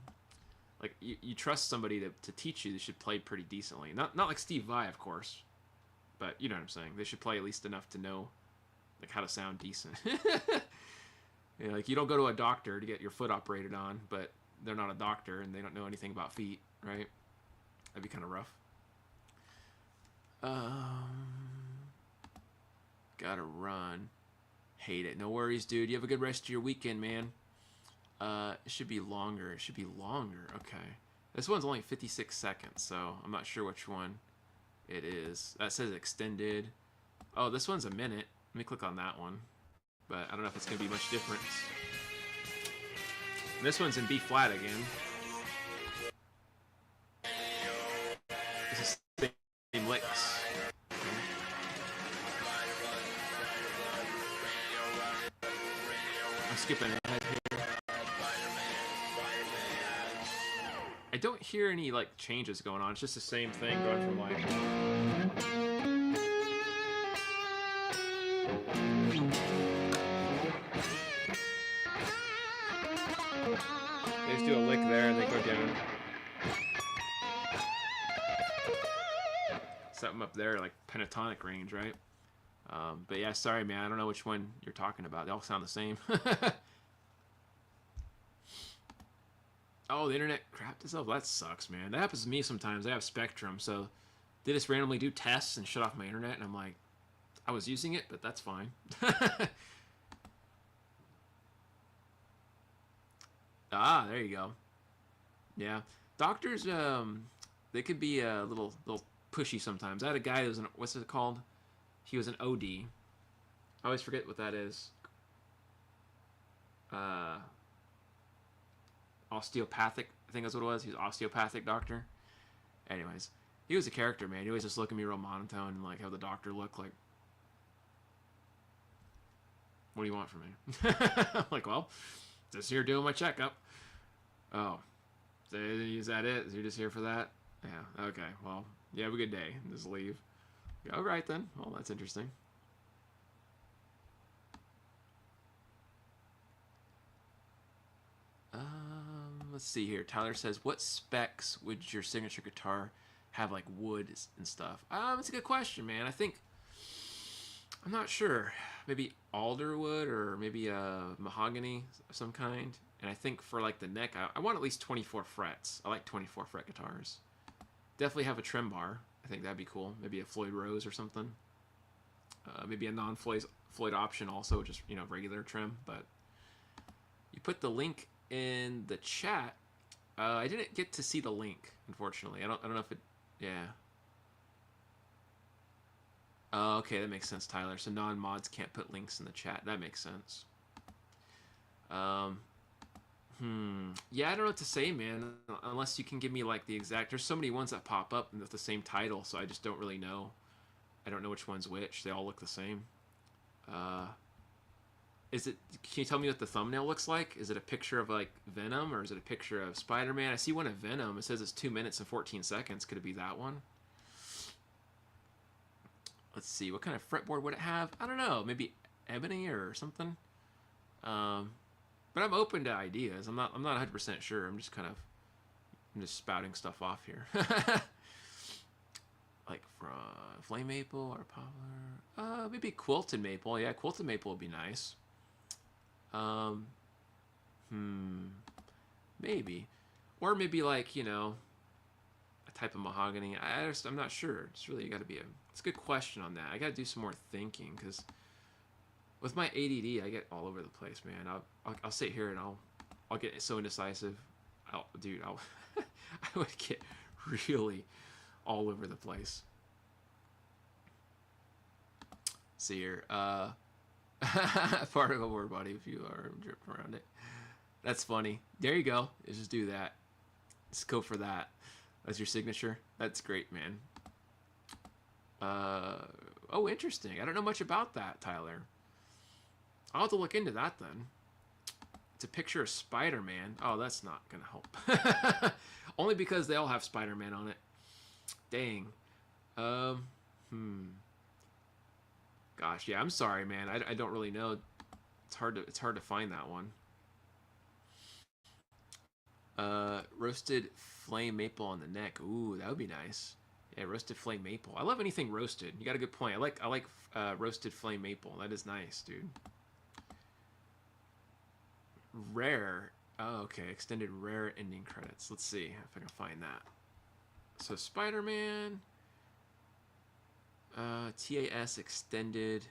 like you trust somebody to teach you, they should play pretty decently. Not like Steve Vai, of course, but you know what I'm saying. They should play at least enough to know like how to sound decent. Yeah, like you don't go to a doctor to get your foot operated on, but they're not a doctor and they don't know anything about feet, right? That'd be kind of rough. Gotta run. Hate it. No worries, dude. You have a good rest of your weekend, man. It should be longer. It should be longer. Okay. This one's only 56 seconds, so I'm not sure which one it is. That says extended. Oh, this one's a minute. Let me click on that one. But I don't know if it's going to be much difference. This one's in B flat again. This is the same licks. I'm skipping ahead here. I don't hear any like changes going on. It's just the same thing going from like. They just do a lick there and they go down. Something up there like pentatonic range, right? But yeah, sorry man, I don't know which one you're talking about. They all sound the same. Oh, the internet crapped itself. That sucks, man. That happens to me sometimes. I have Spectrum, so they just randomly do tests and shut off my internet, and I'm like, I was using it, but that's fine. Ah, there you go. Yeah, doctors, they could be a little pushy sometimes. I had a guy who was an, what's it called? He was an OD. I always forget what that is. Osteopathic, I think that's what it was. He was an osteopathic doctor. Anyways, he was a character, man. He always just look at me real monotone and like have the doctor look like, what do you want from me? I'm like, well, just here doing my checkup. Oh, is that it? Is you just here for that? Yeah, okay. Well, you have a good day. Just leave. All right then. Well, that's interesting. Let's see here. Tyler says, what specs would your signature guitar have, like wood and stuff? It's a good question, man. I'm not sure. Maybe alder wood or maybe mahogany of some kind. And I think for like the neck, I want at least 24 frets. I like 24 fret guitars. Definitely have a trim bar. I think that'd be cool. Maybe a Floyd Rose or something. Maybe a non-Floyd option also, just, you know, regular trim. But you put the link in the chat. I didn't get to see the link, unfortunately. I don't know if it, yeah. Okay, that makes sense, Tyler. So non-mods can't put links in the chat. That makes sense. Yeah, I don't know what to say, man. Unless you can give me like the exact. There's so many ones that pop up with the same title, so I just don't really know. I don't know which one's which. They all look the same. Is it? Can you tell me what the thumbnail looks like? Is it a picture of like Venom, or is it a picture of Spider-Man? I see one of Venom. It says it's 2 minutes and 14 seconds. Could it be that one? Let's see. What kind of fretboard would it have? I don't know. Maybe ebony or something. But I'm open to ideas. I'm not 100% sure. I'm just spouting stuff off here. Like from flame maple or poplar. Maybe quilted maple. Yeah, quilted maple would be nice. Maybe, or maybe like, you know, a type of mahogany. I'm not sure. It's really got to be it's a good question on that. I got to do some more thinking, because with my ADD, I get all over the place, man. I'll sit here and I'll get so indecisive. I would get really all over the place. See here. Particle board body, if you are dripping around it. That's funny. There you go. Let's just do that. Let's go for that. That's your signature. That's great, man. Oh, interesting. I don't know much about that, Tyler. I'll have to look into that then. It's a picture of Spider-Man. Oh, that's not gonna help. Only because they all have Spider-Man on it. Dang. Gosh, yeah, I'm sorry, man. I don't really know It's hard to find that one. Roasted flame maple on the neck. Ooh, that would be nice. Yeah, roasted flame maple. I love anything roasted. You got a good point. I like roasted flame maple. That is nice, dude. Rare. Oh, okay. Extended rare ending credits. Let's see if I can find that. So Spider-Man. TAS extended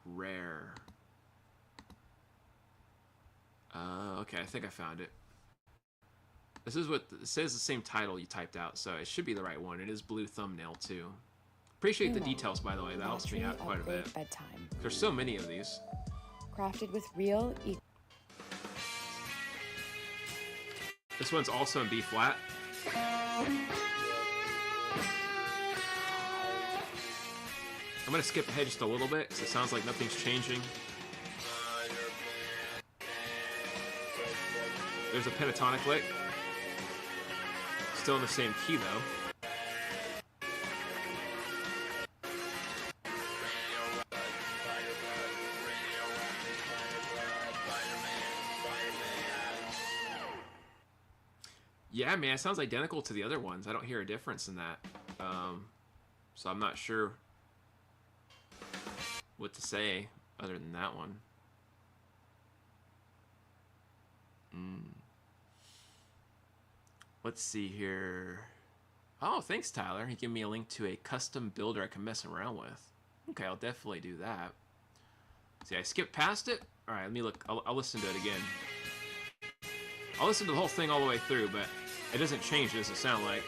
rare. Okay, I think I found it. This is what it says, the same title you typed out, so it should be the right one. It is blue thumbnail too. Appreciate the details, by the way. That helps me out quite a bit. Bedtime. There's so many of these. Crafted with real. This one's also in B flat. I'm gonna skip ahead just a little bit because it sounds like nothing's changing. There's a pentatonic lick. Still in the same key though. Yeah, man, it sounds identical to the other ones. I don't hear a difference in that. So I'm not sure what to say other than that one. Let's see here. Oh, thanks, Tyler. He gave me a link to a custom builder I can mess around with. Okay, I'll definitely do that. See, I skipped past it. All right, let me look. I'll listen to it again. I'll listen to the whole thing all the way through, but it doesn't change, it doesn't sound like.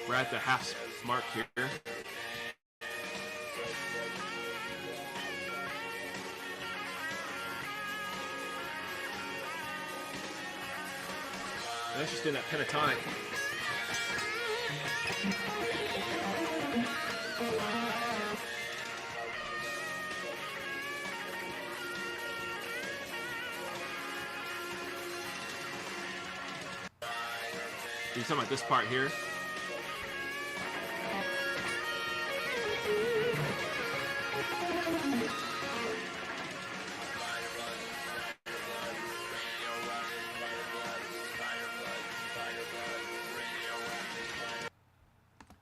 We're at the half mark here. That's just in that pentatonic. You're talking about this part here?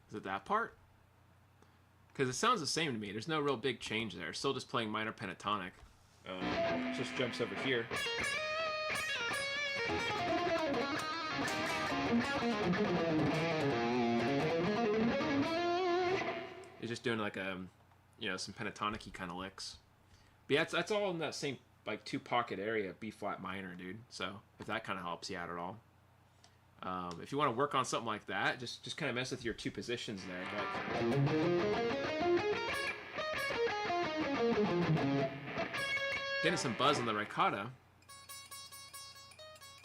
Is it that part? Because it sounds the same to me. There's no real big change there. Still just playing minor pentatonic. Just jumps over here. It's just doing like a, you know, some pentatonic-y kind of licks. But yeah, that's all in that same like two pocket area, B flat minor, dude. So if that kind of helps you out at all. If you want to work on something like that, just kind of mess with your two positions there. Getting some buzz on the ricotta.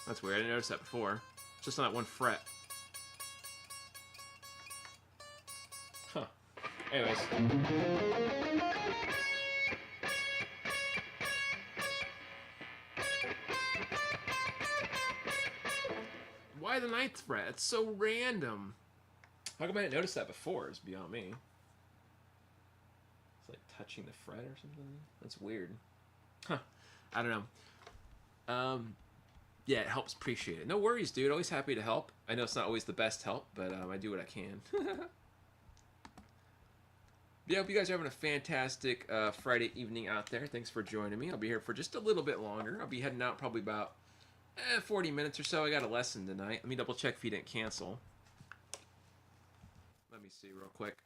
That's weird. I didn't notice that before. Just on that one fret. Huh. Anyways. Why the 9th fret? It's so random. How come I didn't notice that before? It's beyond me. It's like touching the fret or something. That's weird. Huh. I don't know. Yeah, it helps. Appreciate it. No worries, dude. Always happy to help. I know it's not always the best help, but I do what I can. Yeah, hope you guys are having a fantastic Friday evening out there. Thanks for joining me. I'll be here for just a little bit longer. I'll be heading out probably about 40 minutes or so. I got a lesson tonight. Let me double check if he didn't cancel. Let me see real quick.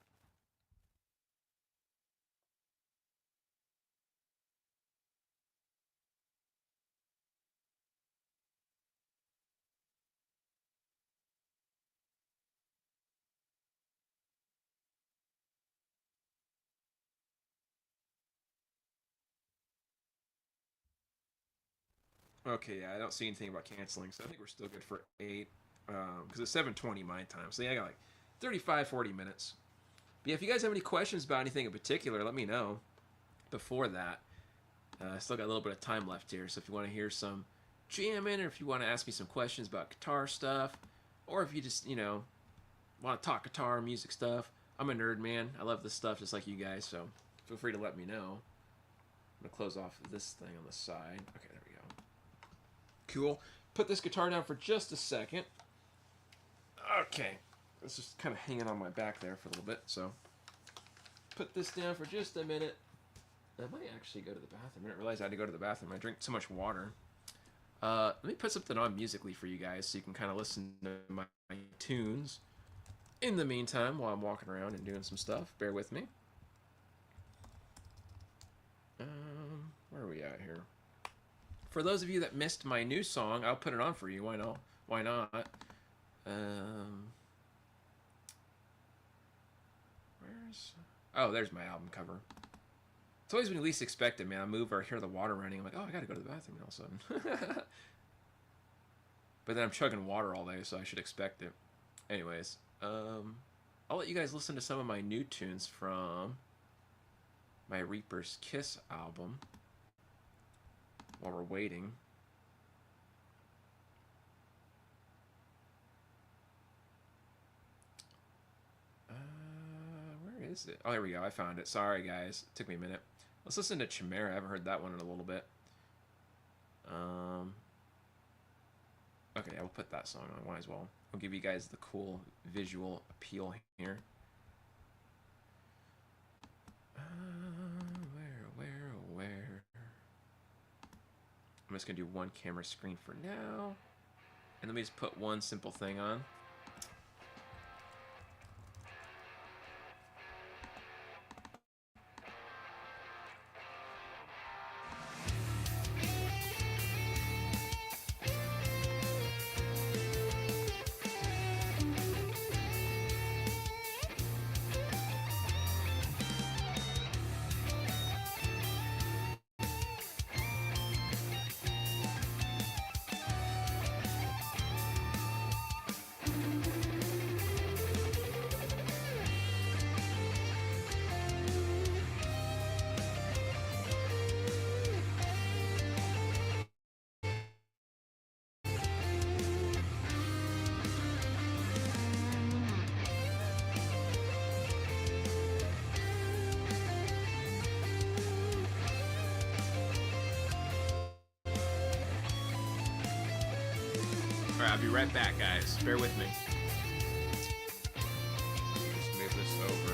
Okay, yeah, I don't see anything about canceling, so I think we're still good for 8. Because it's 7:20 my time. So yeah, I got like 35, 40 minutes. But yeah, if you guys have any questions about anything in particular, let me know before that. I still got a little bit of time left here, so if you want to hear some jamming, or if you want to ask me some questions about guitar stuff, or if you just, you know, want to talk guitar, music stuff, I'm a nerd, man. I love this stuff just like you guys, so feel free to let me know. I'm going to close off this thing on the side. Okay, there we go. Cool. Put this guitar down for just a second. Okay. It's just kind of hanging on my back there for a little bit, so put this down for just a minute. I might actually go to the bathroom. I didn't realize I had to go to the bathroom. I drink so much water. Let me put something on musically for you guys so you can kind of listen to my tunes in the meantime while I'm walking around and doing some stuff. Bear with me. Where are we at here? For those of you that missed my new song, I'll put it on for you. Why not? Why not? Oh, there's my album cover. It's always when you least expect it, man. I move or hear the water running. I'm like, oh, I gotta go to the bathroom all of a sudden. But then I'm chugging water all day, so I should expect it. Anyways, I'll let you guys listen to some of my new tunes from my Reaper's Kiss album while we're waiting. Where is it? Oh, here we go. I found it. Sorry, guys. It took me a minute. Let's listen to Chimera. I haven't heard that one in a little bit. Okay, I will put that song on. Might as well. I'll give you guys the cool visual appeal here. Where? I'm just going to do one camera screen for now. And let me just put one simple thing on. Alright, I'll be right back, guys. Bear with me. Just move this over.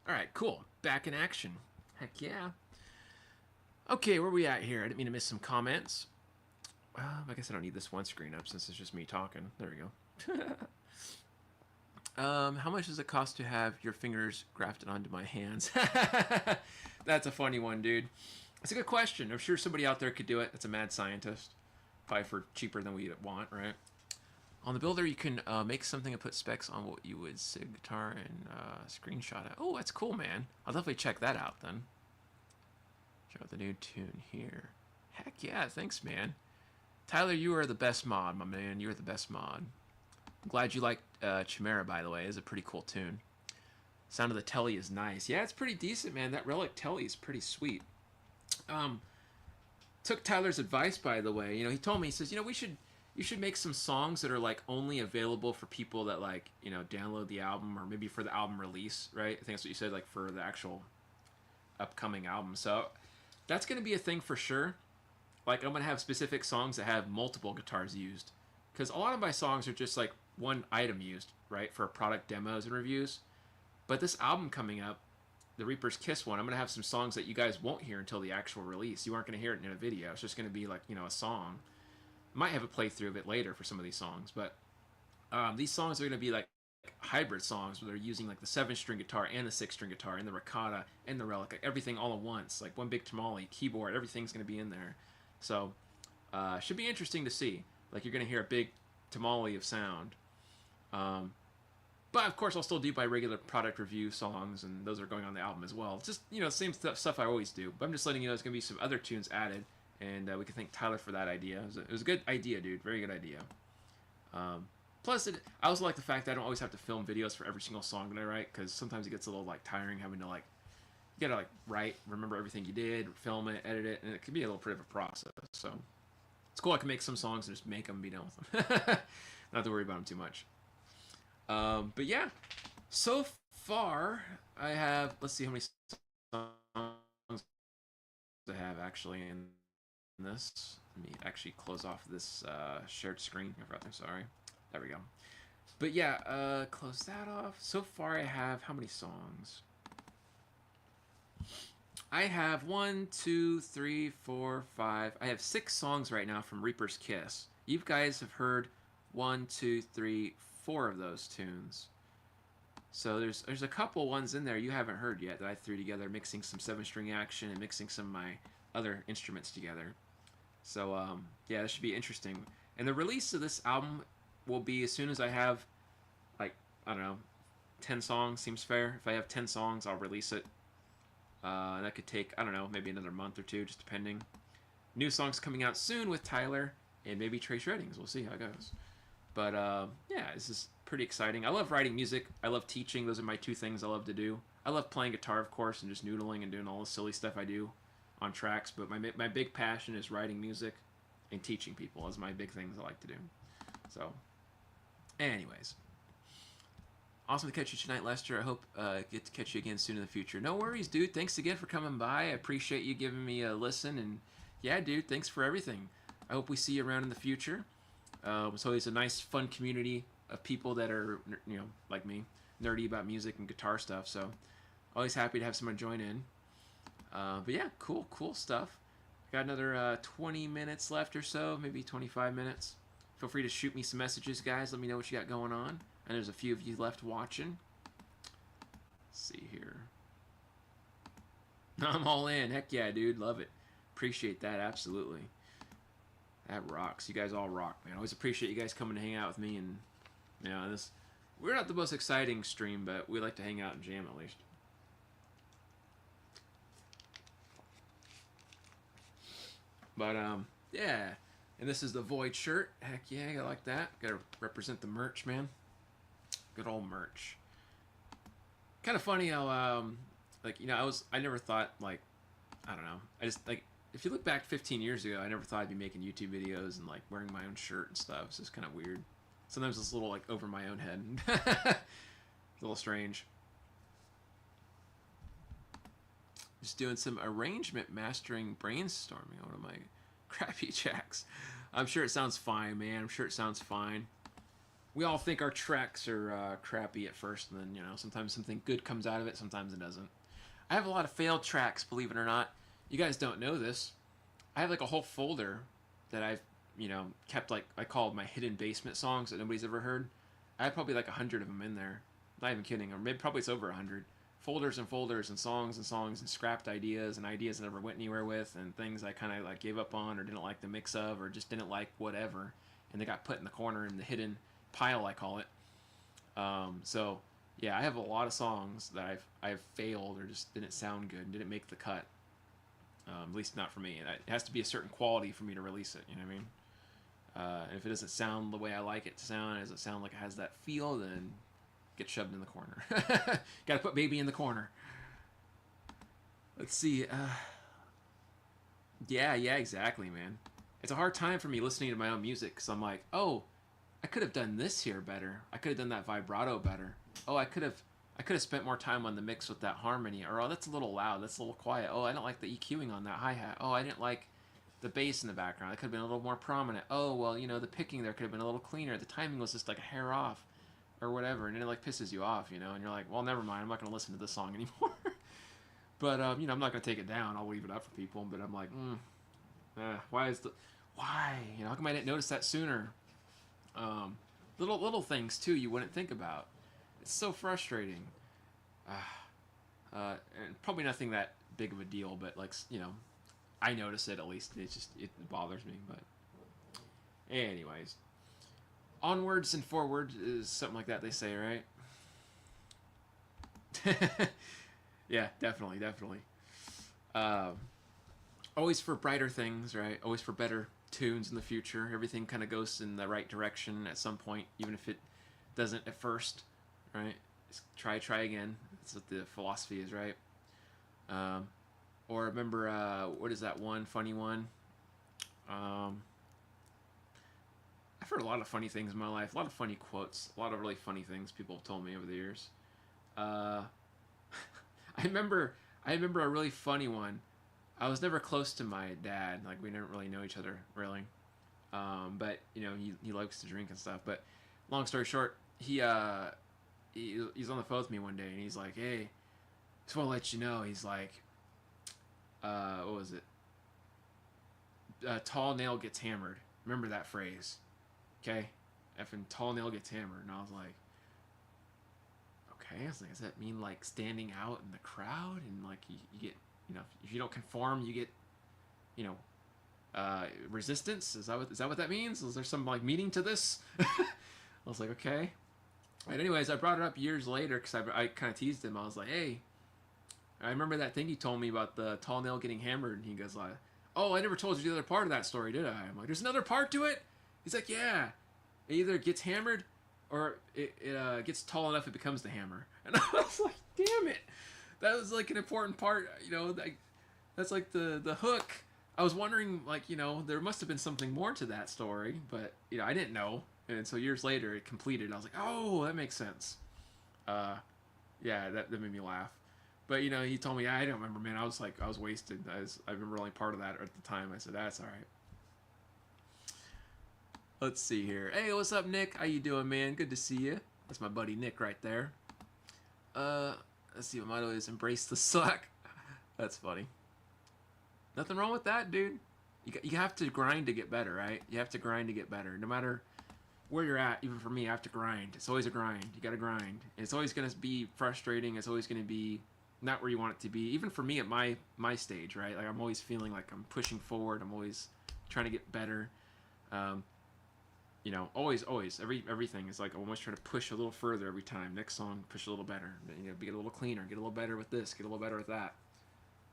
All right, cool. Back in action. Heck yeah. Okay, where are we at here? I didn't mean to miss some comments. I guess I don't need this one screen up since it's just me talking. There we go. How much does it cost to have your fingers grafted onto my hands? That's a funny one, dude. It's a good question. I'm sure somebody out there could do it. It's a mad scientist. Probably for cheaper than we want, right? On the builder, you can make something and put specs on what you would SIG guitar and screenshot it. Oh, that's cool, man. I'll definitely check that out then. Check out the new tune here. Heck yeah, thanks, man. Tyler, you are the best mod, my man. You are the best mod. I'm glad you liked Chimera, by the way. It's a pretty cool tune. Sound of the telly is nice. Yeah, it's pretty decent, man. That Relic telly is pretty sweet. Took Tyler's advice, by the way. You know, he told me, he says, you know, you should make some songs that are like only available for people that like, you know, download the album or maybe for the album release, right? I think that's what you said, like for the actual upcoming album. So that's going to be a thing for sure. Like I'm going to have specific songs that have multiple guitars used because a lot of my songs are just like one item used, right? For product demos and reviews. But this album coming up, the Reaper's Kiss one, I'm going to have some songs that you guys won't hear until the actual release. You aren't going to hear it in a video. It's just going to be like, you know, a song. Might have a playthrough of it later for some of these songs, but these songs are going to be like hybrid songs where they're using like the 7-string guitar and the 6-string guitar and the Ricotta and the Relic, like everything all at once, like one big tamale, keyboard, everything's going to be in there. So should be interesting to see. Like you're going to hear a big tamale of sound. But of course I'll still do my regular product review songs, and those are going on the album as well. Just, you know, same stuff I always do. But I'm just letting you know there's going to be some other tunes added. And we can thank Tyler for that idea. It was a good idea, dude. Very good idea. Plus, I also like the fact that I don't always have to film videos for every single song that I write, because sometimes it gets a little like tiring having to like, you gotta like write, remember everything you did, film it, edit it, and it can be a little bit of a process. So it's cool. I can make some songs and just make them and be done with them. Not have to worry about them too much. But yeah, so far I have. Let's see how many songs I have actually in this. Let me actually close off this shared screen. I'm sorry. There we go. But yeah, close that off. So far I have how many songs? I have 1, 2, 3, 4, 5. I have 6 songs right now from Reaper's Kiss. You guys have heard 1, 2, 3, 4 of those tunes. So there's a couple ones in there you haven't heard yet that I threw together, mixing some 7-string action and mixing some of my other instruments together. So yeah, this should be interesting. And the release of this album will be as soon as I have, like, I don't know, 10 songs seems fair. If I have 10 songs, I'll release it. And that could take, I don't know, maybe another month or two, just depending. New songs coming out soon with Tyler and maybe Trace Reddings. We'll see how it goes. But yeah, this is pretty exciting. I love writing music. I love teaching. Those are my 2 things I love to do. I love playing guitar, of course, and just noodling and doing all the silly stuff I do on tracks. But my big passion is writing music and teaching people. Those are my big things I like to do. So, anyways. Awesome to catch you tonight, Lester. I hope I get to catch you again soon in the future. No worries, dude. Thanks again for coming by. I appreciate you giving me a listen. And yeah, dude, thanks for everything. I hope we see you around in the future. It's always a nice, fun community of people that are, you know, like me, nerdy about music and guitar stuff. So always happy to have someone join in. But yeah, cool stuff. Got another 20 minutes left or so, maybe 25 minutes. Feel free to shoot me some messages, guys. Let me know what you got going on. And there's a few of you left watching. Let's see here. I'm all in. Heck yeah, dude. Love it. Appreciate that. Absolutely. That rocks. You guys all rock, man. Always appreciate you guys coming to hang out with me. And, you know, we're not the most exciting stream, but we like to hang out and jam at least. But, yeah. And this is the Void shirt. Heck yeah, I like that. Gotta represent the merch, man. Good old merch. Kind of funny how, like, you know, I never thought, like, I don't know. I just, like, if you look back 15 years ago, I never thought I'd be making YouTube videos and, like, wearing my own shirt and stuff. It's just kind of weird. Sometimes it's a little, like, over my own head. A little strange. Just doing some arrangement, mastering, brainstorming on one of my crappy jacks. I'm sure it sounds fine, man. I'm sure it sounds fine. we all think our tracks are crappy at first, and then, you know, sometimes something good comes out of it, sometimes it doesn't. I have a lot of failed tracks, believe it or not. You guys don't know this. I have like a whole folder that I've, you know, kept, like, I called my hidden basement songs that nobody's ever heard. I have probably like 100 of them in there. Not even kidding, or maybe probably it's over 100. Folders and folders and songs and scrapped ideas and ideas I never went anywhere with and things I kind of like gave up on or didn't like the mix of or just didn't like whatever, and they got put in the corner in the hidden pile, I call it. So yeah, I have a lot of songs that I've failed or just didn't sound good and didn't make the cut. At least not for me. It has to be a certain quality for me to release it. You know what I mean? And if it doesn't sound the way I like it to sound, it doesn't sound like it has that feel, then get shoved in the corner. Gotta put baby in the corner. Let's see. Yeah, exactly, man. It's a hard time for me listening to my own music because I'm like, oh, I could have done this here better. I could have done that vibrato better. Oh, I could have spent more time on the mix with that harmony. Or, oh, that's a little loud. That's a little quiet. Oh, I don't like the EQing on that hi-hat. Oh, I didn't like the bass in the background. It could have been a little more prominent. Oh, well, you know, the picking there could have been a little cleaner. The timing was just like a hair off or whatever. And it like pisses you off, you know, and you're like, well, never mind. I'm not going to listen to this song anymore. But, you know, I'm not going to take it down. I'll leave it up for people. But I'm like, why? You know, how come I didn't notice that sooner? Little things, too, you wouldn't think about. It's so frustrating. And probably nothing that big of a deal, but, like, you know, I notice it at least. It bothers me, but anyways. Onwards and forward is something like that they say, right? Yeah, definitely. Always for brighter things, right? Always for better tunes in the future. Everything kind of goes in the right direction at some point, even if it doesn't at first, right? Just try again. That's what the philosophy is, right? Or remember, what is that one funny one? I've heard a lot of funny things in my life. A lot of funny quotes. A lot of really funny things people have told me over the years. I remember a really funny one. I was never close to my dad. Like, we didn't really know each other, really. But, you know, he likes to drink and stuff. But long story short, he's on the phone with me one day, and he's like, hey, just want to let you know, he's like, what was it? Tall nail gets hammered. Remember that phrase. Okay? Effing tall nail gets hammered. And I was like, okay. I was like, does that mean, like, standing out in the crowd? And, like, you get, you know, if you don't conform, you get, you know, resistance? Is that what that means? Is there some, like, meaning to this? I was like, okay. And anyways, I brought it up years later because I kind of teased him. I was like, hey, I remember that thing you told me about the tall nail getting hammered. And he goes like, oh, I never told you the other part of that story, did I? I'm like, there's another part to it? He's like, yeah. It either gets hammered or it gets tall enough it becomes the hammer. And I was like, damn it. That was like an important part, you know, that's like the hook. I was wondering, like, you know, there must have been something more to that story, but, you know, I didn't know. And so years later it completed. I was like, oh, that makes sense. Yeah, that made me laugh. But, you know, he told me, I don't remember, man. I was wasted. I remember only part of that at the time. I said, that's all right. Let's see here. Hey, what's up, Nick? How you doing, man? Good to see you. That's my buddy Nick right there. Let's see what motto is. Embrace the suck. That's funny. Nothing wrong with that, dude. You have to grind to get better, right? You have to grind to get better. No matter where you're at, even for me, I have to grind. It's always a grind. You got to grind. And it's always going to be frustrating. It's always going to be not where you want it to be. Even for me at my stage, right? Like, I'm always feeling like I'm pushing forward. I'm always trying to get better. You know, always, everything is like, I'm always trying to push a little further every time. Next song, push a little better. You know, get a little cleaner, get a little better with this, get a little better with that.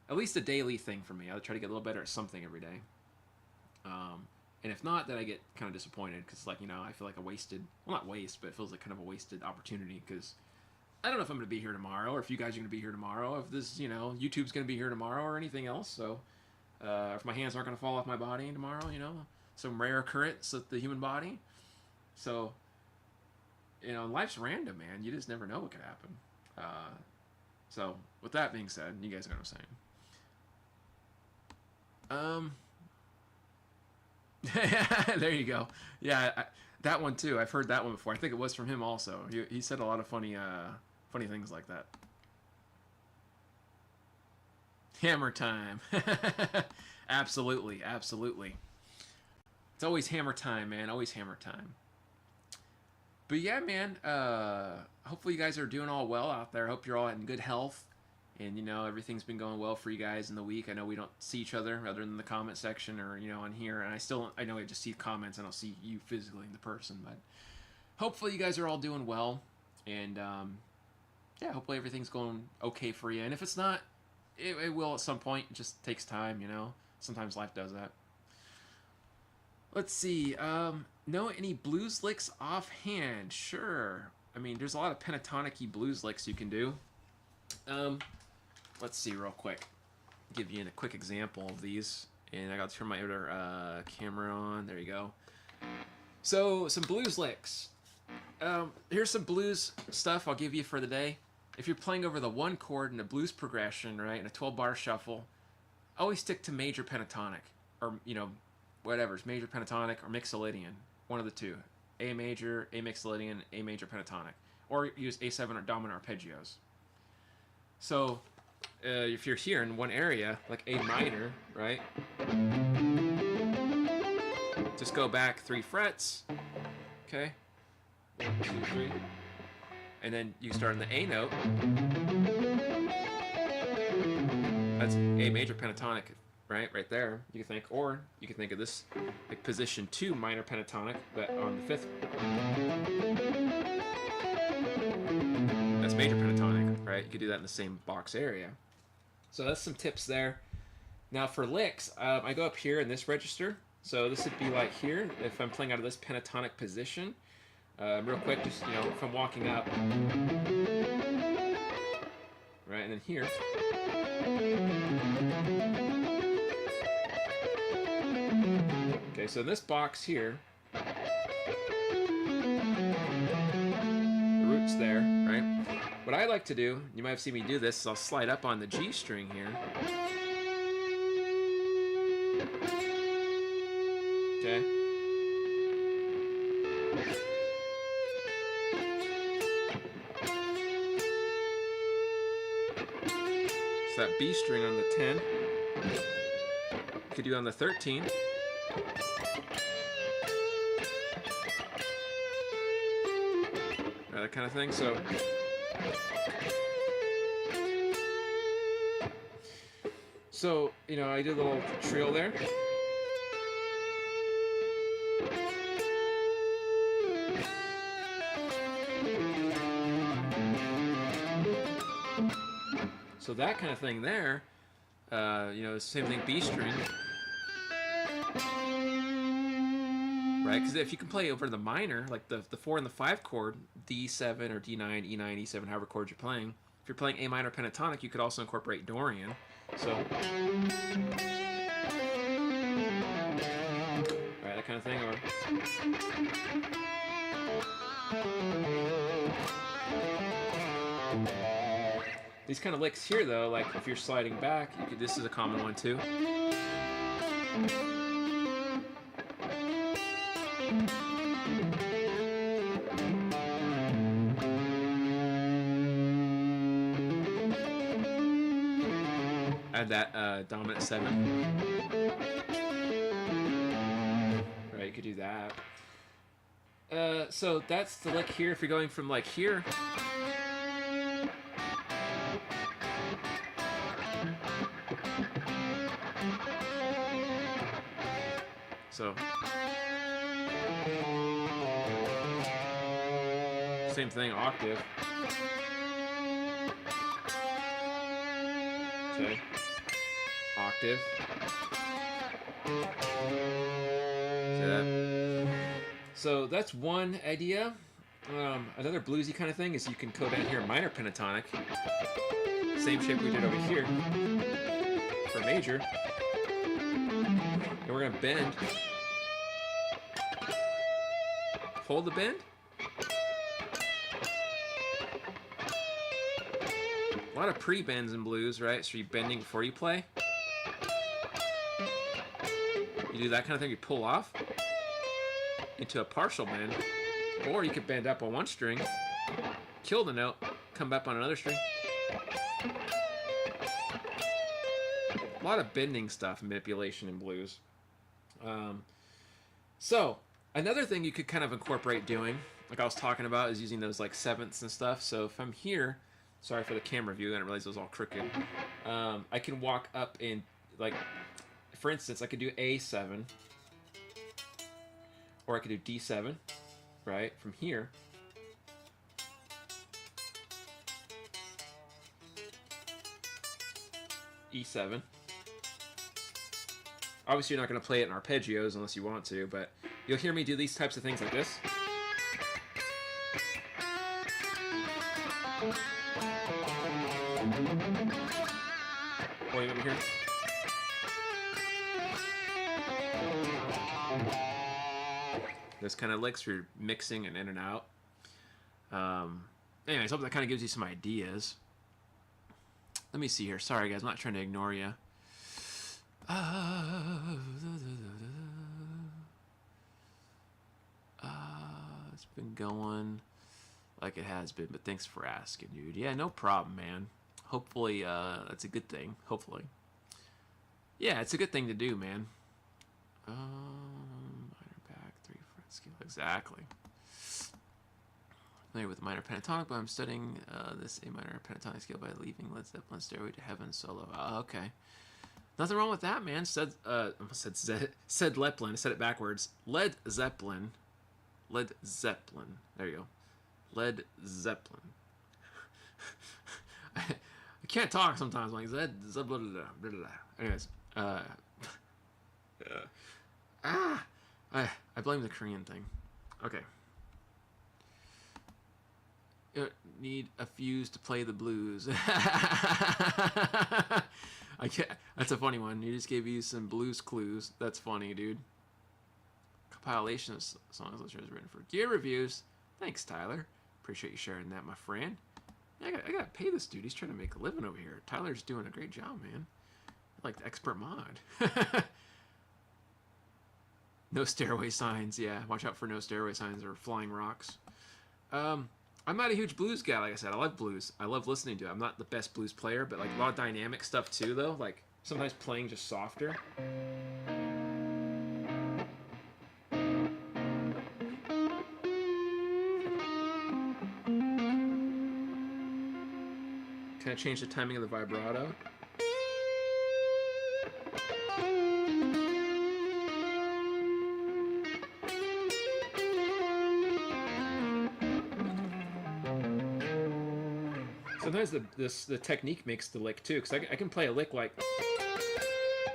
At least a daily thing for me. I try to get a little better at something every day. And if not, then I get kind of disappointed because, like, you know, I feel like not waste, but it feels like kind of a wasted opportunity because I don't know if I'm going to be here tomorrow or if you guys are going to be here tomorrow, if this, you know, YouTube's going to be here tomorrow or anything else. So, if my hands aren't going to fall off my body tomorrow, you know, some rare occurrence of the human body. So, you know, life's random, man. You just never know what could happen. So, with that being said, you guys know what I'm saying. There you go. Yeah, That one too. I've heard that one before. I think it was from him also. He said a lot of funny things like that. Hammer time. Absolutely, absolutely. It's always hammer time, man. Always hammer time. But yeah, man. Hopefully you guys are doing all well out there. I hope you're all in good health. And, you know, everything's been going well for you guys in the week. I know we don't see each other other than the comment section or, you know, on here. And I know I just see comments. I don't see you physically in the person. But hopefully you guys are all doing well. And, yeah, hopefully everything's going okay for you. And if it's not, it will at some point. It just takes time, you know. Sometimes life does that. Let's see. Know any blues licks offhand? Sure. I mean, there's a lot of pentatonic-y blues licks you can do. Let's see real quick. Give you a quick example of these. And I got to turn my other camera on. There you go. So, some blues licks. Here's some blues stuff I'll give you for the day. If you're playing over the one chord in a blues progression, right, in a 12-bar shuffle, always stick to major pentatonic. Or, you know, whatever. It's major pentatonic or mixolydian. One of the two. A major, A mixolydian, A major pentatonic. Or use A7 or dominant arpeggios. So, if you're here in one area, like A minor, right? Just go back 3 frets. Okay? 1, 2, 3. And then you start on the A note. That's A major pentatonic, right? Right there, you can think. Or you can think of this like position 2 minor pentatonic, but on the 5th. That's major pentatonic, right? You could do that in the same box area. So that's some tips there. Now for licks, I go up here in this register. So this would be like here, if I'm playing out of this pentatonic position. Real quick, just, you know, if I'm walking up. Right, and then here. Okay, so in this box here, the root's there, right? What I like to do, you might have seen me do this, is I'll slide up on the G string here. Okay. So that B string on the 10. Could do on the 13. That kind of thing. So, you know, I did a little trill there. So that kind of thing there, you know, same thing, B string. Right, because if you can play over the minor, like the 4 and the 5 chord, D7 or D9, E9, E7, however chord you're playing. If you're playing A minor pentatonic, you could also incorporate Dorian. So, right, that kind of thing. Or these kind of licks here, though, like if you're sliding back, you could. This is a common one too. Add that dominant 7. Right, you could do that. So that's the lick here. If you're going from like here. So same thing, octave. Okay. Octave. See that? So that's one idea. Another bluesy kind of thing is you can go down here minor pentatonic. Same shape we did over here for major. And we're going to bend. Hold the bend. A lot of pre-bends in blues, right? So you're bending before you play. You do that kind of thing, you pull off. into a partial bend. Or you could bend up on one string, kill the note, come back on another string. A lot of bending stuff, manipulation in blues. So, another thing you could kind of incorporate doing, like I was talking about, is using those like sevenths and stuff. So if I'm here, sorry for the camera view, I didn't realize it was all crooked. I can walk up in, like, for instance, I could do A7, or I could do D7, right, from here. E7. Obviously, you're not going to play it in arpeggios unless you want to, but you'll hear me do these types of things like this. Wait, over here. Those kind of licks for mixing and in and out. Anyways, hope that kind of gives you some ideas. Let me see here. Sorry, guys. I'm not trying to ignore you. It's been going like it has been, but thanks for asking, dude. Yeah, no problem, man. Hopefully, that's a good thing. Hopefully. Yeah, it's a good thing to do, man. Minor back, 3 fret scale. Exactly. Familiar with the minor pentatonic, but I'm studying this A minor pentatonic scale by leaving Led Zeppelin Stairway to Heaven solo. Okay. Nothing wrong with that, man. Said Leplin. I said it backwards. Led Zeppelin. Led Zeppelin. There you go. Led Zeppelin. I can't talk sometimes. I'm like Zeppelin. Anyways, I blame the Korean thing. Okay. You need a fuse to play the blues. I can't. That's a funny one. You just gave you some blues clues. That's funny, dude. Compilation of songs listeners written for gear reviews. Thanks, Tyler. Appreciate you sharing that, my friend. I gotta pay this dude. He's trying to make a living over here. Tyler's doing a great job, man. Like the expert mod. No stairway signs. Yeah, watch out for no stairway signs or flying rocks. I'm not a huge blues guy, like I said. I love blues. I love listening to it. I'm not the best blues player, but like a lot of dynamic stuff too, though. Like sometimes playing just softer. Kind of change the timing of the vibrato. Sometimes the technique makes the lick too, because I can play a lick like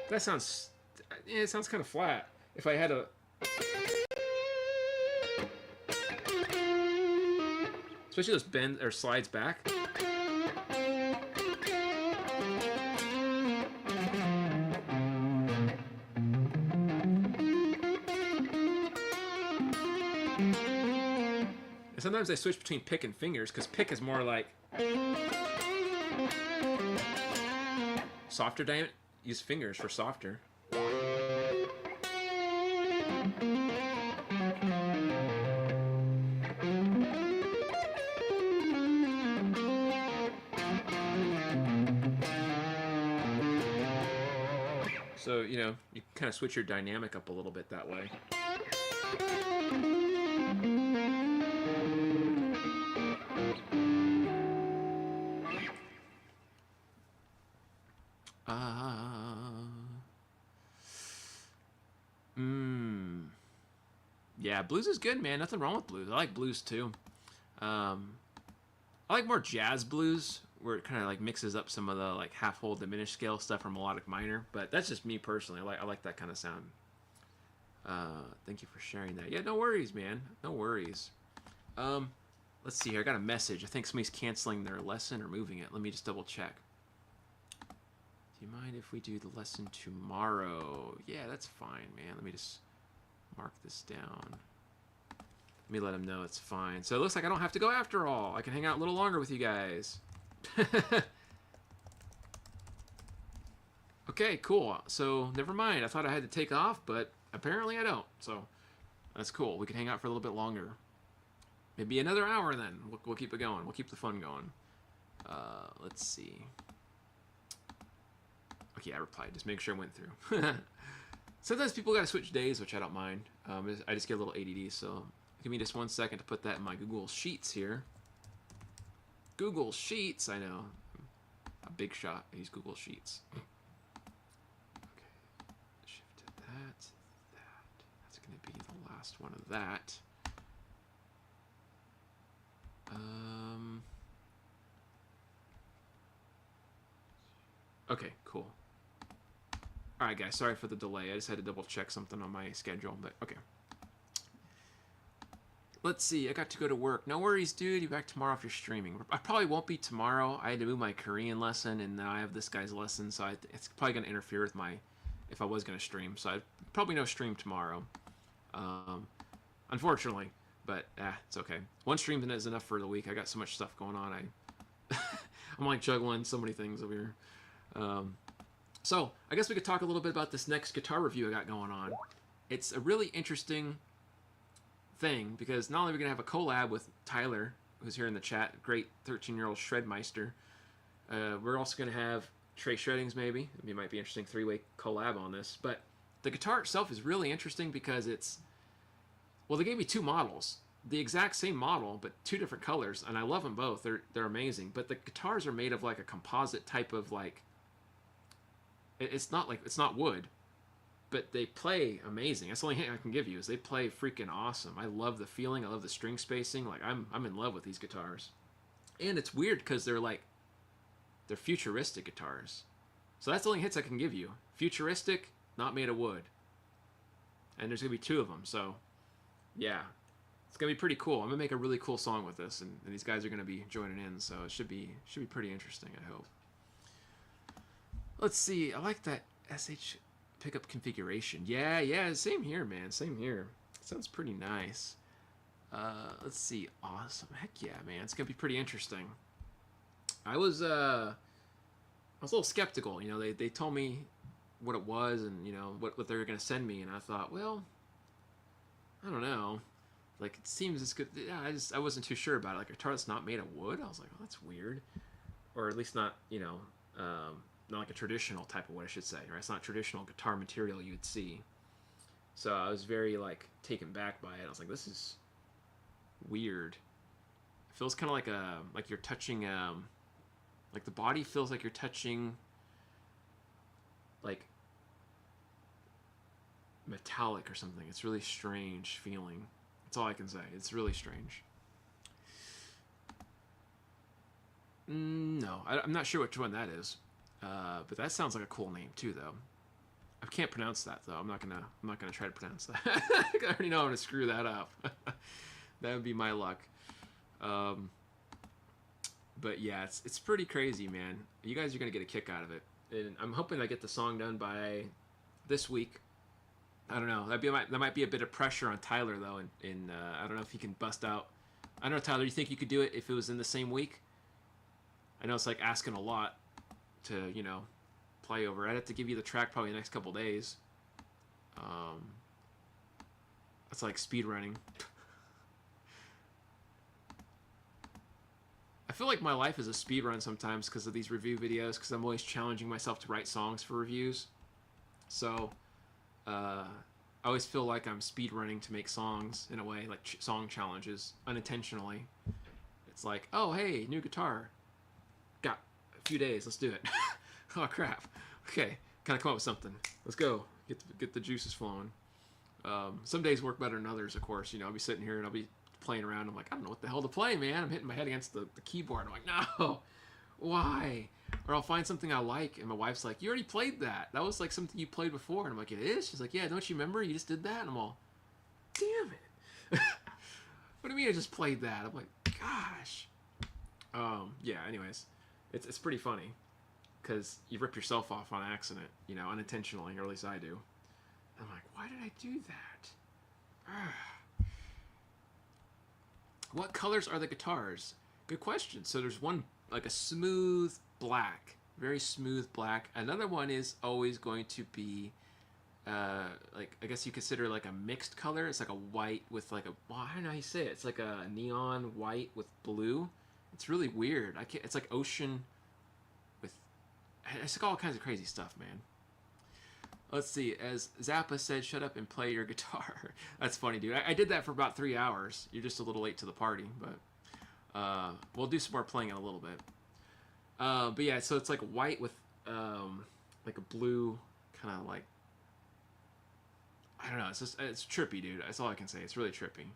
that. Sounds, it sounds kind of flat. If I had a, especially those bend or slides back. Sometimes I switch between pick and fingers, because pick is more like softer diamond. Use fingers for softer. So, you know, you kind of switch your dynamic up a little bit that way. Yeah, blues is good, man. Nothing wrong with blues. I like blues too. I like more jazz blues, where it kind of like mixes up some of the like half whole diminished scale stuff from melodic minor. But that's just me personally. I like that kind of sound. Thank you for sharing that. Yeah, no worries, man. No worries. Let's see here. I got a message. I think somebody's canceling their lesson or moving it. Let me just double check. Do you mind if we do the lesson tomorrow? Yeah, that's fine, man. Let me just mark this down. Let me let them know it's fine. So it looks like I don't have to go after all. I can hang out a little longer with you guys. Okay, cool. So never mind. I thought I had to take off, but apparently I don't. So That's cool. We can hang out for a little bit longer. Maybe another hour then. We'll keep it going. We'll keep the fun going. Let's see. Okay, I replied. Just make sure I went through. Sometimes people gotta switch days, which I don't mind. I just get a little ADD, so give me just 1 second to put that in my Google Sheets here. Google Sheets, I know. A big shot. I use Google Sheets. Okay. Shift to that. That's gonna be the last one of that. Okay, cool. Alright guys, sorry for the delay. I just had to double check something on my schedule, but okay. Let's see, I got to go to work. No worries, dude. You're back tomorrow if you're streaming. I probably won't be tomorrow. I had to move my Korean lesson, and now I have this guy's lesson, so it's probably going to interfere with my, if I was going to stream. So probably no stream tomorrow. Unfortunately, but it's okay. One stream is enough for the week. I got so much stuff going on. I'm like juggling so many things over here. So I guess we could talk a little bit about this next guitar review I got going on. It's a really interesting thing because not only are we gonna have a collab with Tyler, who's here in the chat, great 13-year-old Shredmeister. We're also gonna have Trey Shreddings, maybe. It might be interesting 3-way collab on this. But the guitar itself is really interesting because it's, well, they gave me 2 models, the exact same model but 2 different colors, and I love them both. They're amazing. But the guitars are made of like a composite type of like. It's not wood, but they play amazing. That's the only hint I can give you is they play freaking awesome. I love the feeling. I love the string spacing. Like I'm in love with these guitars, and it's weird because they're futuristic guitars. So that's the only hits I can give you. Futuristic, not made of wood, and there's gonna be 2 of them. So yeah, it's gonna be pretty cool. I'm gonna make a really cool song with this, and these guys are gonna be joining in. So it should be pretty interesting. I hope. Let's see. I like that SH pickup configuration. Yeah. Same here, man. Same here. Sounds pretty nice. Let's see. Awesome. Heck yeah, man. It's gonna be pretty interesting. I was a little skeptical. You know, they told me what it was and you know what they were gonna send me, and I thought, well, I don't know. Like it seems it's good. Yeah, I wasn't too sure about it. Like a guitar that's not made of wood. I was like, oh, that's weird, or at least not. You know. Not like a traditional type of wood, I should say, right? It's not traditional guitar material you would see. So I was very like taken back by it. I was like, this is weird. It feels kind of like you're touching like the body feels like you're touching like metallic or something. It's really strange feeling. That's all I can say. It's really strange. No, I'm not sure which one that is. But that sounds like a cool name too, though. I can't pronounce that though. I'm not gonna try to pronounce that. I already know I'm gonna screw that up. That would be my luck. But yeah, it's pretty crazy, man. You guys are gonna get a kick out of it, and I'm hoping I get the song done by this week. I don't know. That might be a bit of pressure on Tyler though, and I don't know if he can bust out. I don't know, Tyler. You think you could do it if it was in the same week? I know it's like asking a lot to, you know, play over. I'd have to give you the track probably the next couple days. That's like speed running. I feel like my life is a speed run sometimes because of these review videos, because I'm always challenging myself to write songs for reviews. So I always feel like I'm speed running to make songs in a way, like song challenges, unintentionally. It's like, oh hey, new guitar. Got a few days, let's do it. Oh crap. Okay, kind of come up with something. Let's go. Get the juices flowing. Some days work better than others, of course. You know, I'll be sitting here and I'll be playing around. I'm like, I don't know what the hell to play, man. I'm hitting my head against the keyboard. I'm like, no, why? Or I'll find something I like, and my wife's like, you already played that. That was like something you played before. And I'm like, it is? She's like, yeah, don't you remember? You just did that? And I'm all, damn it. What do you mean I just played that? I'm like, gosh. Yeah, anyways. It's pretty funny, because you rip yourself off on accident, you know, unintentionally, or at least I do. I'm like, why did I do that? What colors are the guitars? Good question. So there's one, like a smooth black, very smooth black. Another one is always going to be like I guess you consider like a mixed color. It's like a white with like a, well, I don't know how you say it. It's like a neon white with blue. It's really weird. I can't. It's like ocean with. It's like all kinds of crazy stuff, man. Let's see. As Zappa said, "Shut up and play your guitar." That's funny, dude. I did that for about 3 hours. You're just a little late to the party, but we'll do some more playing in a little bit. But yeah, so it's like white with like a blue kind of like, I don't know. It's trippy, dude. That's all I can say. It's really trippy,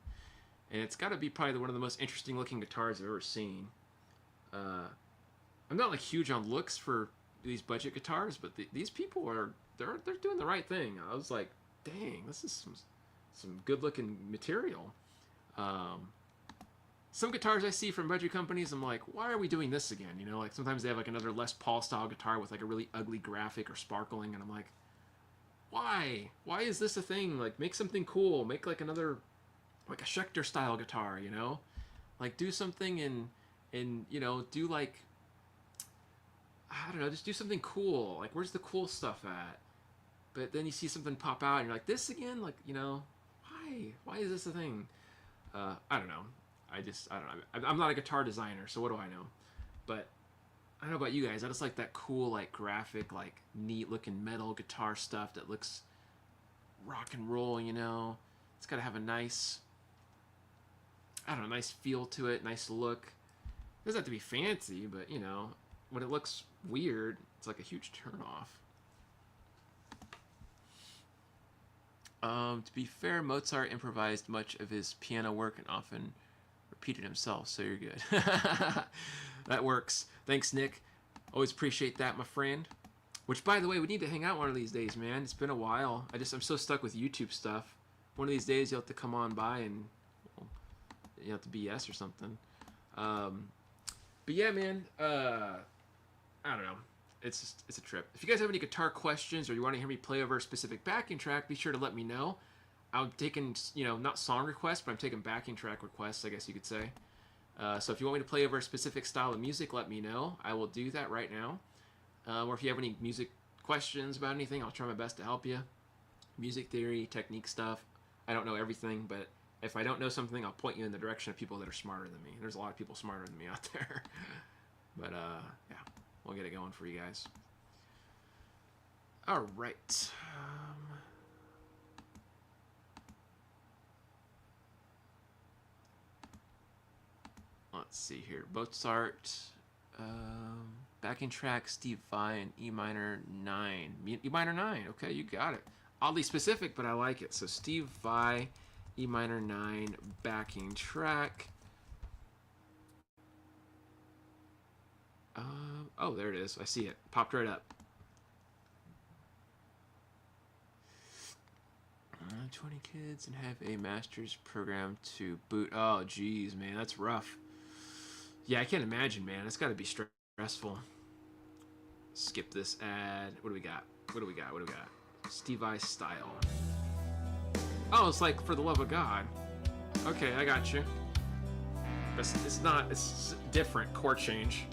and it's got to be probably one of the most interesting looking guitars I've ever seen. I'm not like huge on looks for these budget guitars, but these people are they're doing the right thing. I was like, dang, this is some good looking material. Some guitars I see from budget companies, I'm like, why are we doing this again? You know, like sometimes they have like another Les Paul style guitar with like a really ugly graphic or sparkling, and I'm like, why? Why is this a thing? Like, make something cool. Make like another, like a Schecter style guitar, you know? Like do something and you know, do like, I don't know, just do something cool. Like, where's the cool stuff at? But then you see something pop out and you're like, this again? Like, you know, why? Why is this a thing? I don't know. I don't know. I'm not a guitar designer, so what do I know? But I don't know about you guys. I just like that cool, like graphic, like neat looking metal guitar stuff that looks rock and roll, you know? It's got to have a nice, I don't know, nice feel to it, nice look. It doesn't have to be fancy, but you know, when it looks weird, it's like a huge turnoff. To be fair, Mozart improvised much of his piano work and often repeated himself, so you're good. That works. Thanks, Nick. Always appreciate that, my friend. Which, by the way, we need to hang out one of these days, man. It's been a while. I'm so stuck with YouTube stuff. One of these days, you'll have to come on by and, well, you have to BS or something. But yeah, man. I don't know. It's a trip. If you guys have any guitar questions or you want to hear me play over a specific backing track, be sure to let me know. I'm taking, you know, not song requests, but I'm taking backing track requests, I guess you could say. So if you want me to play over a specific style of music, let me know. I will do that right now. Or if you have any music questions about anything, I'll try my best to help you. Music theory, technique stuff. I don't know everything, but if I don't know something, I'll point you in the direction of people that are smarter than me. There's a lot of people smarter than me out there. But yeah, we'll get it going for you guys. All right. Let's see here. Mozart, backing track, Steve Vai, and E minor 9. E minor 9. Okay, you got it. Oddly specific, but I like it. So Steve Vai, E minor 9, backing track. Oh, there it is. I see it. Popped right up. 20 kids and have a master's program to boot. Oh, geez, man, that's rough. Yeah, I can't imagine, man. It's got to be stressful. Skip this ad. What do we got? What do we got? What do we got? Steve Vai style. Oh, it's like For the Love of God. Okay, I got you. It's not. It's different chord change.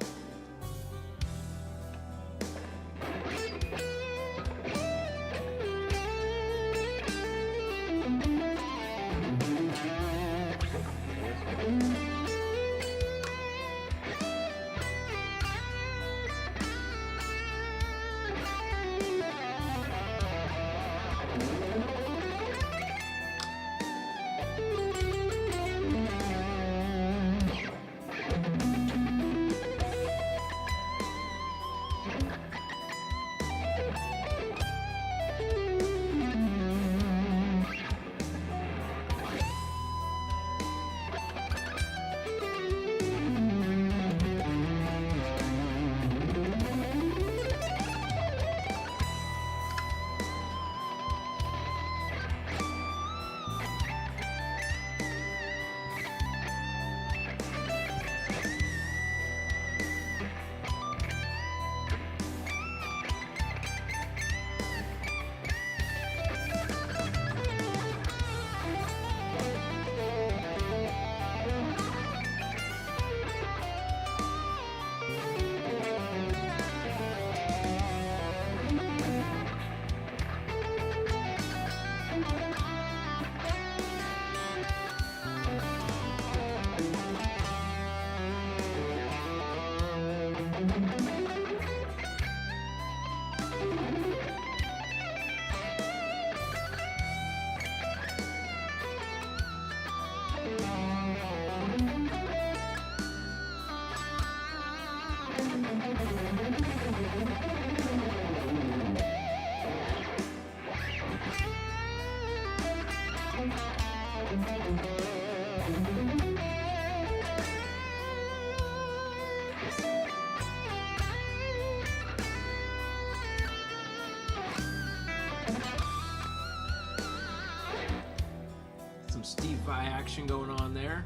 action going on there.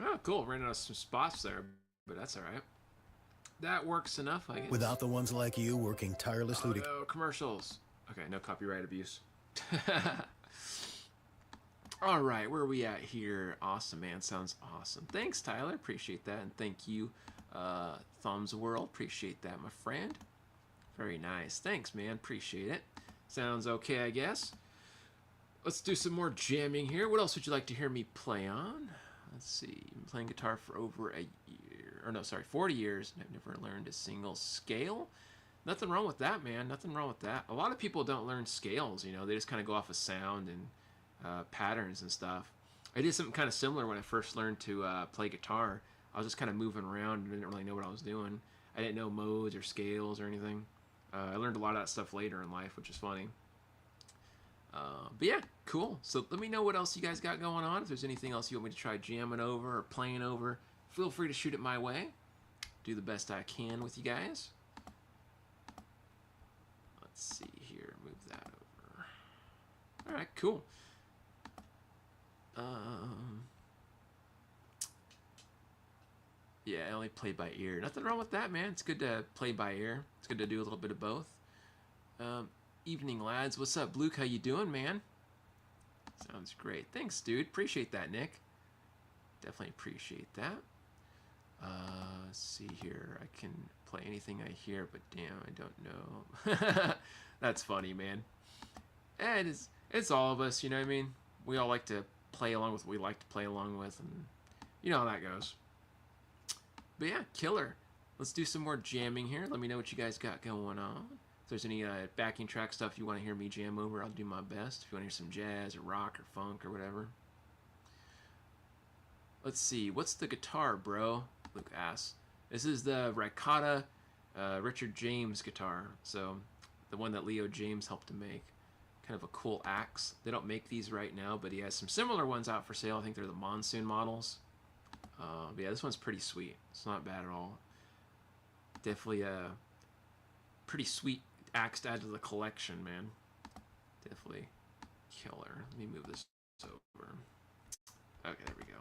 Oh, cool. Ran out of some spots there, but that's all right. That works enough, I guess. Without the ones like you working tirelessly to... No commercials. Okay, no copyright abuse. All right, where are we at here? Awesome, man. Sounds awesome. Thanks, Tyler. Appreciate that. And thank you, Thumbs World. Appreciate that, my friend. Very nice. Thanks, man. Appreciate it. Sounds okay, I guess. Let's do some more jamming here. What else would you like to hear me play on? Let's see. I've been playing guitar for over a year. Or no, sorry, 40 years. And I've never learned a single scale. Nothing wrong with that, man. Nothing wrong with that. A lot of people don't learn scales, you know. They just kind of go off of sound and patterns and stuff. I did something kind of similar when I first learned to play guitar. I was just kind of moving around and didn't really know what I was doing. I didn't know modes or scales or anything. I learned a lot of that stuff later in life, which is funny. But yeah, cool. So let me know what else you guys got going on. If there's anything else you want me to try jamming over or playing over, feel free to shoot it my way. Do the best I can with you guys. Let's see here. Move that over. All right, cool. Yeah, I only play by ear. Nothing wrong with that, man. It's good to play by ear. It's good to do a little bit of both. Evening, lads. What's up, Luke? How you doing, man? Sounds great. Thanks, dude. Appreciate that, Nick. Definitely appreciate that. Let's see here. I can play anything I hear, but damn, I don't know. That's funny, man. And it's all of us, you know what I mean? We all like to play along with what we like to play along with, and you know how that goes. But yeah, killer. Let's do some more jamming here. Let me know what you guys got going on. If there's any backing track stuff you want to hear me jam over, I'll do my best. If you want to hear some jazz or rock or funk or whatever. Let's see. What's the guitar, bro? Luke asks. This is the Ricotta Richard James guitar. So the one that Leo James helped to make. Kind of a cool axe. They don't make these right now, but he has some similar ones out for sale. I think they're the Monsoon models. But yeah, this one's pretty sweet. It's not bad at all. Definitely a pretty sweet axe to add to the collection, man. Definitely killer. Let me move this over. Okay, there we go.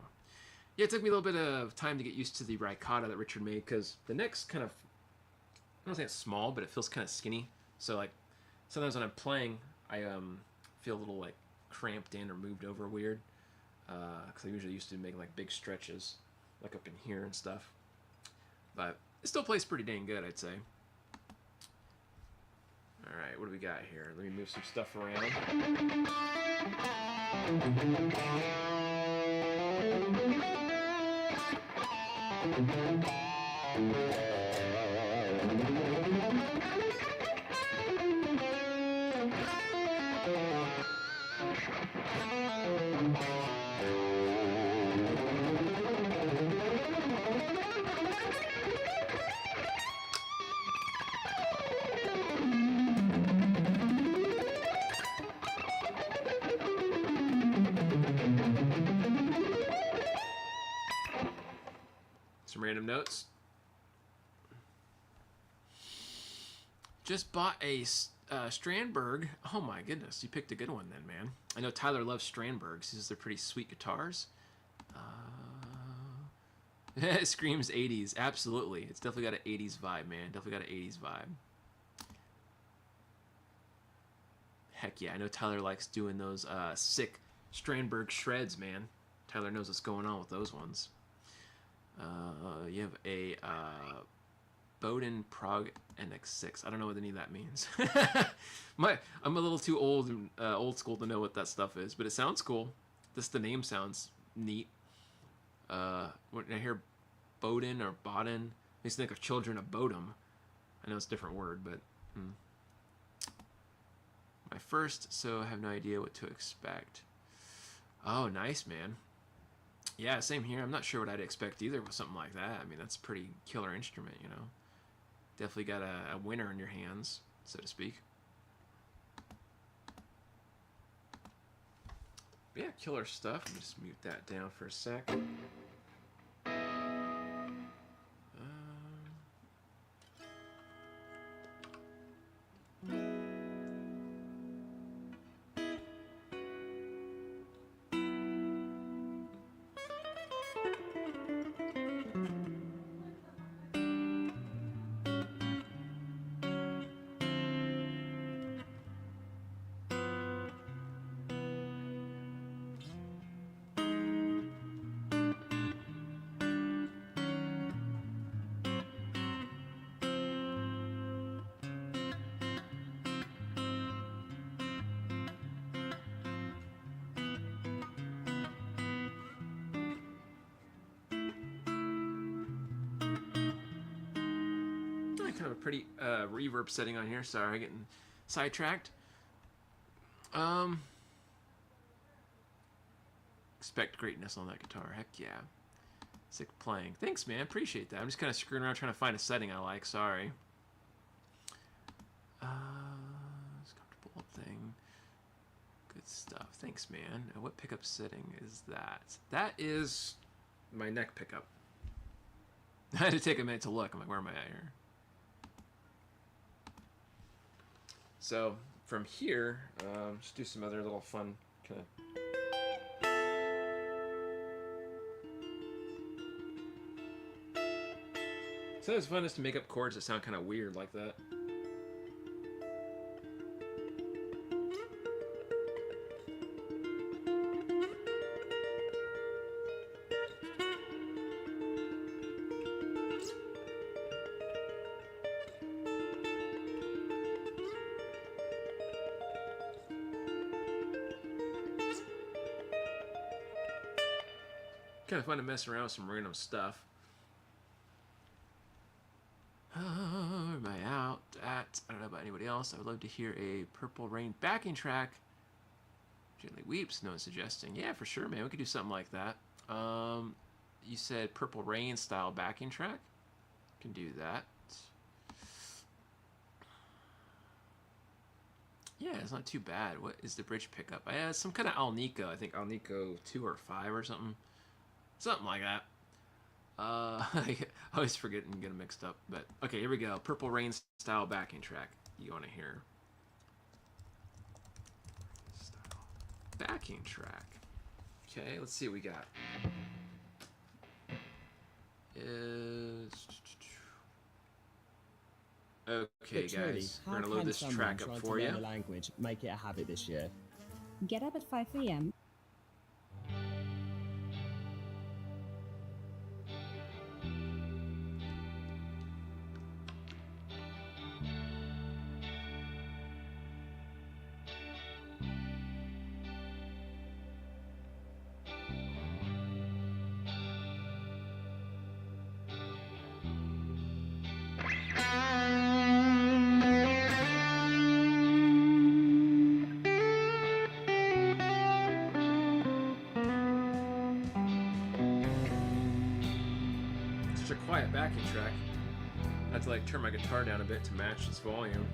Yeah, it took me a little bit of time to get used to the Ricotta that Richard made, because the neck's kind of, I don't think it's small, but it feels kind of skinny. So like sometimes when I'm playing, I feel a little like cramped in or moved over weird, because I usually used to make like big stretches, like up in here and stuff. But it still plays pretty dang good, I'd say. All right, what do we got here? Let me move some stuff around. random notes. Just bought a Strandberg. Oh my goodness, you picked a good one then, man. I know Tyler loves Strandbergs. These are pretty sweet guitars. It screams 80s. Absolutely. It's definitely got an 80s vibe, man. Definitely got an 80s vibe. Heck yeah, I know Tyler likes doing those sick Strandberg shreds, man. Tyler knows what's going on with those ones. You have a Bowden Prague NX6. I don't know what any of that means. I'm a little too old school to know what that stuff is, but it sounds cool. Just the name sounds neat. When I hear Bowden or Baden, makes me think of Children of Bodom. I know it's a different word, but my first, so I have no idea what to expect. Oh, nice, man. Yeah, same here. I'm not sure what I'd expect either with something like that. I mean, that's a pretty killer instrument, you know. Definitely got a winner in your hands, so to speak. But yeah, killer stuff. Let me just mute that down for a sec. Kind of a pretty reverb setting on here. Sorry, getting sidetracked. Expect greatness on that guitar. Heck yeah. Sick playing. Thanks, man. Appreciate that. I'm just kind of screwing around trying to find a setting I like. Sorry. It's comfortable thing. Good stuff. Thanks, man. What pickup setting is that? That is my neck pickup. I had to take a minute to look. I'm like, where am I at here? So from here, just do some other little fun kind of. So it's fun just to make up chords that sound kind of weird like that. Kind of fun to mess around with some random stuff. Where am I out at? I don't know about anybody else. I would love to hear a Purple Rain backing track. Gently Weeps, no one's suggesting. Yeah, for sure, man. We could do something like that. You said Purple Rain style backing track. Can do that. Yeah, it's not too bad. What is the bridge pickup? I had some kind of Alnico. I think Alnico 2 or 5 or something. Something like that. I always forget and get them mixed up. But okay, here we go. Purple Rain style backing track. You want to hear? Style backing track. Okay, let's see what we got. Okay, guys, we're gonna load this track up for you. Language, make it a habit this year. Get up at 5 a.m. Quiet backing track. I had to like turn my guitar down a bit to match its volume.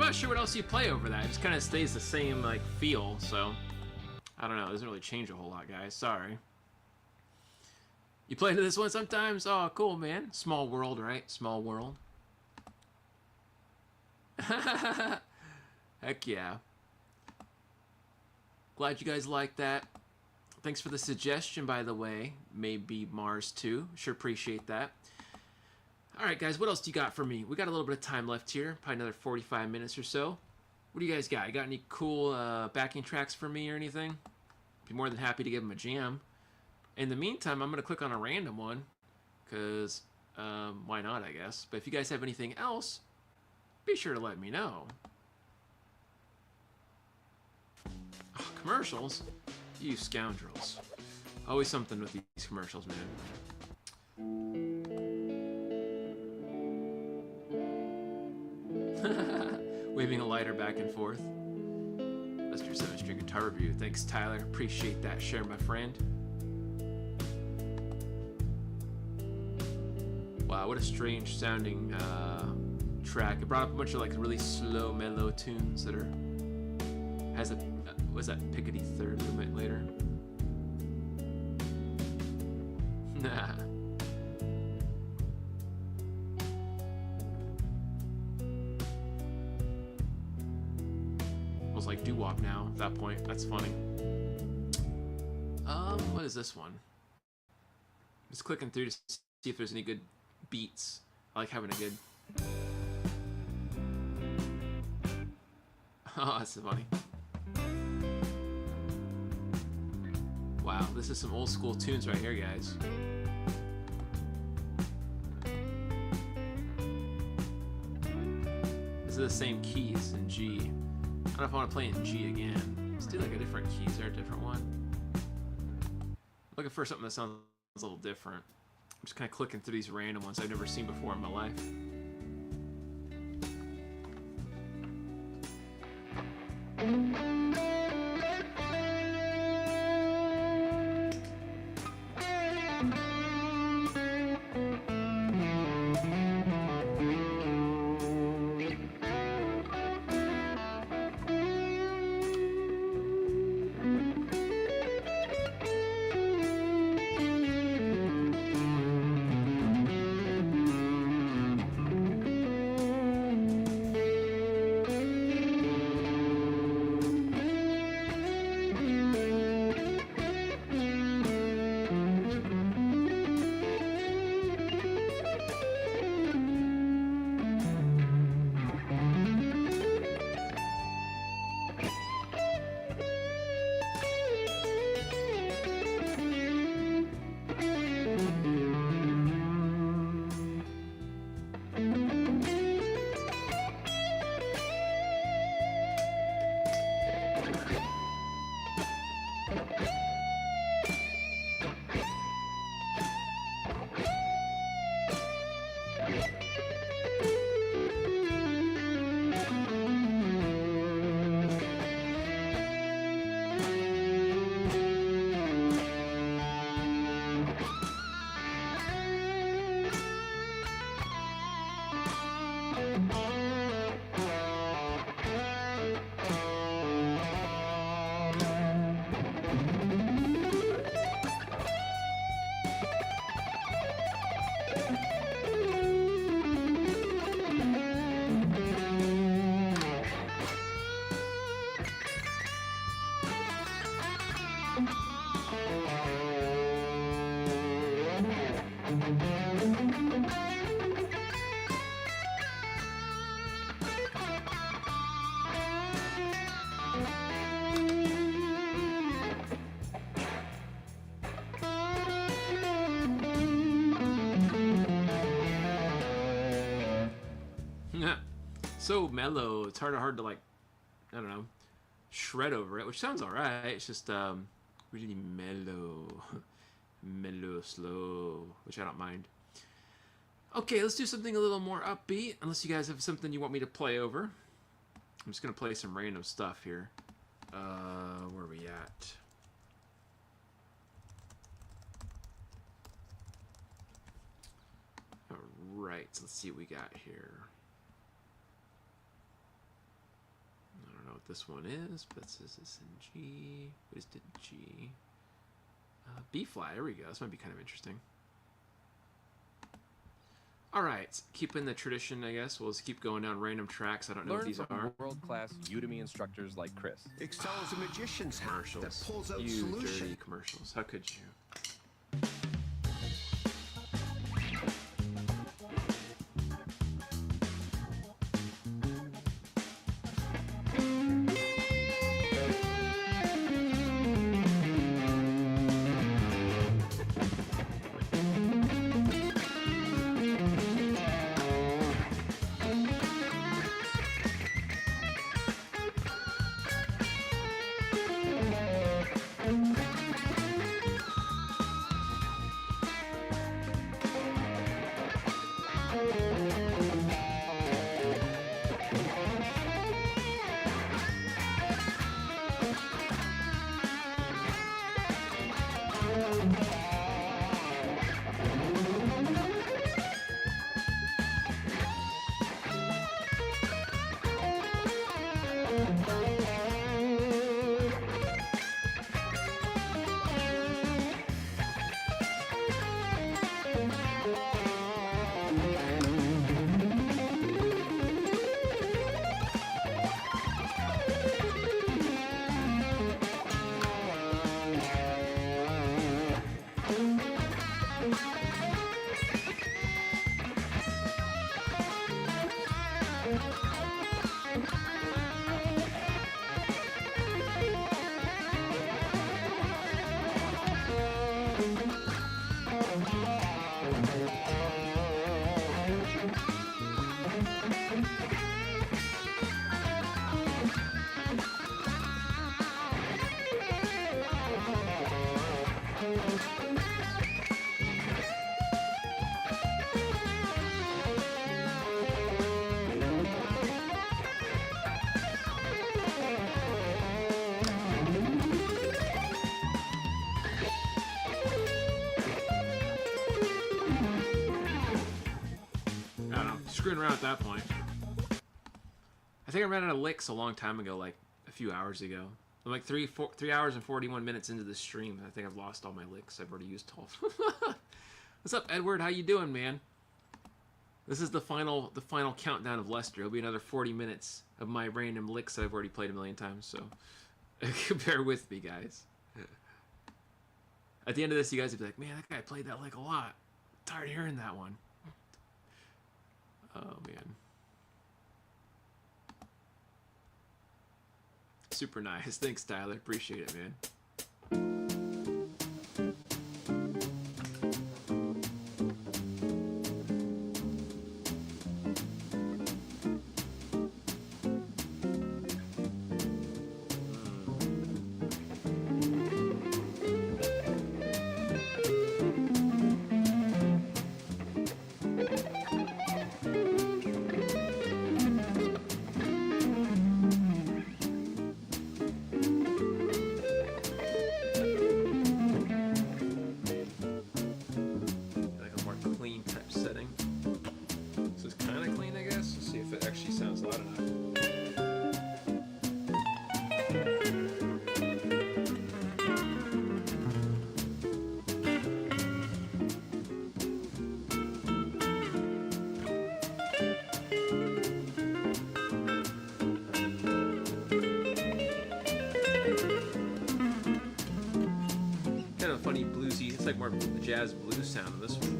not sure what else you play over that. It just kind of stays the same like feel. So I don't know. It doesn't really change a whole lot, guys. Sorry. You play this one sometimes? Oh, cool, man. Small world, right? Small world. Heck yeah. Glad you guys like that. Thanks for the suggestion, by the way. Maybe Mars too. Sure appreciate that. Alright, guys, what else do you got for me? We got a little bit of time left here. Probably another 45 minutes or so. What do you guys got? You got any cool backing tracks for me or anything? Be more than happy to give them a jam. In the meantime, I'm going to click on a random one. Because, why not, I guess. But if you guys have anything else, be sure to let me know. Oh, commercials? You scoundrels. Always something with these commercials, man. Waving a lighter back and forth. Mr. 7 String Guitar Review. Thanks, Tyler. Appreciate that share, my friend. Wow, what a strange sounding track. It brought up a bunch of like really slow, mellow tunes that are... Has a... was that pickety third movement later? Nah. Was like doo-wop now at that point. That's funny. What is this one? Just clicking through to see if there's any good beats. I like having a good... Oh, that's funny. Wow, this is some old school tunes right here, guys. This is the same keys in G. I don't know if I want to play in G again. Let's do like a different key. Is there a different one? Looking for something that sounds a little different. I'm just kind of clicking through these random ones I've never seen before in my life. So mellow, it's hard to like, I don't know, shred over it, which sounds alright. It's just really mellow, mellow, slow, which I don't mind. Okay, let's do something a little more upbeat, unless you guys have something you want me to play over. I'm just gonna play some random stuff here. Where are we at? Alright, so let's see what we got here. what this one is, but this is in G. We just did G. B flat, there we go. This might be kind of interesting. Alright, keeping the tradition, I guess. We'll just keep going down random tracks. I don't know what these are. World-class Udemy instructors like Chris. Excel is a magician's hat that Commercials. pulls out You solutions. dirty commercials. How could you? Screwing around at that point. I think I ran out of licks a long time ago, like a few hours ago. I'm like 3 hours and 41 minutes into the stream. I think I've lost all my licks. I've already used 12. What's up, Edward? How you doing, man? This is the final countdown of Lester. It'll be another 40 minutes of my random licks that I've already played a million times. So bear with me, guys. At the end of this, you guys will be like, "Man, that guy played that lick a lot. I'm tired of hearing that one." Oh, man. Super nice. Thanks, Tyler. Appreciate it, man. Funny bluesy. It's like more jazz blues sound on this one.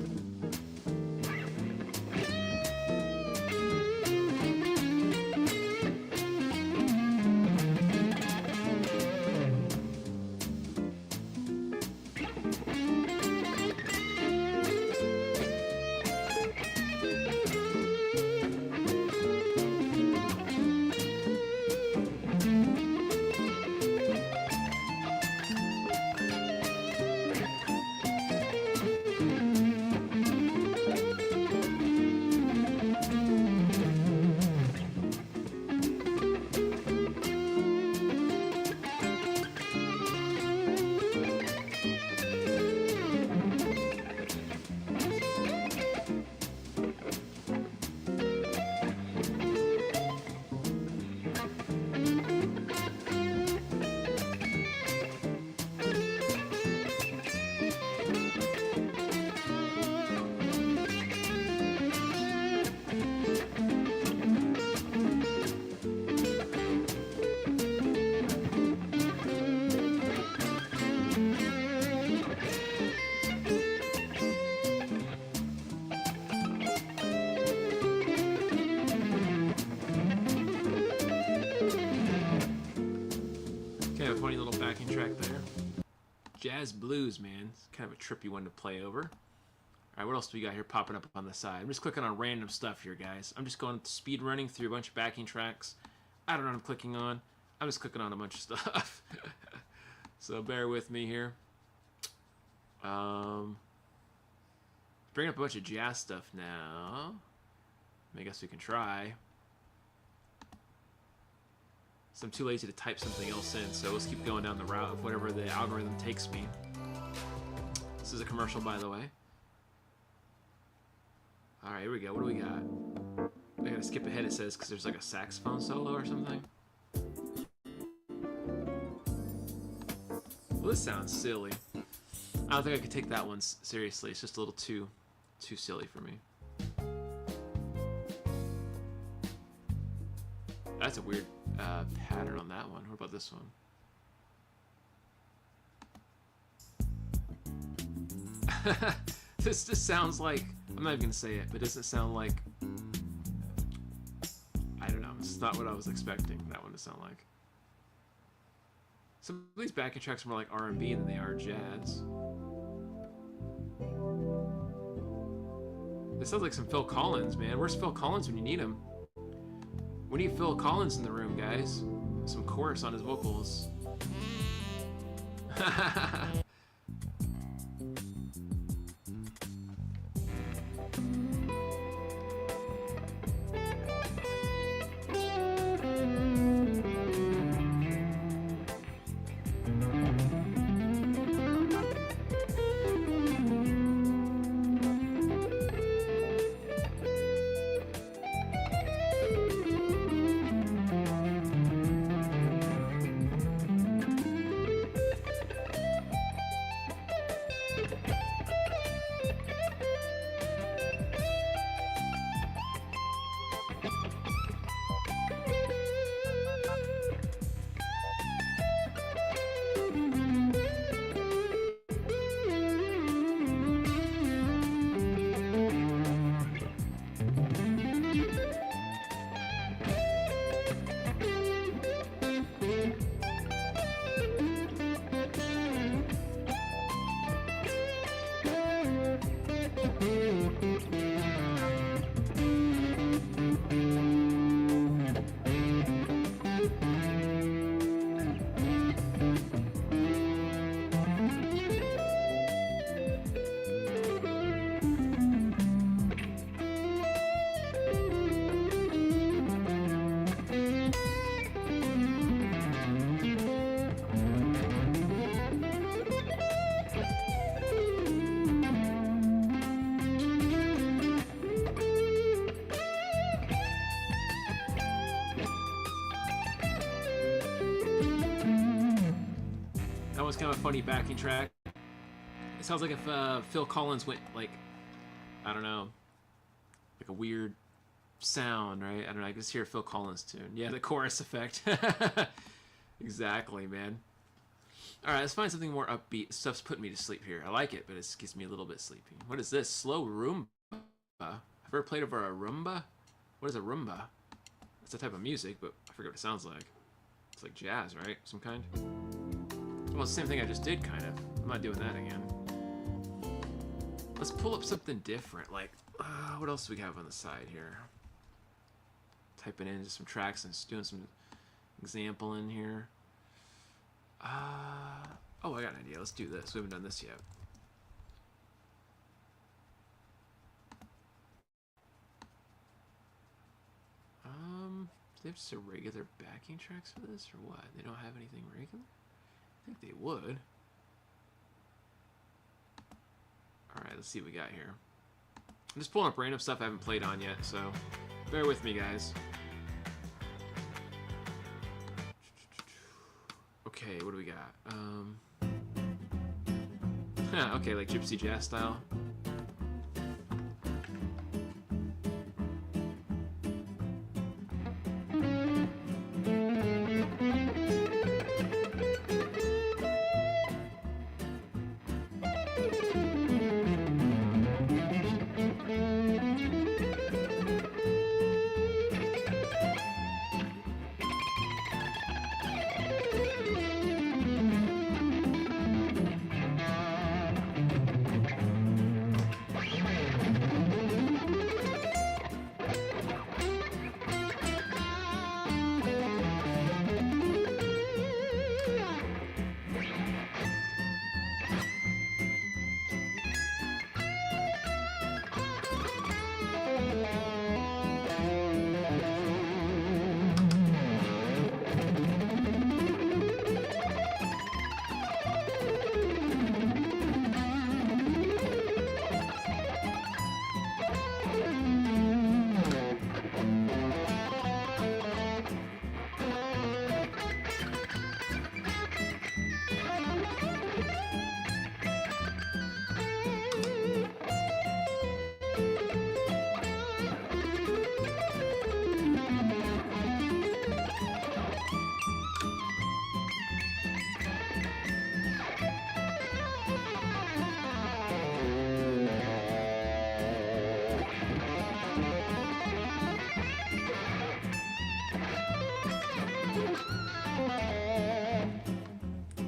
Jazz blues, man. It's kind of a trippy one to play over. All right, what else do we got here popping up on the side? I'm just clicking on random stuff here, guys. I'm just going speed running through a bunch of backing tracks. I don't know what I'm clicking on. I'm just clicking on a bunch of stuff. So bear with me here. Bring up a bunch of jazz stuff now. I guess we can try. So I'm too lazy to type something else in, so let's keep going down the route of whatever the algorithm takes me. This is a commercial, by the way. Alright, here we go. What do we got? I gotta skip ahead, it says, because there's like a saxophone solo or something. Well, this sounds silly. I don't think I could take that one seriously. It's just a little too silly for me. That's a weird pattern on that one. What about this one? This just sounds like, I'm not even gonna say it, but doesn't it sound like, I don't know, it's not what I was expecting that one to sound like. Some of these backing tracks are more like R&B than they are jazz. This sounds like some Phil Collins, man. Where's Phil Collins when you need him? We need Phil Collins in the room, guys. Some chorus on his vocals. Kind of a funny backing track. It sounds like if Phil Collins went like, I don't know, like a weird sound, right? I don't know. I can just hear a Phil Collins tune. Yeah, the chorus effect. Exactly, man. All right, let's find something more upbeat. Stuff's putting me to sleep here. I like it, but it gets me a little bit sleepy. What is this? Slow Roomba. Have you ever played over a Roomba? What is a Roomba? It's a type of music, but I forget what it sounds like. It's like jazz, right? Some kind. Well, it's the same thing I just did, kind of. I'm not doing that again. Let's pull up something different. Like, what else do we have on the side here? Typing in just some tracks and just doing some example in here. Oh, I got an idea. Let's do this. We haven't done this yet. Do they have just a regular backing tracks for this, or what? They don't have anything regular? I think they would. Alright, let's see what we got here. I'm just pulling up random stuff I haven't played on yet, so bear with me, guys. Okay, what do we got? Okay, like gypsy jazz style.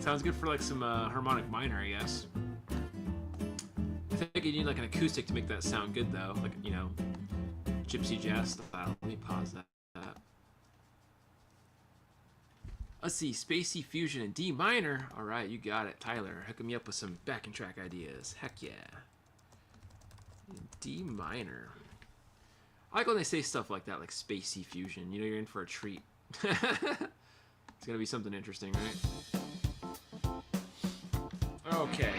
Sounds good for like some harmonic minor, I guess. I think you need like an acoustic to make that sound good though, like, you know, gypsy jazz style. Let me pause that. Let's see, Spacey Fusion in D minor. All right, you got it, Tyler. Hooking me up with some backing track ideas. Heck yeah. In D minor. I like when they say stuff like that, like Spacey Fusion. You know, you're in for a treat. It's gonna be something interesting, right? Okay.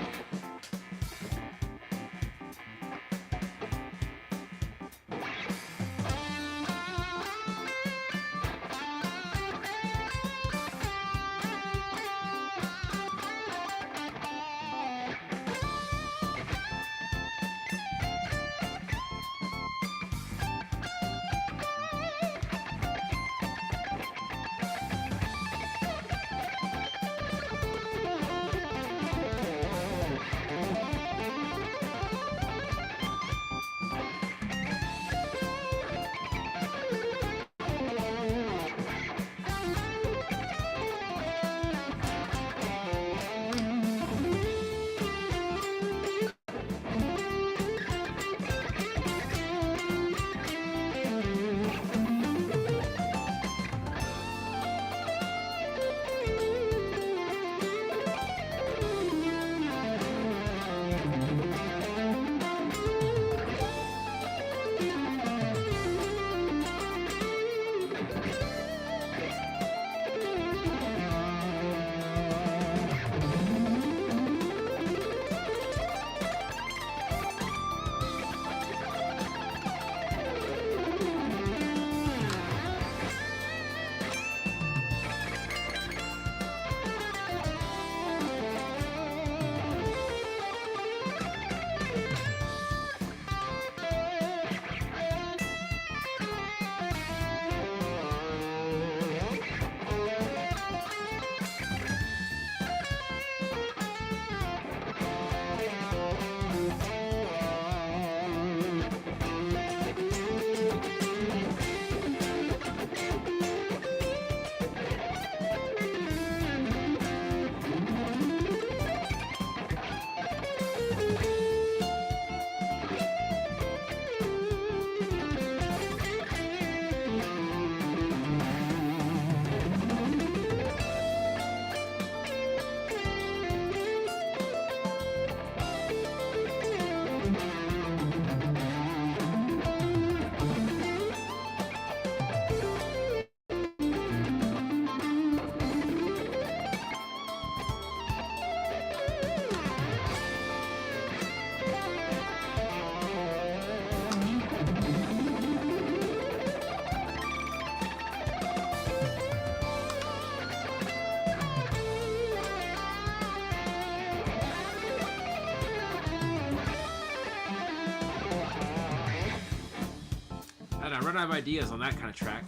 I run out of ideas on that kind of track.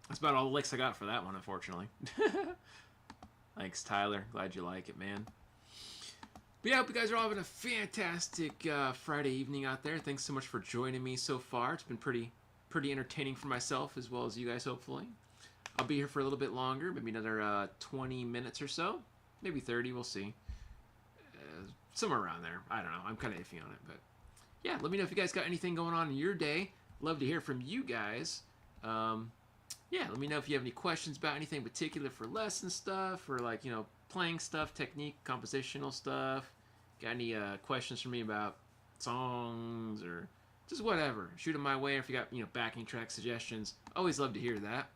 That's about all the licks I got for that one, unfortunately. Thanks, Tyler. Glad you like it, man. But yeah, I hope you guys are all having a fantastic Friday evening out there. Thanks so much for joining me so far. It's been pretty entertaining for myself as well as you guys, hopefully. I'll be here for a little bit longer, maybe another 20 minutes or so. Maybe 30, we'll see. Somewhere around there. I don't know. I'm kind of iffy on it, but yeah, let me know if you guys got anything going on in your day. Love to hear from you guys. Yeah, let me know if you have any questions about anything particular for lesson stuff or like, you know, playing stuff, technique, compositional stuff. Got any questions for me about songs or just whatever. Shoot them my way. Or if you got, you know, backing track suggestions, always love to hear that.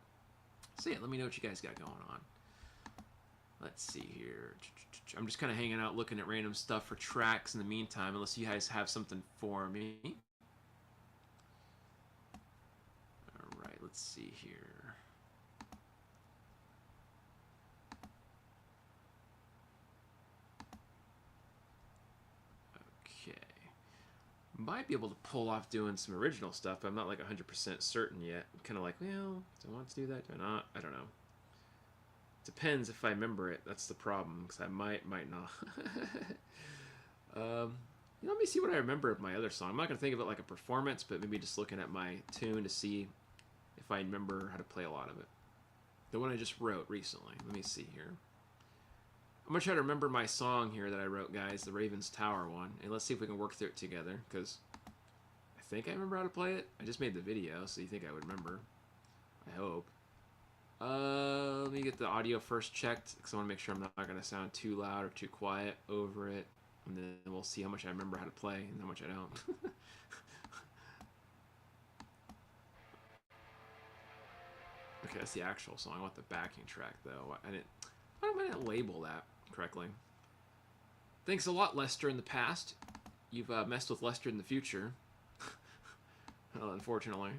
So yeah, let me know what you guys got going on. Let's see here. I'm just kind of hanging out looking at random stuff for tracks in the meantime, unless you guys have something for me. Alright, let's see here. Okay. Might be able to pull off doing some original stuff, but I'm not like 100% certain yet. I'm kind of like, well, do I want to do that? Do I not? I don't know. Depends if I remember it. That's the problem, because I might not. Let me see what I remember of my other song. I'm not going to think of it like a performance, but maybe just looking at my tune to see if I remember how to play a lot of it. The one I just wrote recently. Let me see here. I'm gonna try to remember my song here that I wrote, guys, the Raven's Tower one, and let's see if we can work through it together, because I think I remember how to play it. I just made the video, so you think I would remember. I hope. Let me get the audio first checked, because I want to make sure I'm not going to sound too loud or too quiet over it, and then we'll see how much I remember how to play and how much I don't. Okay, that's the actual song. I want the backing track, though. I didn't label that correctly. Thanks a lot, Lester, in the past. You've messed with Lester in the future. Well, unfortunately.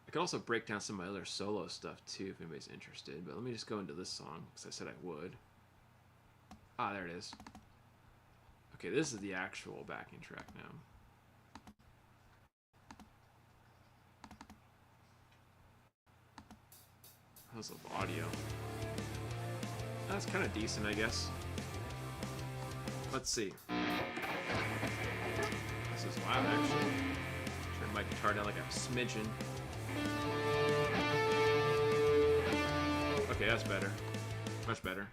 I could also break down some of my other solo stuff, too, if anybody's interested. But let me just go into this song, because I said I would. Ah, there it is. Okay, this is the actual backing track now. How's the audio? That's kind of decent, I guess. Let's see. This is loud, actually. Turn my guitar down like a smidgen. Okay, that's better. Much better.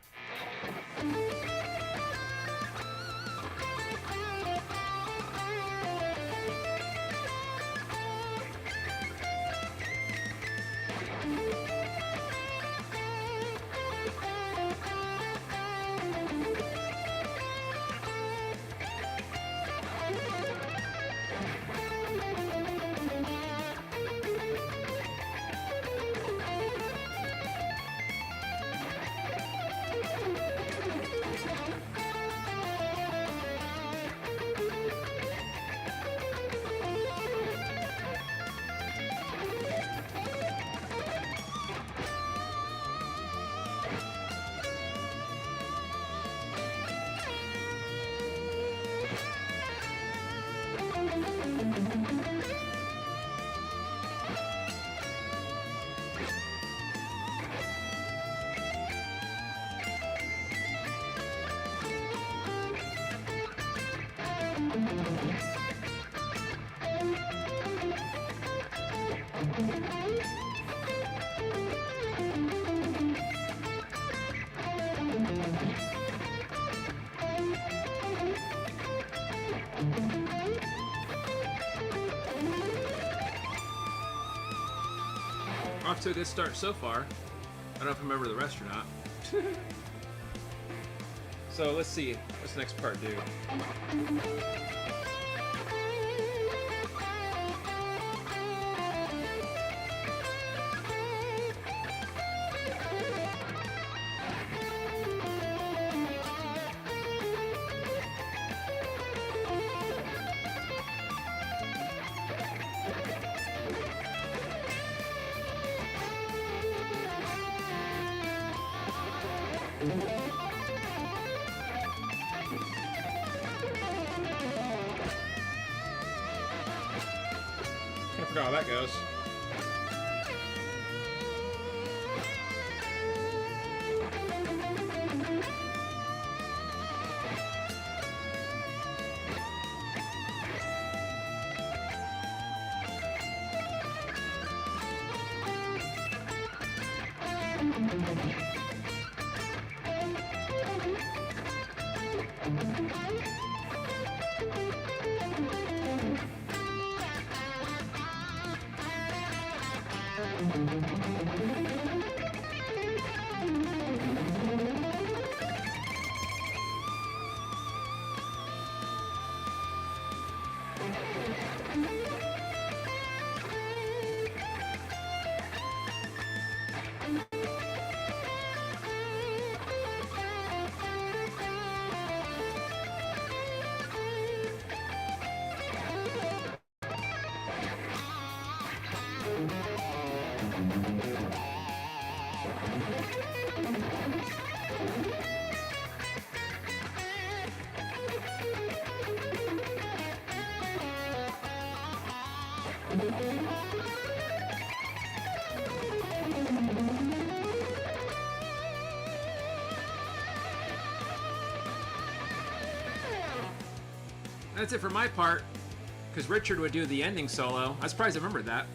Off to a good start so far. I don't know if I remember the rest or not. So let's see. What's the next part do? I forgot how that goes. That's it for my part, because Richard would do the ending solo. I'm surprised I remembered that.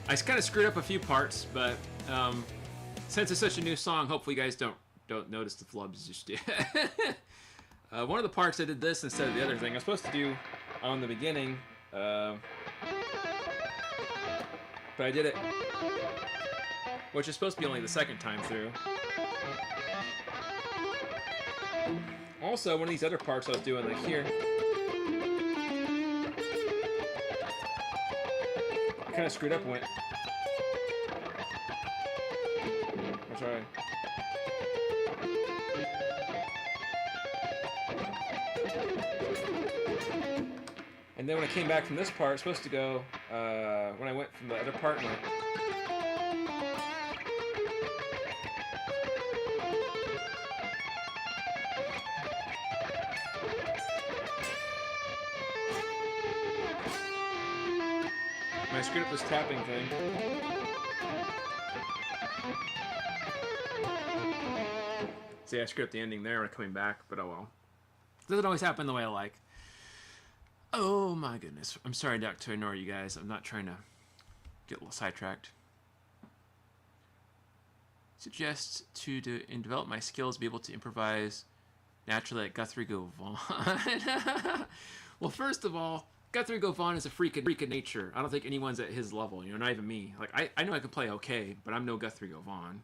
I kind of screwed up a few parts, but Since it's such a new song, hopefully you guys don't notice the flubs just yet. One of the parts I did this instead of the other thing. I was supposed to do on the beginning, but I did it, which is supposed to be only the second time through. Also, one of these other parts I was doing, like here, I kind of screwed up and went. I'm sorry. And then when I came back from this part, it's supposed to go, when I went from the other part, and went, I screwed up this tapping thing. See, I screwed up the ending there when coming back, but oh well. Doesn't always happen the way I like. Oh my goodness. I'm sorry, Doc, to ignore you guys. I'm not trying to get a little sidetracked. Suggest to develop my skills, be able to improvise naturally like Guthrie Govan. Well, first of all, Guthrie Govan is a freak of nature. I don't think anyone's at his level, you know, not even me. Like, I know I can play okay, but I'm no Guthrie Govan.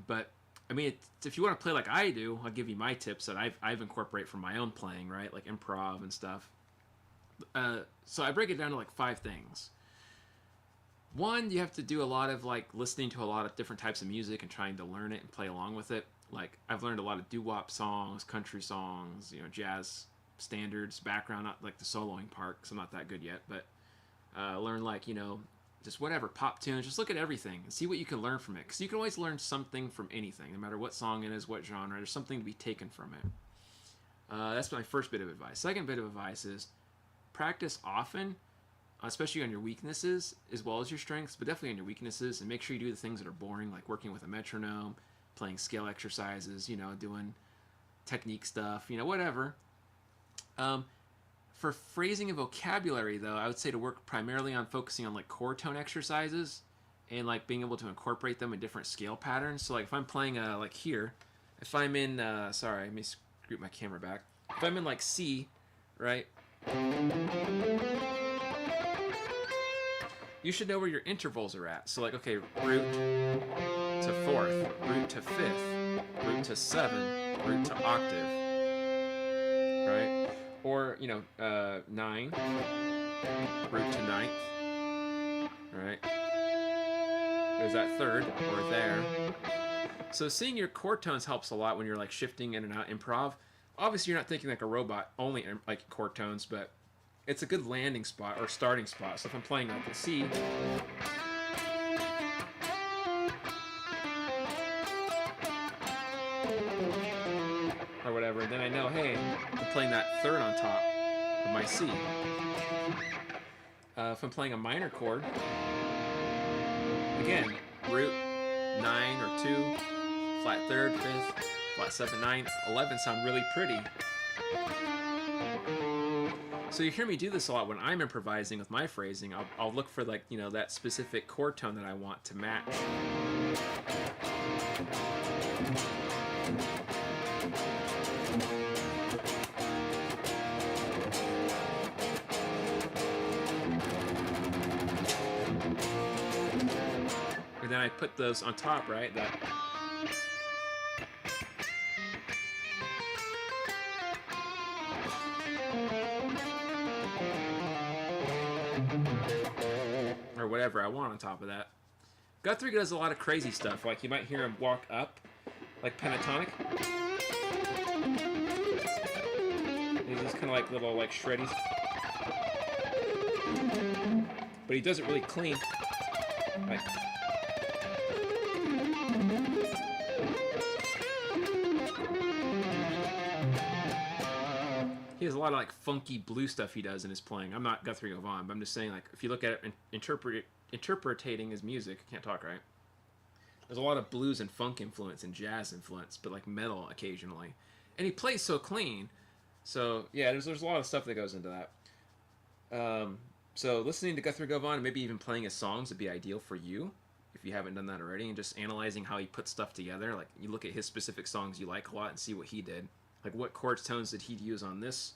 But, I mean, if you want to play like I do, I'll give you my tips that I've incorporated from my own playing, right? Like improv and stuff. So I break it down to like 5 things. One, you have to do a lot of like listening to a lot of different types of music and trying to learn it and play along with it. Like, I've learned a lot of doo-wop songs, country songs, you know, jazz standards, background, not like the soloing part, because I'm not that good yet, but learn like, you know, just whatever, pop tunes, just look at everything and see what you can learn from it, because you can always learn something from anything, no matter what song it is, what genre, there's something to be taken from it. That's my first bit of advice. Second bit of advice is practice often, especially on your weaknesses as well as your strengths, but definitely on your weaknesses, and make sure you do the things that are boring, like working with a metronome, playing scale exercises, you know, doing technique stuff, you know, whatever. For phrasing and vocabulary, though, I would say to work primarily on focusing on like chord tone exercises and like being able to incorporate them in different scale patterns. So like if I'm playing like here, if I'm in sorry, let me scoot my camera back. If I'm in like C, right? You should know where your intervals are at. So like, okay, root to 4th, root to 5th, root to 7th, root to octave, right? Or, you know, 9, root to 9th, right? There's that 3rd, or there. So seeing your chord tones helps a lot when you're like shifting in and out improv. Obviously, you're not thinking like a robot, only like chord tones, but it's a good landing spot or starting spot. So if I'm playing like a C, or whatever, then I know, hey, I'm playing that 3rd on top of my C. If I'm playing a minor chord, again, root 9 or 2, flat 3rd, 5th, flat 7, 9, 11 sound really pretty. So you hear me do this a lot when I'm improvising with my phrasing. I'll look for like, you know, that specific chord tone that I want to match. And then I put those on top, right? That. Or whatever I want on top of that. Guthrie does a lot of crazy stuff. Like you might hear him walk up, like pentatonic. He's just kind of like little like shreddies. But he does it really clean. Like. He has a lot of like funky blue stuff he does in his playing. I'm not Guthrie Govan, but I'm just saying, like, if you look at it and interpreting his music, I can't talk right. There's a lot of blues and funk influence and jazz influence, but like metal occasionally. And he plays so clean. So yeah, there's a lot of stuff that goes into that. So listening to Guthrie Govan and maybe even playing his songs would be ideal for you. if you haven't done that already, and just analyzing how he puts stuff together. Like, you look at his specific songs you like a lot and see what he did. Like, what chords, tones did he use on this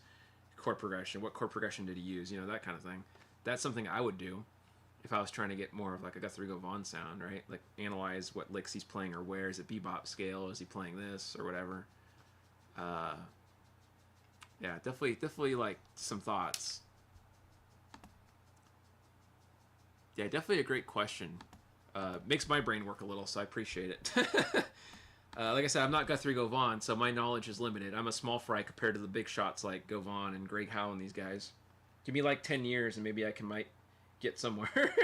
chord progression? What chord progression did he use? You know, that kind of thing. That's something I would do if I was trying to get more of like a Guthrie Govan sound, right? Like, analyze what licks he's playing, or where is it bebop scale? Is he playing this or whatever? Yeah, definitely like some thoughts. Yeah, definitely a great question. Makes my brain work a little, so I appreciate it. Like I said, I'm not Guthrie Govan, so my knowledge is limited. I'm a small fry compared to the big shots like Govan and Greg Howe and these guys. Give me like 10 years and maybe I might get somewhere.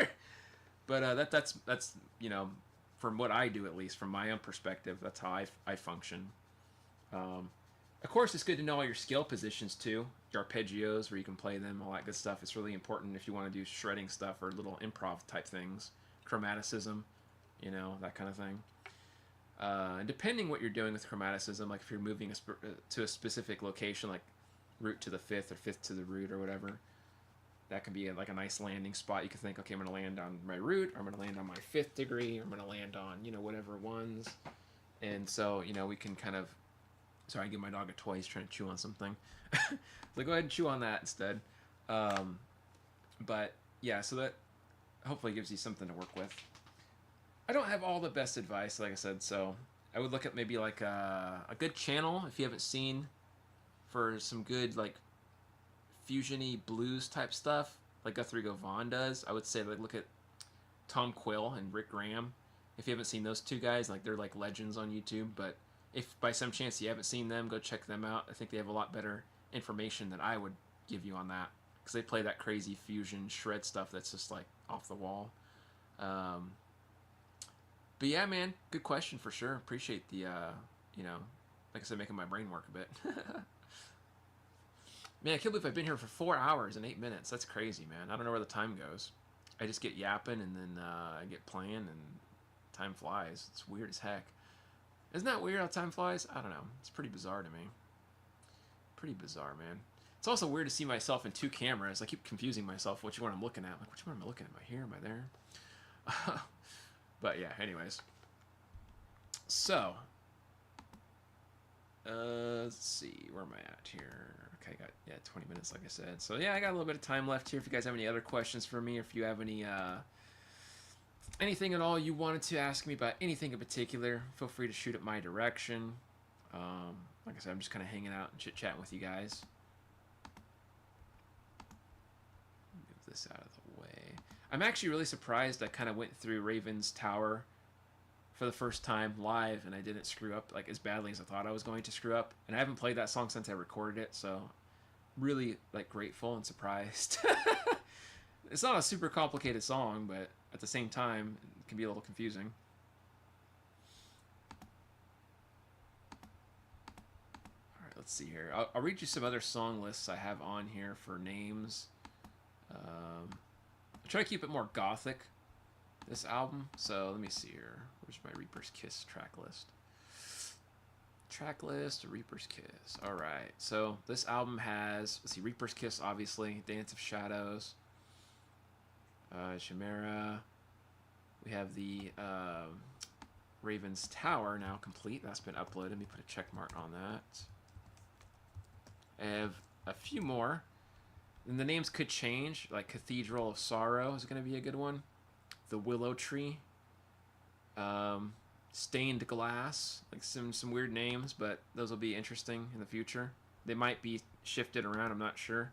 But that's you know, from what I do, at least from my own perspective, that's how I function. Of course, it's good to know all your scale positions too, your arpeggios, where you can play them, all that good stuff. It's really important if you want to do shredding stuff or little improv type things, chromaticism, you know, that kind of thing. And depending what you're doing with chromaticism, like if you're moving to a specific location, like root to the fifth or fifth to the root or whatever, that can be like a nice landing spot. You can think, okay, I'm going to land on my root, or I'm going to land on my fifth degree, or I'm going to land on, you know, whatever ones. And so, you know, we can kind of, sorry, I give my dog a toy. He's trying to chew on something. So go ahead and chew on that instead. But yeah, so that hopefully gives you something to work with. I don't have all the best advice, like I said, so I would look at maybe like a good channel if you haven't seen, for some good like fusion-y blues type stuff like Guthrie Govan does. I would say like look at Tom Quill and Rick Graham. If you haven't seen those two guys, like they're like legends on YouTube, but if by some chance you haven't seen them, go check them out. I think they have a lot better information than I would give you on that, because they play that crazy fusion shred stuff that's just like off the wall. But yeah, man, good question for sure. Appreciate the, you know, like I said, making my brain work a bit. Man, I can't believe I've been here for 4 hours and 8 minutes. That's crazy, man. I don't know where the time goes. I just get yapping and then I get playing and time flies. It's weird as heck. Isn't that weird how time flies? I don't know. It's pretty bizarre to me. Pretty bizarre, man. It's also weird to see myself in two cameras. I keep confusing myself which one I'm looking at. Like, which one am I looking at? Am I here? Am I there? But yeah, anyways. So, let's see. Where am I at here? Okay, I got 20 minutes, like I said. So yeah, I got a little bit of time left here. If you guys have any other questions for me, or if you have any anything at all you wanted to ask me about anything in particular, feel free to shoot it my direction. Like I said, I'm just kind of hanging out and chit-chatting with you guys. Move this out of the way. I'm actually really surprised I kind of went through Raven's Tower for the first time live, and I didn't screw up like as badly as I thought I was going to screw up. And I haven't played that song since I recorded it, so really like grateful and surprised. It's not a super complicated song, but at the same time, it can be a little confusing. All right, let's see here. I'll read you some other song lists I have on here for names. I try to keep it more gothic, this album. So let me see here. Where's my Reaper's Kiss track list? Track list, Reaper's Kiss. All right. So this album has, let's see, Reaper's Kiss, obviously, Dance of Shadows, Chimera. We have the Raven's Tower now complete. That's been uploaded. Let me put a check mark on that. I have a few more. And the names could change. Like Cathedral of Sorrow is going to be a good one. The Willow Tree. Stained Glass. Like some weird names, but those will be interesting in the future. They might be shifted around. I'm not sure.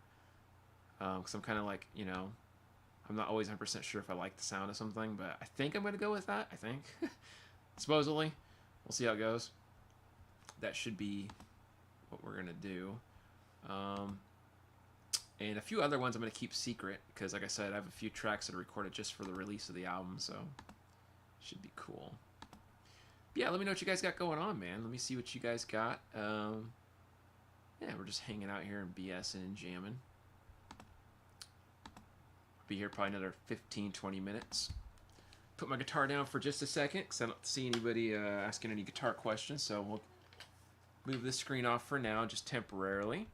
Because I'm kind of like, you know, I'm not always 100% sure if I like the sound of something, but I think I'm going to go with that. I think. Supposedly. We'll see how it goes. That should be what we're going to do. And a few other ones I'm going to keep secret, because like I said, I have a few tracks that are recorded just for the release of the album, so should be cool. But yeah, let me know what you guys got going on, man. Let me see what you guys got. Yeah, we're just hanging out here and BSing and jamming. Be here probably another 15-20 minutes. Put my guitar down for just a second, because I don't see anybody asking any guitar questions, so we'll move this screen off for now, just temporarily.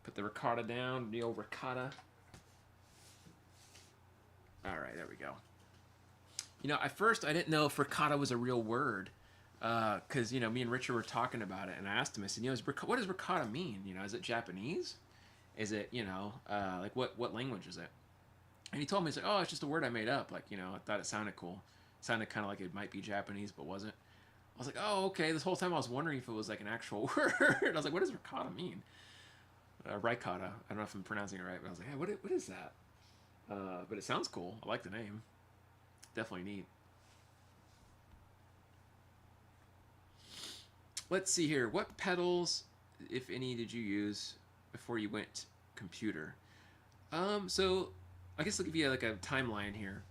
Put the ricotta down, the old ricotta. All right, there we go. You know, at first I didn't know frittata was a real word, because you know me and Richard were talking about it, and I asked him. I said, you know, what does ricotta mean? You know, is it Japanese? Is it, you know, like what language is it? And he told me, he's like, oh, it's just a word I made up. Like, you know, I thought it sounded cool. It sounded kind of like it might be Japanese, but wasn't. I was like, oh, okay. This whole time I was wondering if it was like an actual word. I was like, what does ricotta mean? Ricotta. I don't know if I'm pronouncing it right, but I was like, hey, what is that? But it sounds cool. I like the name. Definitely neat. Let's see here. What pedals, if any, did you use before you went computer? So I guess I'll give you like a timeline here.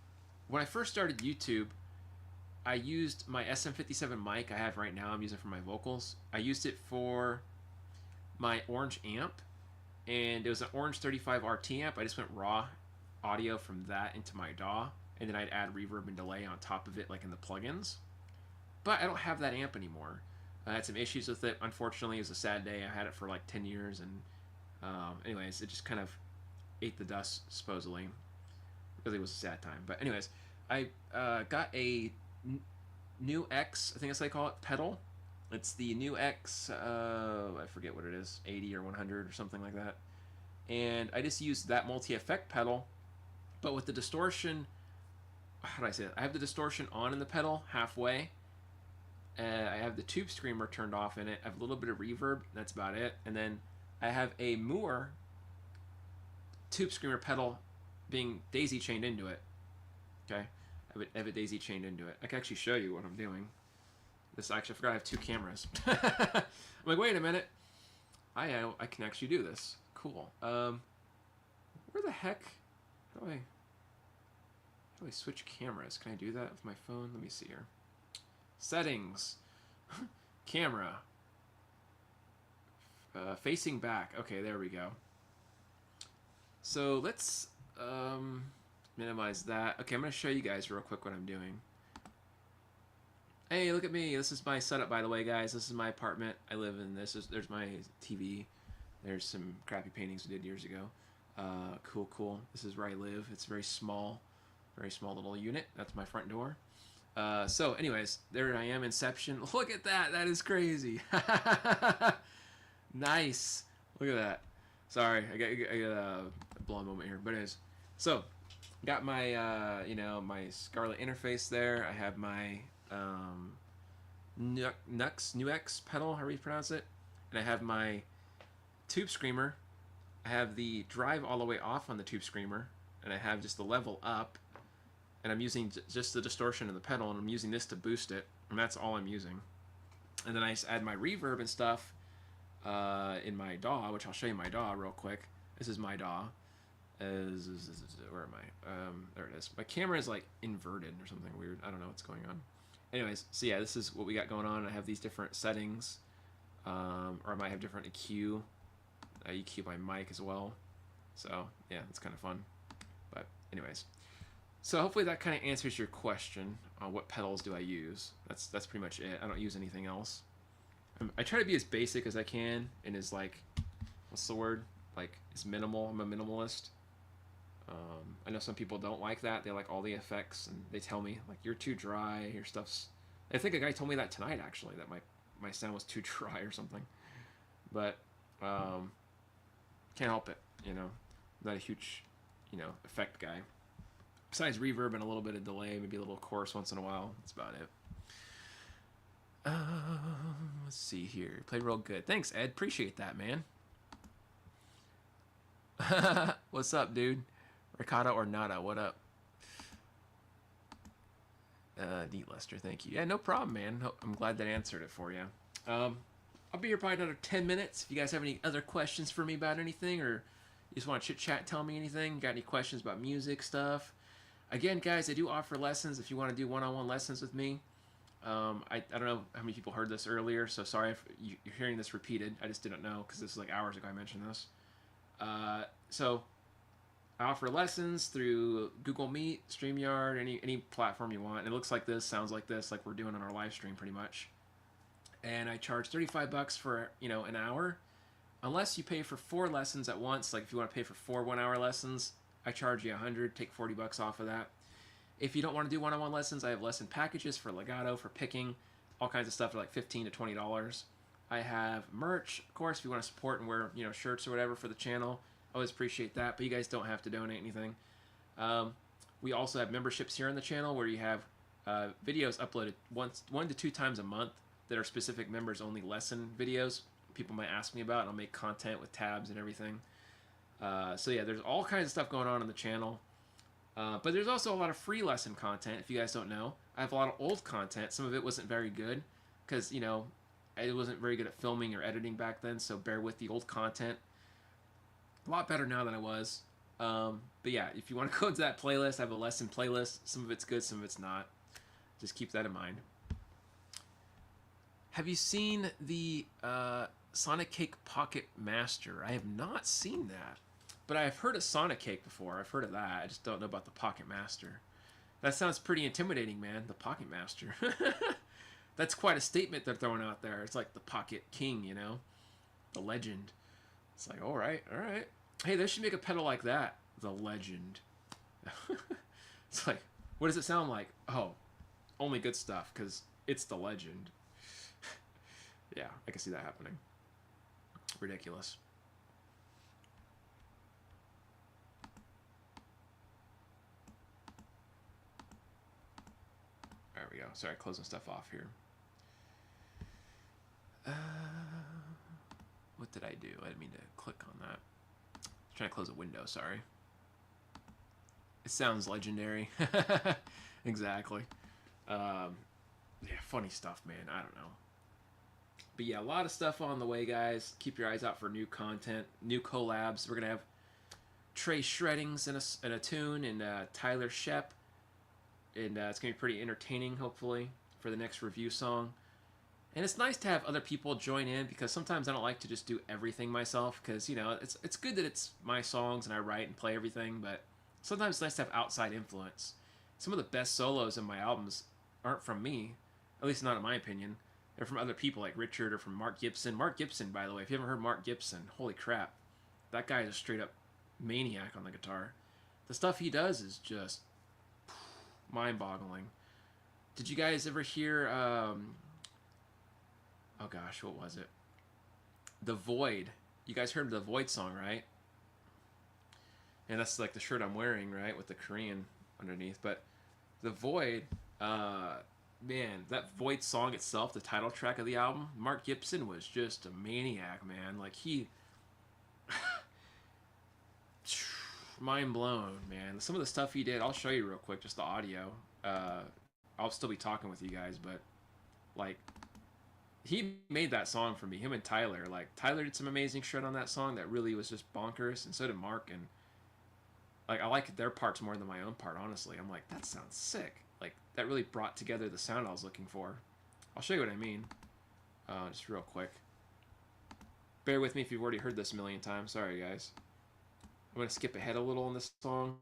When I first started YouTube, I used my SM57 mic I have right now. I'm using it for my vocals. I used it for my Orange amp, and it was an Orange 35 RT amp. I just went raw audio from that into my DAW, and then I'd add reverb and delay on top of it, like in the plugins. But I don't have that amp anymore. I had some issues with it. Unfortunately, it was a sad day. I had it for like 10 years, and anyways, it just kind of ate the dust, supposedly. Really was a sad time. But anyways, I got a new X, I think that's what they call it, pedal. It's the new X, I forget what it is, 80 or 100 or something like that. And I just used that multi-effect pedal, but with the distortion, how do I say it? I have the distortion on in the pedal halfway. I have the tube screamer turned off in it. I have a little bit of reverb. That's about it. And then I have a Moore tube screamer pedal being daisy chained into it. Okay, I have a daisy chained into it. I can actually show you what I'm doing. This actually, I forgot I have two cameras. I'm like, wait a minute. I can actually do this. Cool. Where the heck? How do I switch cameras? Can I do that with my phone? Let me see here. Settings. Camera. Facing back. Okay, there we go. So let's minimize that. Okay, I'm going to show you guys real quick what I'm doing. Hey, look at me. This is my setup, by the way, guys. This is my apartment. I live in this. There's my TV. There's some crappy paintings we did years ago. Cool. This is where I live. It's very small little unit. That's my front door. So anyways, there I am, Inception. Look at that. That is crazy. Nice. Look at that. Sorry, I got a blonde moment here, but anyways. So, got my my Scarlett interface there. I have my Nux pedal, however you pronounce it, and I have my tube screamer. I have the drive all the way off on the tube screamer, and I have just the level up, and I'm using just the distortion in the pedal, and I'm using this to boost it, and that's all I'm using. And then I just add my reverb and stuff in my DAW, which I'll show you my DAW real quick. This is my DAW. Where am I? There it is. My camera is like inverted or something weird. I don't know what's going on. Anyways, so yeah, this is what we got going on. I have these different settings, or I might have different EQ. I EQ my mic as well. So yeah, it's kind of fun. But anyways, so hopefully that kind of answers your question on what pedals do I use. That's pretty much it. I don't use anything else. I try to be as basic as I can and as like, what's the word? Like, it's minimal. I'm a minimalist. I know some people don't like that. They like all the effects, and they tell me like, you're too dry. Your stuff's. I think a guy told me that tonight actually, that my sound was too dry or something. But can't help it. You know, I'm not a huge effect guy. Besides reverb and a little bit of delay, maybe a little chorus once in a while. That's about it. Let's see here. Played real good. Thanks, Ed. Appreciate that, man. What's up, dude? Ricotta or nada? What up? Neat, Lester. Thank you. Yeah, no problem, man. I'm glad that answered it for you. I'll be here probably another 10 minutes. If you guys have any other questions for me about anything, or you just want to chit chat, tell me anything. Got any questions about music stuff? Again, guys, I do offer lessons if you want to do one-on-one lessons with me. I don't know how many people heard this earlier, so sorry if you're hearing this repeated. I just didn't know because this is like hours ago I mentioned this. So I offer lessons through Google Meet, StreamYard, any platform you want. And it looks like this, sounds like this, like we're doing on our live stream pretty much. And I charge $35 for an hour, unless you pay for 4 lessons at once. Like if you want to pay for 4 one-hour lessons, I charge you $100, take $40 off of that. If you don't want to do one-on-one lessons, I have lesson packages for legato, for picking, all kinds of stuff for like $15 to $20. I have merch, of course, if you want to support and wear, you know, shirts or whatever for the channel. I always appreciate that, but you guys don't have to donate anything. We also have memberships here on the channel where you have videos uploaded 1 to 2 times a month that are specific members only lesson videos people might ask me about, and I'll make content with tabs and everything. So yeah, there's all kinds of stuff going on the channel. But there's also a lot of free lesson content, if you guys don't know. I have a lot of old content. Some of it wasn't very good because, you know, I wasn't very good at filming or editing back then, so bear with the old content. A lot better now than I was. But yeah, if you want to go to that playlist, I have a lesson playlist. Some of it's good, some of it's not. Just keep that in mind. Have you seen the Sonic Cake Pocket Master? I have not seen that. But I've heard of Sonic Cake before. I've heard of that. I just don't know about the Pocket Master. That sounds pretty intimidating, man. The Pocket Master. That's quite a statement they're throwing out there. It's like the Pocket King, you know? The legend. It's like, all right, all right. Hey, they should make a pedal like that. The legend. It's like, what does it sound like? Oh, only good stuff, because it's the legend. Yeah, I can see that happening. Ridiculous. There we go. Sorry, closing stuff off here. What did I do? I didn't mean to click on that. I'm trying to close a window, sorry. It sounds legendary. Exactly. Yeah, funny stuff, man. I don't know. But yeah, a lot of stuff on the way, guys. Keep your eyes out for new content, new collabs. We're going to have Trey Shreddings in a tune, and Tyler Shep. And it's going to be pretty entertaining, hopefully, for the next review song. And it's nice to have other people join in, because sometimes I don't like to just do everything myself, because, you know, it's good that it's my songs and I write and play everything, but sometimes it's nice to have outside influence. Some of the best solos in my albums aren't from me, at least not in my opinion. They're from other people like Richard or from Mark Gibson. Mark Gibson, by the way, if you haven't heard Mark Gibson, holy crap. That guy is a straight up maniac on the guitar. The stuff he does is just mind-boggling. Did you guys ever hear, oh gosh, what was it? The Void. You guys heard the Void song, right? And that's like the shirt I'm wearing, right? With the Korean underneath. But the Void, man, that Void song itself, the title track of the album, Mark Gibson was just a maniac, man. Like, he... mind blown, man. Some of the stuff he did, I'll show you real quick, just the audio. I'll still be talking with you guys, but, like, he made that song for me, him and Tyler. Like, Tyler did some amazing shit on that song that really was just bonkers, and so did Mark, and, like, I like their parts more than my own part, honestly. I'm like, that sounds sick. Like, that really brought together the sound I was looking for. I'll show you what I mean, just real quick. Bear with me if you've already heard this a million times. Sorry, guys. I'm going to skip ahead a little in this song.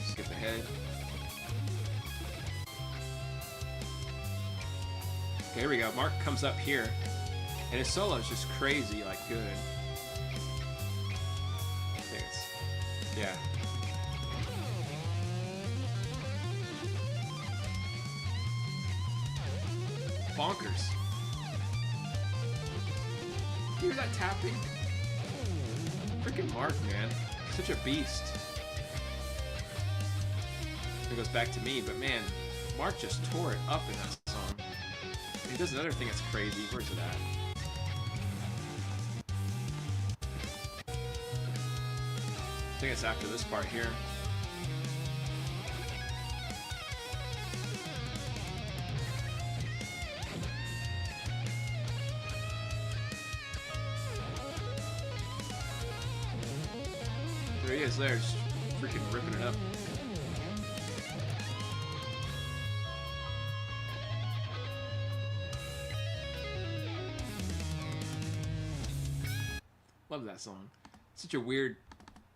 Skip ahead. Okay, here we go. Mark comes up here, and his solo is just crazy, like, good. I think it's... yeah. Bonkers. You hear that tapping? Freaking Mark, man. Such a beast. It goes back to me, but man, Mark just tore it up in that song. And he does another thing that's crazy. Where's it at? I think it's after this part here. There he is there, just freaking ripping it up. Love that song. Such a weird,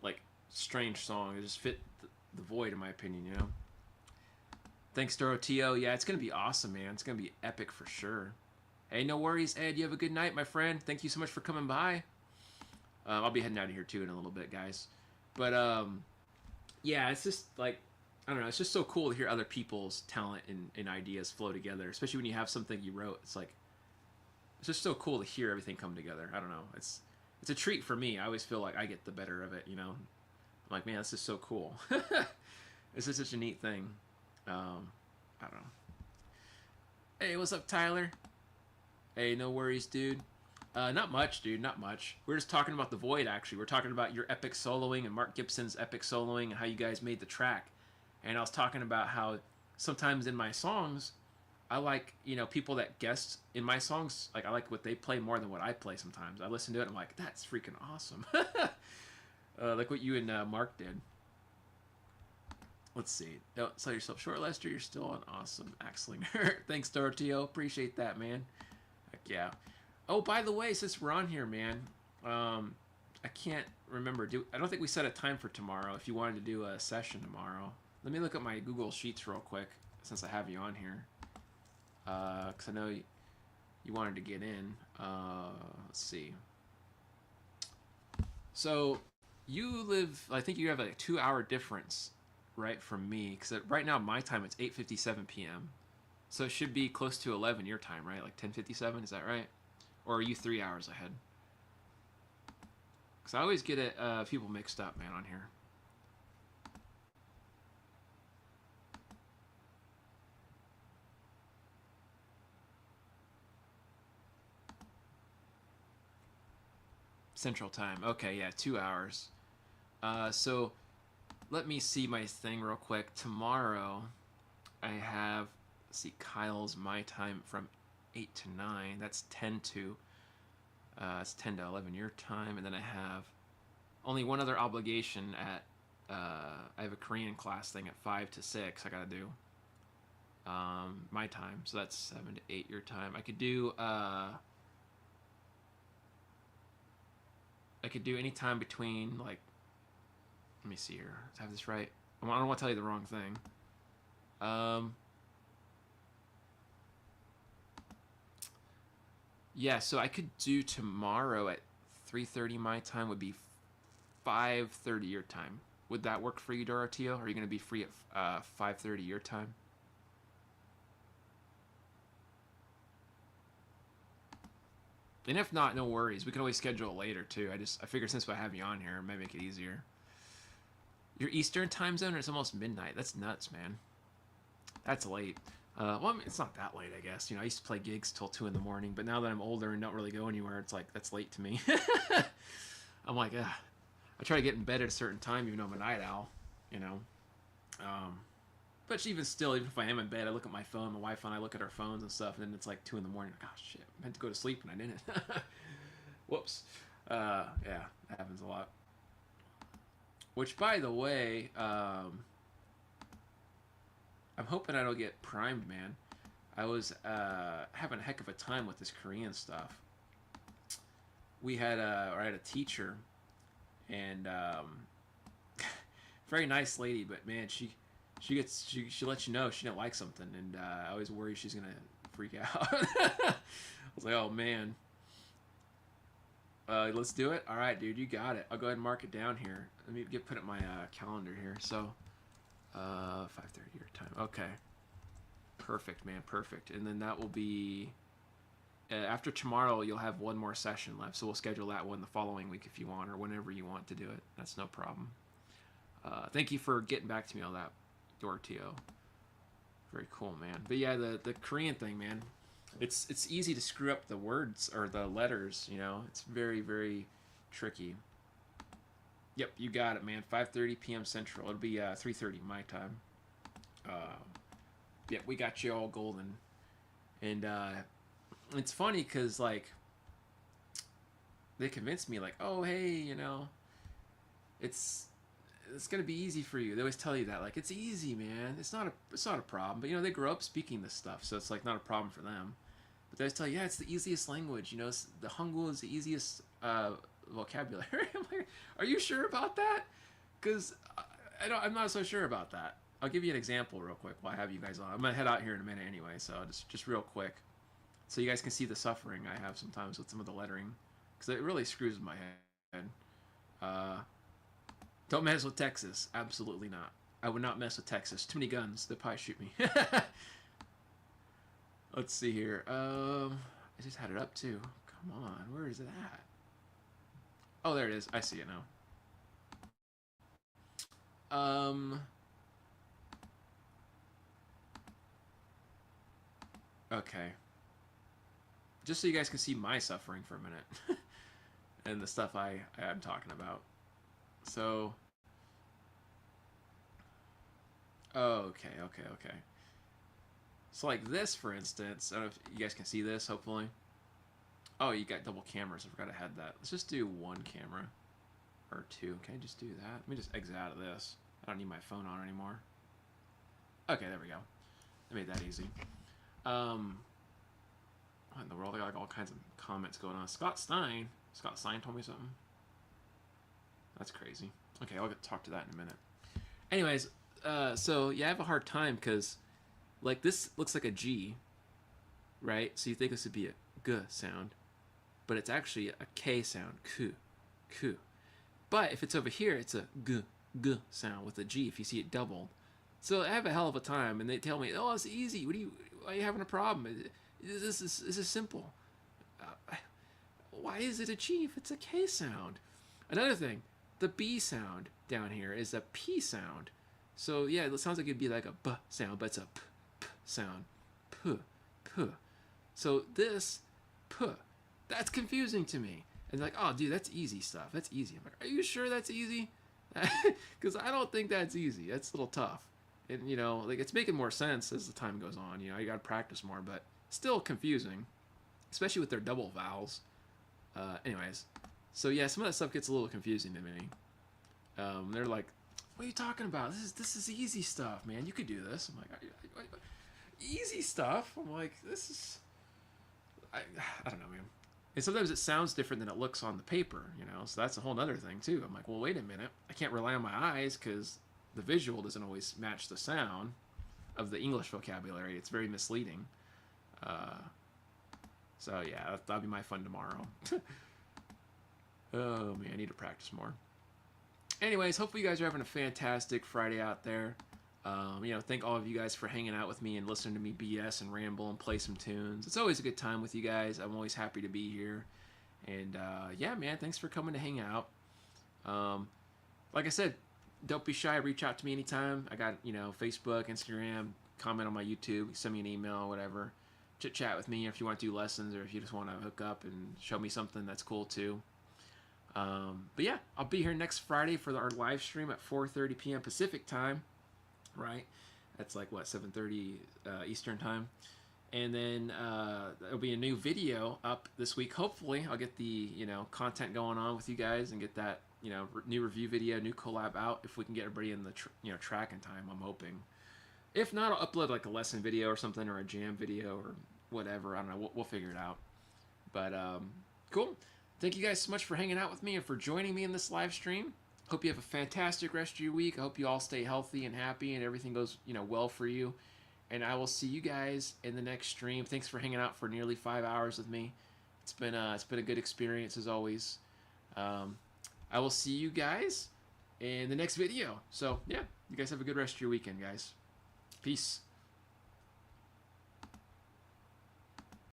like, strange song. It just fit the void, in my opinion, you know? Thanks, Dorotio. Yeah, it's going to be awesome, man. It's going to be epic for sure. Hey, no worries, Ed. You have a good night, my friend. Thank you so much for coming by. I'll be heading out of here too in a little bit, guys. But yeah, it's just like I don't know. It's just so cool to hear other people's talent and ideas flow together, especially when you have something you wrote. It's just so cool to hear everything come together. I don't know. It's a treat for me. I always feel like I get the better of it. You know, I'm like, man, this is so cool. This is such a neat thing. I don't know. Hey, what's up, Tyler? Hey, no worries, dude. Not much, dude. Not much. We're just talking about The Void, actually. We're talking about your epic soloing and Mark Gibson's epic soloing and how you guys made the track. And I was talking about how sometimes in my songs, I like, you know, people that guest in my songs. Like, I like what they play more than what I play sometimes. I listen to it and I'm like, that's freaking awesome. Like what you and Mark did. Let's see. Don't sell yourself short, Lester. You're still an awesome Axlinger. Thanks, Doroteo. Appreciate that, man. Heck yeah. Oh, by the way, since we're on here, man, I can't remember. I don't think we set a time for tomorrow. If you wanted to do a session tomorrow, let me look at my Google Sheets real quick since I have you on here, because I know you wanted to get in. Let's see. So you live. I think you have like a 2-hour difference, right, from me? Because right now my time it's 8:57 p.m. So it should be close to 11 your time, right? Like 10:57. Is that right? Or are you 3 hours ahead? Because I always get it, people mixed up, man, on here. Central time. Okay, yeah, 2 hours. So let me see my thing real quick. Tomorrow, I have, let's see, Kyle's my time from 8 to 9. That's 10 to it's 10 to 11 your time, and then I have only one other obligation at I have a Korean class thing at 5 to 6 I gotta do my time, so that's 7 to 8 your time. I could do any time between, like, let me see here, let's have this right. I don't want to tell you the wrong thing. Yeah, so I could do tomorrow at 3:30 my time, would be 5:30 your time. Would that work for you, Doroteo? Are you going to be free at 5:30 your time? And if not, no worries. We can always schedule it later too. I figured since I have you on here, it might make it easier. Your Eastern time zone, it's almost midnight. That's nuts, man. That's late. Well, I mean, it's not that late, I guess. You know, I used to play gigs till 2 in the morning, but now that I'm older and don't really go anywhere, it's like, that's late to me. I'm like, I try to get in bed at a certain time, even though I'm a night owl, you know. But even still, even if I am in bed, I look at my phone, my wife and I look at our phones and stuff, and then it's like 2 in the morning. Like, oh, shit, I meant to go to sleep and I didn't. Whoops. Yeah, that happens a lot. Which, by the way, I'm hoping I don't get primed, man. I was having a heck of a time with this Korean stuff. I had a teacher, and very nice lady, but man, she lets you know if she didn't like something, and I always worry she's gonna freak out. I was like, oh man. Let's do it. All right, dude, you got it. I'll go ahead and mark it down here. Let me put it in my calendar here. So 5:30 your time. Okay. Perfect, man. Perfect. And then that will be after tomorrow. You'll have one more session left, so we'll schedule that one the following week if you want, or whenever you want to do it. That's no problem. Thank you for getting back to me on that, Doroteo. Very cool, man. But yeah, the Korean thing, man. It's easy to screw up the words or the letters. You know, it's very, very tricky. Yep, you got it, man. 5:30 p.m. Central. It'll be 3:30 my time. Yep, we got you all golden. And it's funny because, like, they convinced me, like, oh, hey, you know, it's gonna be easy for you. They always tell you that, like, it's easy, man. It's not a problem. But you know, they grow up speaking this stuff, so it's like not a problem for them. But they always tell you, yeah, it's the easiest language. You know, the Hangul is the easiest vocabulary. I'm like, are you sure about that? Because I'm not so sure about that. I'll give you an example real quick while I have you guys on. I'm gonna head out here in a minute anyway, so just real quick, so you guys can see the suffering I have sometimes with some of the lettering, because it really screws with my head. Don't mess with Texas. Absolutely not. I would not mess with Texas. Too many guns. They'll probably shoot me. Let's see here. I just had it up too. Come on. Where is it at? Oh, there it is. I see it now. Okay. Just so you guys can see my suffering for a minute. And the stuff I'm talking about. So... Okay. So like this, for instance, I don't know if you guys can see this, hopefully. Oh, you got double cameras. I forgot I had that. Let's just do one camera. Or two. Can I just do that? Let me just exit out of this. I don't need my phone on anymore. Okay, there we go. I made that easy. What in the world? I got like all kinds of comments going on. Scott Stein told me something. That's crazy. Okay, I'll get to talk to that in a minute. Anyways, so yeah, I have a hard time because, like, this looks like a G, right? So you think this would be a G sound, but it's actually a K sound, K. But if it's over here, it's a G sound with a G. If you see it doubled, so I have a hell of a time, and they tell me, "Oh, it's easy. Why are you having a problem? This is simple. Why is it a G if it's a K sound?" Another thing, the B sound down here is a P sound. So yeah, it sounds like it'd be like a B sound, but it's a P sound. P. So this P, that's confusing to me. And like, oh dude, that's easy stuff. That's easy. I'm like, are you sure that's easy? Because I don't think that's easy. That's a little tough. And you know, like it's making more sense as the time goes on. You know, you gotta practice more, but still confusing, especially with their double vowels. Anyways, so yeah, some of that stuff gets a little confusing to me. They're like, "What are you talking about? This is easy stuff, man. You could do this." I'm like, "Easy stuff?" I'm like, "This is, I don't know, man." And sometimes it sounds different than it looks on the paper, you know. So that's a whole other thing too. I'm like, "Well, wait a minute. I can't rely on my eyes because the visual doesn't always match the sound of the English vocabulary. It's very misleading." So yeah, that'll be my fun tomorrow. Oh man, I need to practice more. Anyways, hopefully you guys are having a fantastic Friday out there. You know, thank all of you guys for hanging out with me and listening to me BS and ramble and play some tunes. It's always a good time with you guys. I'm always happy to be here. And yeah, man, thanks for coming to hang out. Like I said, don't be shy. Reach out to me anytime. I got, you know, Facebook, Instagram, comment on my YouTube, send me an email, whatever. Chit chat with me if you want to do lessons or if you just want to hook up and show me something, that's cool too. But yeah, I'll be here next Friday for our live stream at 4:30 p.m. Pacific time, right? That's like what, 7:30 Eastern time. And then there'll be a new video up this week. Hopefully, I'll get the, you know, content going on with you guys and get that, you know, new review video, new collab out if we can get everybody in the you know, track in time. I'm hoping. If not, I'll upload like a lesson video or something, or a jam video or whatever. I don't know. We'll figure it out. But cool. Thank you guys so much for hanging out with me and for joining me in this live stream. Hope you have a fantastic rest of your week. I hope you all stay healthy and happy and everything goes, you know, well for you. And I will see you guys in the next stream. Thanks for hanging out for nearly 5 hours with me. It's been a good experience as always. I will see you guys in the next video. So yeah, you guys have a good rest of your weekend, guys. Peace.